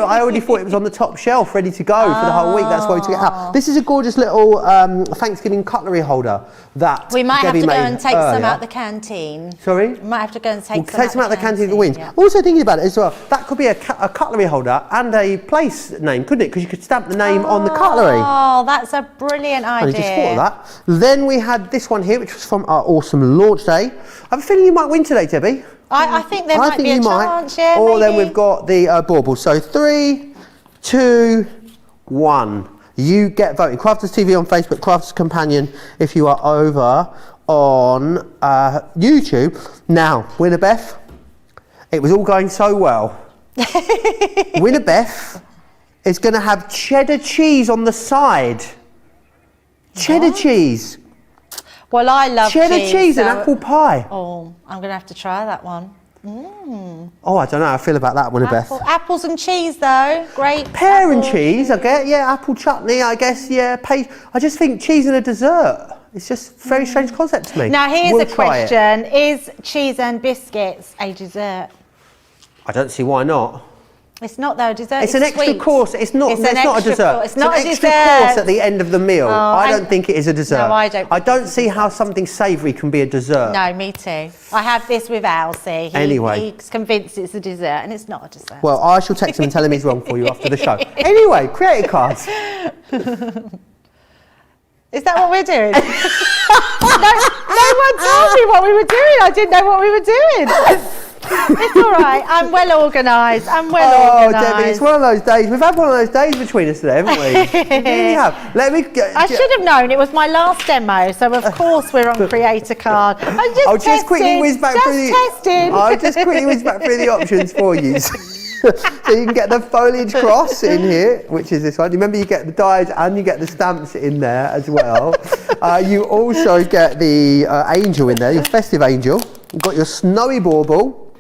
[SPEAKER 1] was on the top shelf, ready to go for the whole week. That's why we took it out. This is a gorgeous little Thanksgiving cutlery holder that
[SPEAKER 3] We might
[SPEAKER 1] Debbie
[SPEAKER 3] have to go
[SPEAKER 1] made
[SPEAKER 3] and take some
[SPEAKER 1] earlier.
[SPEAKER 3] out the canteen.
[SPEAKER 1] Sorry?
[SPEAKER 3] We might have to go and take
[SPEAKER 1] Take some out the canteen of the wings.
[SPEAKER 3] yeah.
[SPEAKER 1] Also thinking about it as well, that could be a cutlery holder and a place name, couldn't it? Because you could stamp the name on the cutlery.
[SPEAKER 3] Oh, that's a brilliant idea.
[SPEAKER 1] I just thought of that. Then we had this one here, which was from our awesome launch day. I have a feeling you might win today, Debbie.
[SPEAKER 3] I think there might be a chance, yeah,
[SPEAKER 1] Or then
[SPEAKER 3] maybe.
[SPEAKER 1] we've got the bauble. So 3, 2, 1. You get voting. Crafters TV on Facebook, Crafters Companion if you are over on YouTube. Now, Winnebeth, it was all going so well. Winnebeth is going to have cheddar cheese on the side. Cheddar cheese.
[SPEAKER 3] Well, I love
[SPEAKER 1] Cheddar cheese and
[SPEAKER 3] so-
[SPEAKER 1] apple pie.
[SPEAKER 3] Oh, I'm going to have to try that one.
[SPEAKER 1] Oh, I don't know how I feel about that, Winnebeth.
[SPEAKER 3] Apples and cheese, though. Great.
[SPEAKER 1] Pear and
[SPEAKER 3] apple.
[SPEAKER 1] cheese, I get. Yeah, apple chutney, I guess. Yeah, I just think cheese and a dessert. It's just a very strange concept to me.
[SPEAKER 3] Now, here's
[SPEAKER 1] We'll
[SPEAKER 3] a
[SPEAKER 1] try it.
[SPEAKER 3] question. Is cheese and biscuits a dessert?
[SPEAKER 1] I don't see why not.
[SPEAKER 3] It's not, though. Dessert
[SPEAKER 1] It's
[SPEAKER 3] is
[SPEAKER 1] an extra
[SPEAKER 3] sweet.
[SPEAKER 1] course. It's not. It's not a
[SPEAKER 3] extra
[SPEAKER 1] dessert.
[SPEAKER 3] course. It's not
[SPEAKER 1] an
[SPEAKER 3] a
[SPEAKER 1] extra
[SPEAKER 3] dessert.
[SPEAKER 1] course at the end of the meal. I don't think it is a dessert.
[SPEAKER 3] No, I don't.
[SPEAKER 1] I don't see how something savoury can be a dessert.
[SPEAKER 3] No, me too. I have this with Alcy.
[SPEAKER 1] Anyway.
[SPEAKER 3] He's convinced it's a dessert, and it's not a dessert.
[SPEAKER 1] Well, I shall text him and tell him he's wrong for you after the show. Anyway, creative cards.
[SPEAKER 3] Is that what we're doing? no one told me what we were doing. I didn't know what we were doing. It's all right. I'm well organised.
[SPEAKER 1] Oh, Debbie, it's one of those days. We've had one of those days between us today, haven't we? We really have. Let me go.
[SPEAKER 3] I should have known. It was my last demo, so of course we're on Create a Card.
[SPEAKER 1] I'll just quickly whiz back through the options for you. So you can get the foliage cross in here, which is this one. Remember, you get the dies and you get the stamps in there as well. You also get the angel in there, your festive angel. You've got your snowy bauble.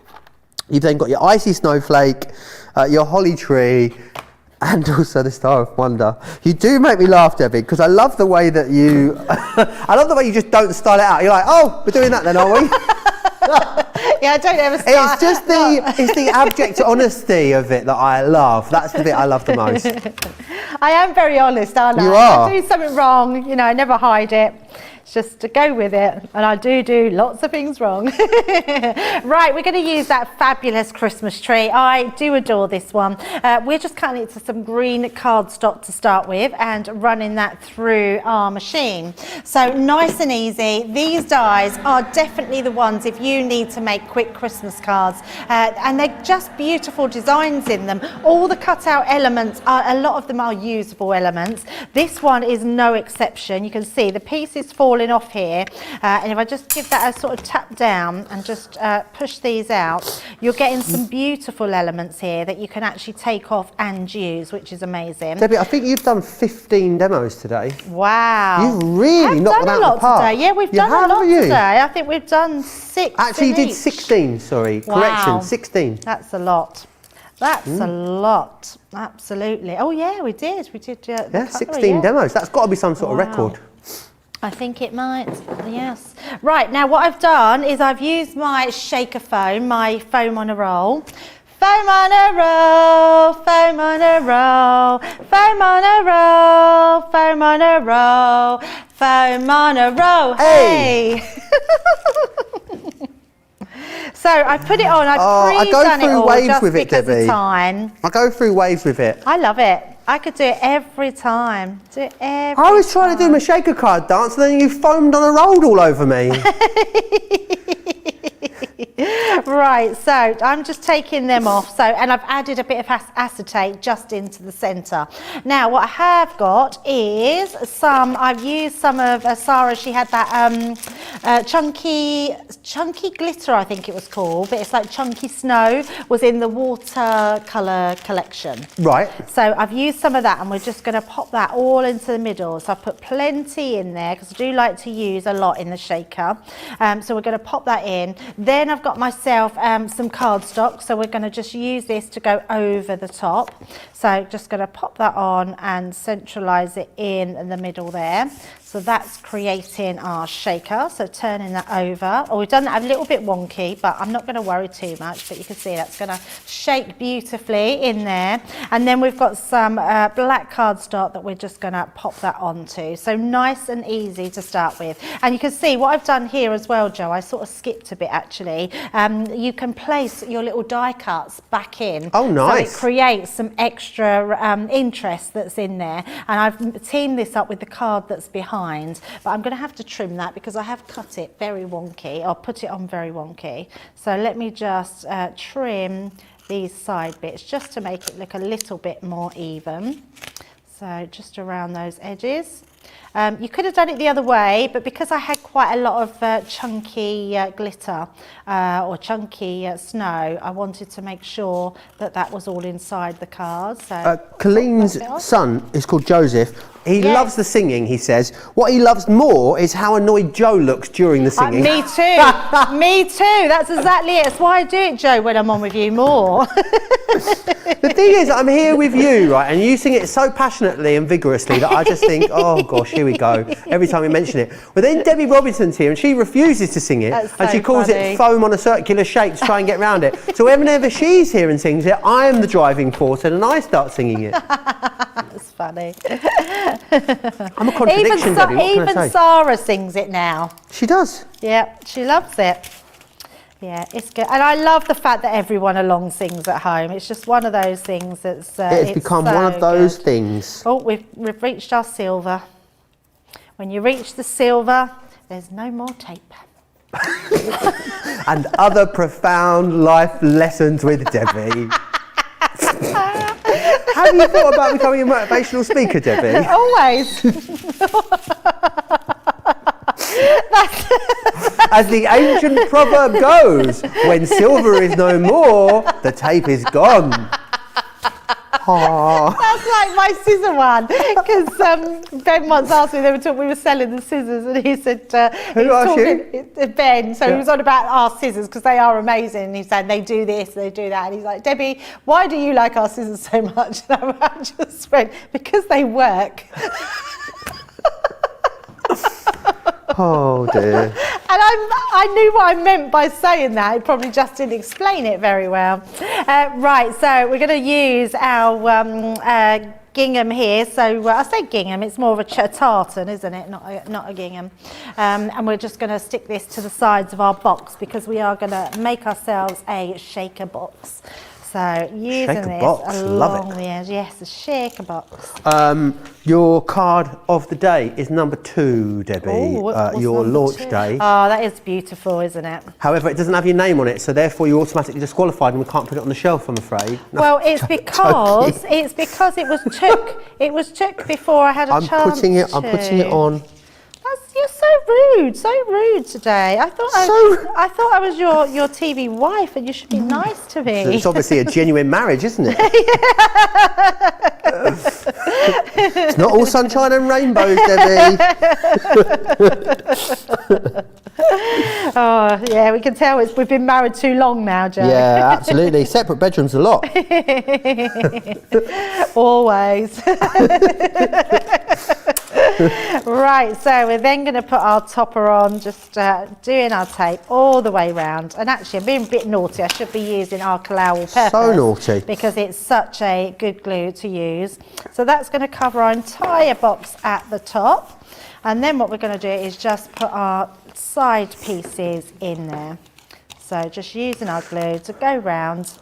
[SPEAKER 1] You've then got your icy snowflake, your holly tree, and also the Star of Wonder. You do make me laugh, Debbie, because I love the way that you... I love the way you just don't style it out. You're like, oh, we're doing that then, are we?
[SPEAKER 3] Yeah, I don't ever start.
[SPEAKER 1] It's just it's the abject honesty of it that I love. That's the bit I love the most.
[SPEAKER 3] I am very honest, aren't I?
[SPEAKER 1] You are.
[SPEAKER 3] If I do something wrong, you know, I never hide it. It's just to go with it, and I do lots of things wrong. Right, we're going to use that fabulous Christmas tree. I do adore this one. We're just cutting it to some green cardstock to start with and running that through our machine. So nice and easy. These dies are definitely the ones if you need to make quick Christmas cards, and they're just beautiful designs in them. All the cutout elements, a lot of them are usable elements. This one is no exception. You can see the piece is falling off here, and if I just give that a sort of tap down and just push these out, you're getting some beautiful elements here that you can actually take off and use, which is amazing.
[SPEAKER 1] Debbie, I think you've done 15 demos today.
[SPEAKER 3] Wow.
[SPEAKER 1] You've really knocked them out of the park.
[SPEAKER 3] Today. Yeah, we've done a lot today. I think we've done 6.
[SPEAKER 1] Actually, you did 16, sorry.
[SPEAKER 3] Wow.
[SPEAKER 1] Correction, 16.
[SPEAKER 3] That's a lot. That's a lot. Absolutely. Oh, yeah, we did. We did.
[SPEAKER 1] Yeah, 16 demos. That's got to be some sort of record.
[SPEAKER 3] I think it might, yes. Right, now what I've done is I've used my shaker foam, my foam on a roll. Foam on a roll, foam on a roll, foam on a roll, foam on a roll, foam on a roll, hey! So I put it on, I've pre-done it all just because of time.
[SPEAKER 1] I go through waves with it.
[SPEAKER 3] I love it. I could do it every time. I
[SPEAKER 1] was trying to do my shaker card dance and then you foamed on a roll all over me.
[SPEAKER 3] Right, so I'm just taking them off. And I've added a bit of acetate just into the centre. Now, what I have got is I've used some of Sarah. She had that chunky glitter, I think it was called, but it's like chunky snow, was in the watercolour collection.
[SPEAKER 1] Right.
[SPEAKER 3] So I've used some of that, and we're just going to pop that all into the middle. So I've put plenty in there because I do like to use a lot in the shaker. So we're going to pop that in. Then I've got myself some cardstock, so we're going to just use this to go over the top. So just going to pop that on and centralise it in the middle there. So that's creating our shaker, so turning that over. Oh, we've done that a little bit wonky, but I'm not going to worry too much, but you can see that's going to shake beautifully in there. And then we've got some black cardstock that we're just going to pop that onto. So nice and easy to start with. And you can see what I've done here as well, Joe, I sort of skipped a bit actually. You can place your little die cuts back in.
[SPEAKER 1] Oh, nice.
[SPEAKER 3] So it creates some extra interest that's in there. And I've teamed this up with the card that's behind. But I'm going to have to trim that because I have cut it very wonky. I'll put it on very wonky. So let me just trim these side bits just to make it look a little bit more even. So just around those edges. You could have done it the other way, but because I had quite a lot of chunky glitter or chunky snow, I wanted to make sure that that was all inside the card. So
[SPEAKER 1] Colleen's son is called Joseph. He loves the singing, he says. What he loves more is how annoyed Joe looks during the singing.
[SPEAKER 3] Me too. Me too. That's exactly it. That's why I do it, Joe, when I'm on with you more.
[SPEAKER 1] The thing is, I'm here with you, right, and you sing it so passionately and vigorously that I just think, oh gosh, here we go, every time we mention it. But then Debbie Robinson's here and she refuses to sing it, and she calls it foam on a circular shape to try and get around it. So whenever she's here and sings it, I am the driving force and then I start singing it.
[SPEAKER 3] That's funny.
[SPEAKER 1] I'm a contradiction, Debbie, what can I say?
[SPEAKER 3] Even Sarah sings it now.
[SPEAKER 1] She does.
[SPEAKER 3] Yeah, she loves it. Yeah, it's good. And I love the fact that everyone along sings at home. It's just one of those things that's...
[SPEAKER 1] it's become
[SPEAKER 3] so
[SPEAKER 1] one of those
[SPEAKER 3] good.
[SPEAKER 1] things.
[SPEAKER 3] Oh, we've reached our silver. When you reach the silver, there's no more tape.
[SPEAKER 1] and other profound life lessons with Debbie. Have you thought about becoming a motivational speaker, Debbie?
[SPEAKER 3] Always.
[SPEAKER 1] As the ancient proverb goes, when silver is no more, the tape is gone. Aww.
[SPEAKER 3] That's like my scissor one, because Ben once asked me, we were selling the scissors, and he said,
[SPEAKER 1] Who asked you?
[SPEAKER 3] Ben, so he was on about our scissors, because they are amazing, and he said, they do this, they do that, and he's like, Debbie, why do you like our scissors so much? And I just went, because they work.
[SPEAKER 1] Oh dear.
[SPEAKER 3] And I knew what I meant by saying that. I probably just didn't explain it very well. Right, so we're going to use our gingham here. So I say gingham, it's more of a tartan, isn't it? Not a gingham. And we're just going to stick this to the sides of our box because we are going to make ourselves a shaker box. So using
[SPEAKER 1] Shaker
[SPEAKER 3] this
[SPEAKER 1] box, love
[SPEAKER 3] along
[SPEAKER 1] it.
[SPEAKER 3] the edge, yes, a shaker box.
[SPEAKER 1] Your card of the day is number 2, Debbie.
[SPEAKER 3] Ooh, what's
[SPEAKER 1] your
[SPEAKER 3] number
[SPEAKER 1] launch
[SPEAKER 3] 2?
[SPEAKER 1] day.
[SPEAKER 3] Oh, that is beautiful, isn't it?
[SPEAKER 1] However, it doesn't have your name on it, so therefore you're automatically disqualified and we can't put it on the shelf, I'm afraid. No,
[SPEAKER 3] Well, it's because it was took before I had a
[SPEAKER 1] I'm
[SPEAKER 3] chance
[SPEAKER 1] putting it
[SPEAKER 3] to.
[SPEAKER 1] on.
[SPEAKER 3] You're so rude today. I thought I was your TV wife, and you should be nice to me.
[SPEAKER 1] It's obviously a genuine marriage, isn't it? It's not all sunshine and rainbows, Debbie.
[SPEAKER 3] Oh yeah, we can tell we've been married too long now, Joe.
[SPEAKER 1] Yeah, absolutely. Separate bedrooms a lot.
[SPEAKER 3] Always. Right, so we're then going to put our topper on, just doing our tape all the way round. And actually, I'm being a bit naughty. I should be using Alcala all-purpose.
[SPEAKER 1] So naughty.
[SPEAKER 3] Because it's such a good glue to use. So that's going to cover our entire box at the top. And then what we're going to do is just put our side pieces in there. So just using our glue to go round.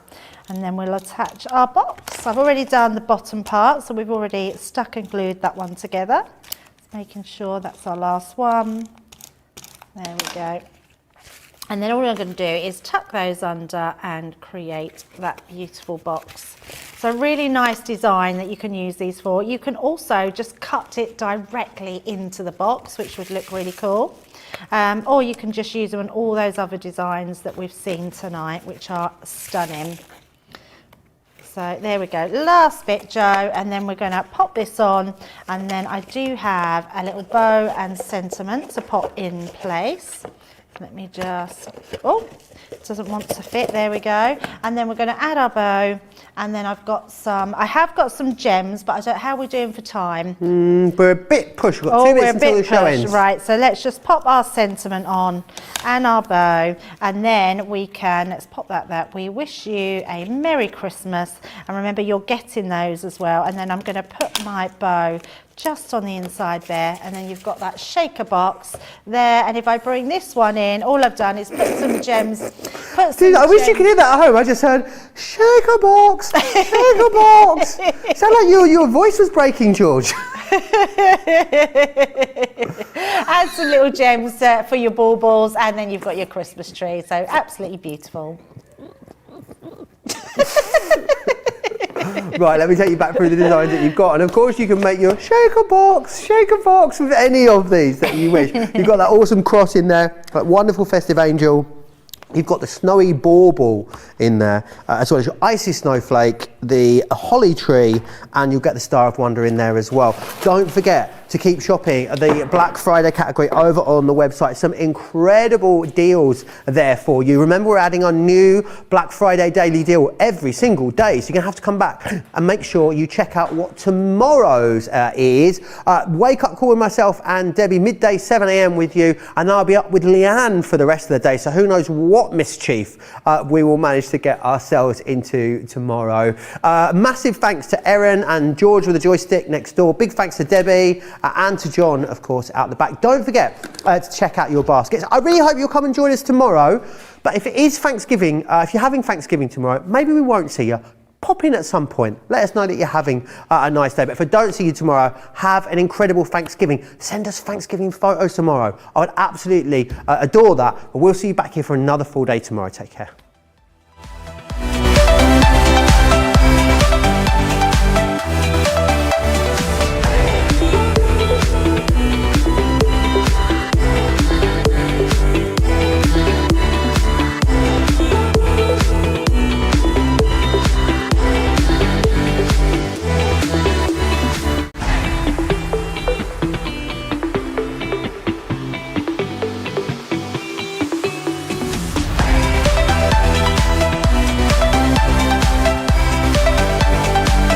[SPEAKER 3] And then we'll attach our box. I've already done the bottom part, so we've already stuck and glued that one together. Just making sure that's our last one. There we go. And then all I'm going to do is tuck those under and create that beautiful box. So really nice design that you can use these for. You can also just cut it directly into the box, which would look really cool. Or you can just use them on all those other designs that we've seen tonight, which are stunning. So there we go, last bit, Joe, and then we're going to pop this on, and then I do have a little bow and sentiment to pop in place. Let me just, oh, it doesn't want to fit, there we go. And then we're going to add our bow, and then I have got some gems, but I don't, how are we doing for time?
[SPEAKER 1] We're a bit pushed, we've got 2 minutes until the show ends.
[SPEAKER 3] Right, so let's just pop our sentiment on and our bow, and then we can, let's pop that, we wish you a Merry Christmas, and remember you're getting those as well, and then I'm going to put my bow just on the inside there, and then you've got that shaker box there, and if I bring this one in, all I've done is put some gems.
[SPEAKER 1] I wish you could hear that at home. I just heard, shaker box, shaker box. Sound like your voice was breaking, George.
[SPEAKER 3] Add some little gems for your baubles, and then you've got your Christmas tree, so absolutely beautiful.
[SPEAKER 1] Right, let me take you back through the designs that you've got, and of course you can make your shaker box with any of these that you wish. You've got that awesome cross in there, that wonderful festive angel. You've got the snowy bauble in there, as well as your icy snowflake, the holly tree, and you'll get the Star of Wonder in there as well. Don't forget to keep shopping the Black Friday category over on the website. Some incredible deals there for you. Remember, we're adding our new Black Friday daily deal every single day, so you're going to have to come back and make sure you check out what tomorrow's is. Wake up call with myself and Debbie, midday 7 a.m. with you, and I'll be up with Leanne for the rest of the day, so who knows what mischief we will manage to get ourselves into tomorrow. Massive thanks to Erin and George with the joystick next door. Big thanks to Debbie and to John, of course, out the back. Don't forget to check out your baskets. I really hope you'll come and join us tomorrow. But if it is Thanksgiving, if you're having Thanksgiving tomorrow, maybe we won't see you. pop in at some point. Let us know that you're having a nice day. But if I don't see you tomorrow, have an incredible Thanksgiving. Send us Thanksgiving photos tomorrow. I would absolutely adore that. But we'll see you back here for another full day tomorrow. Take care.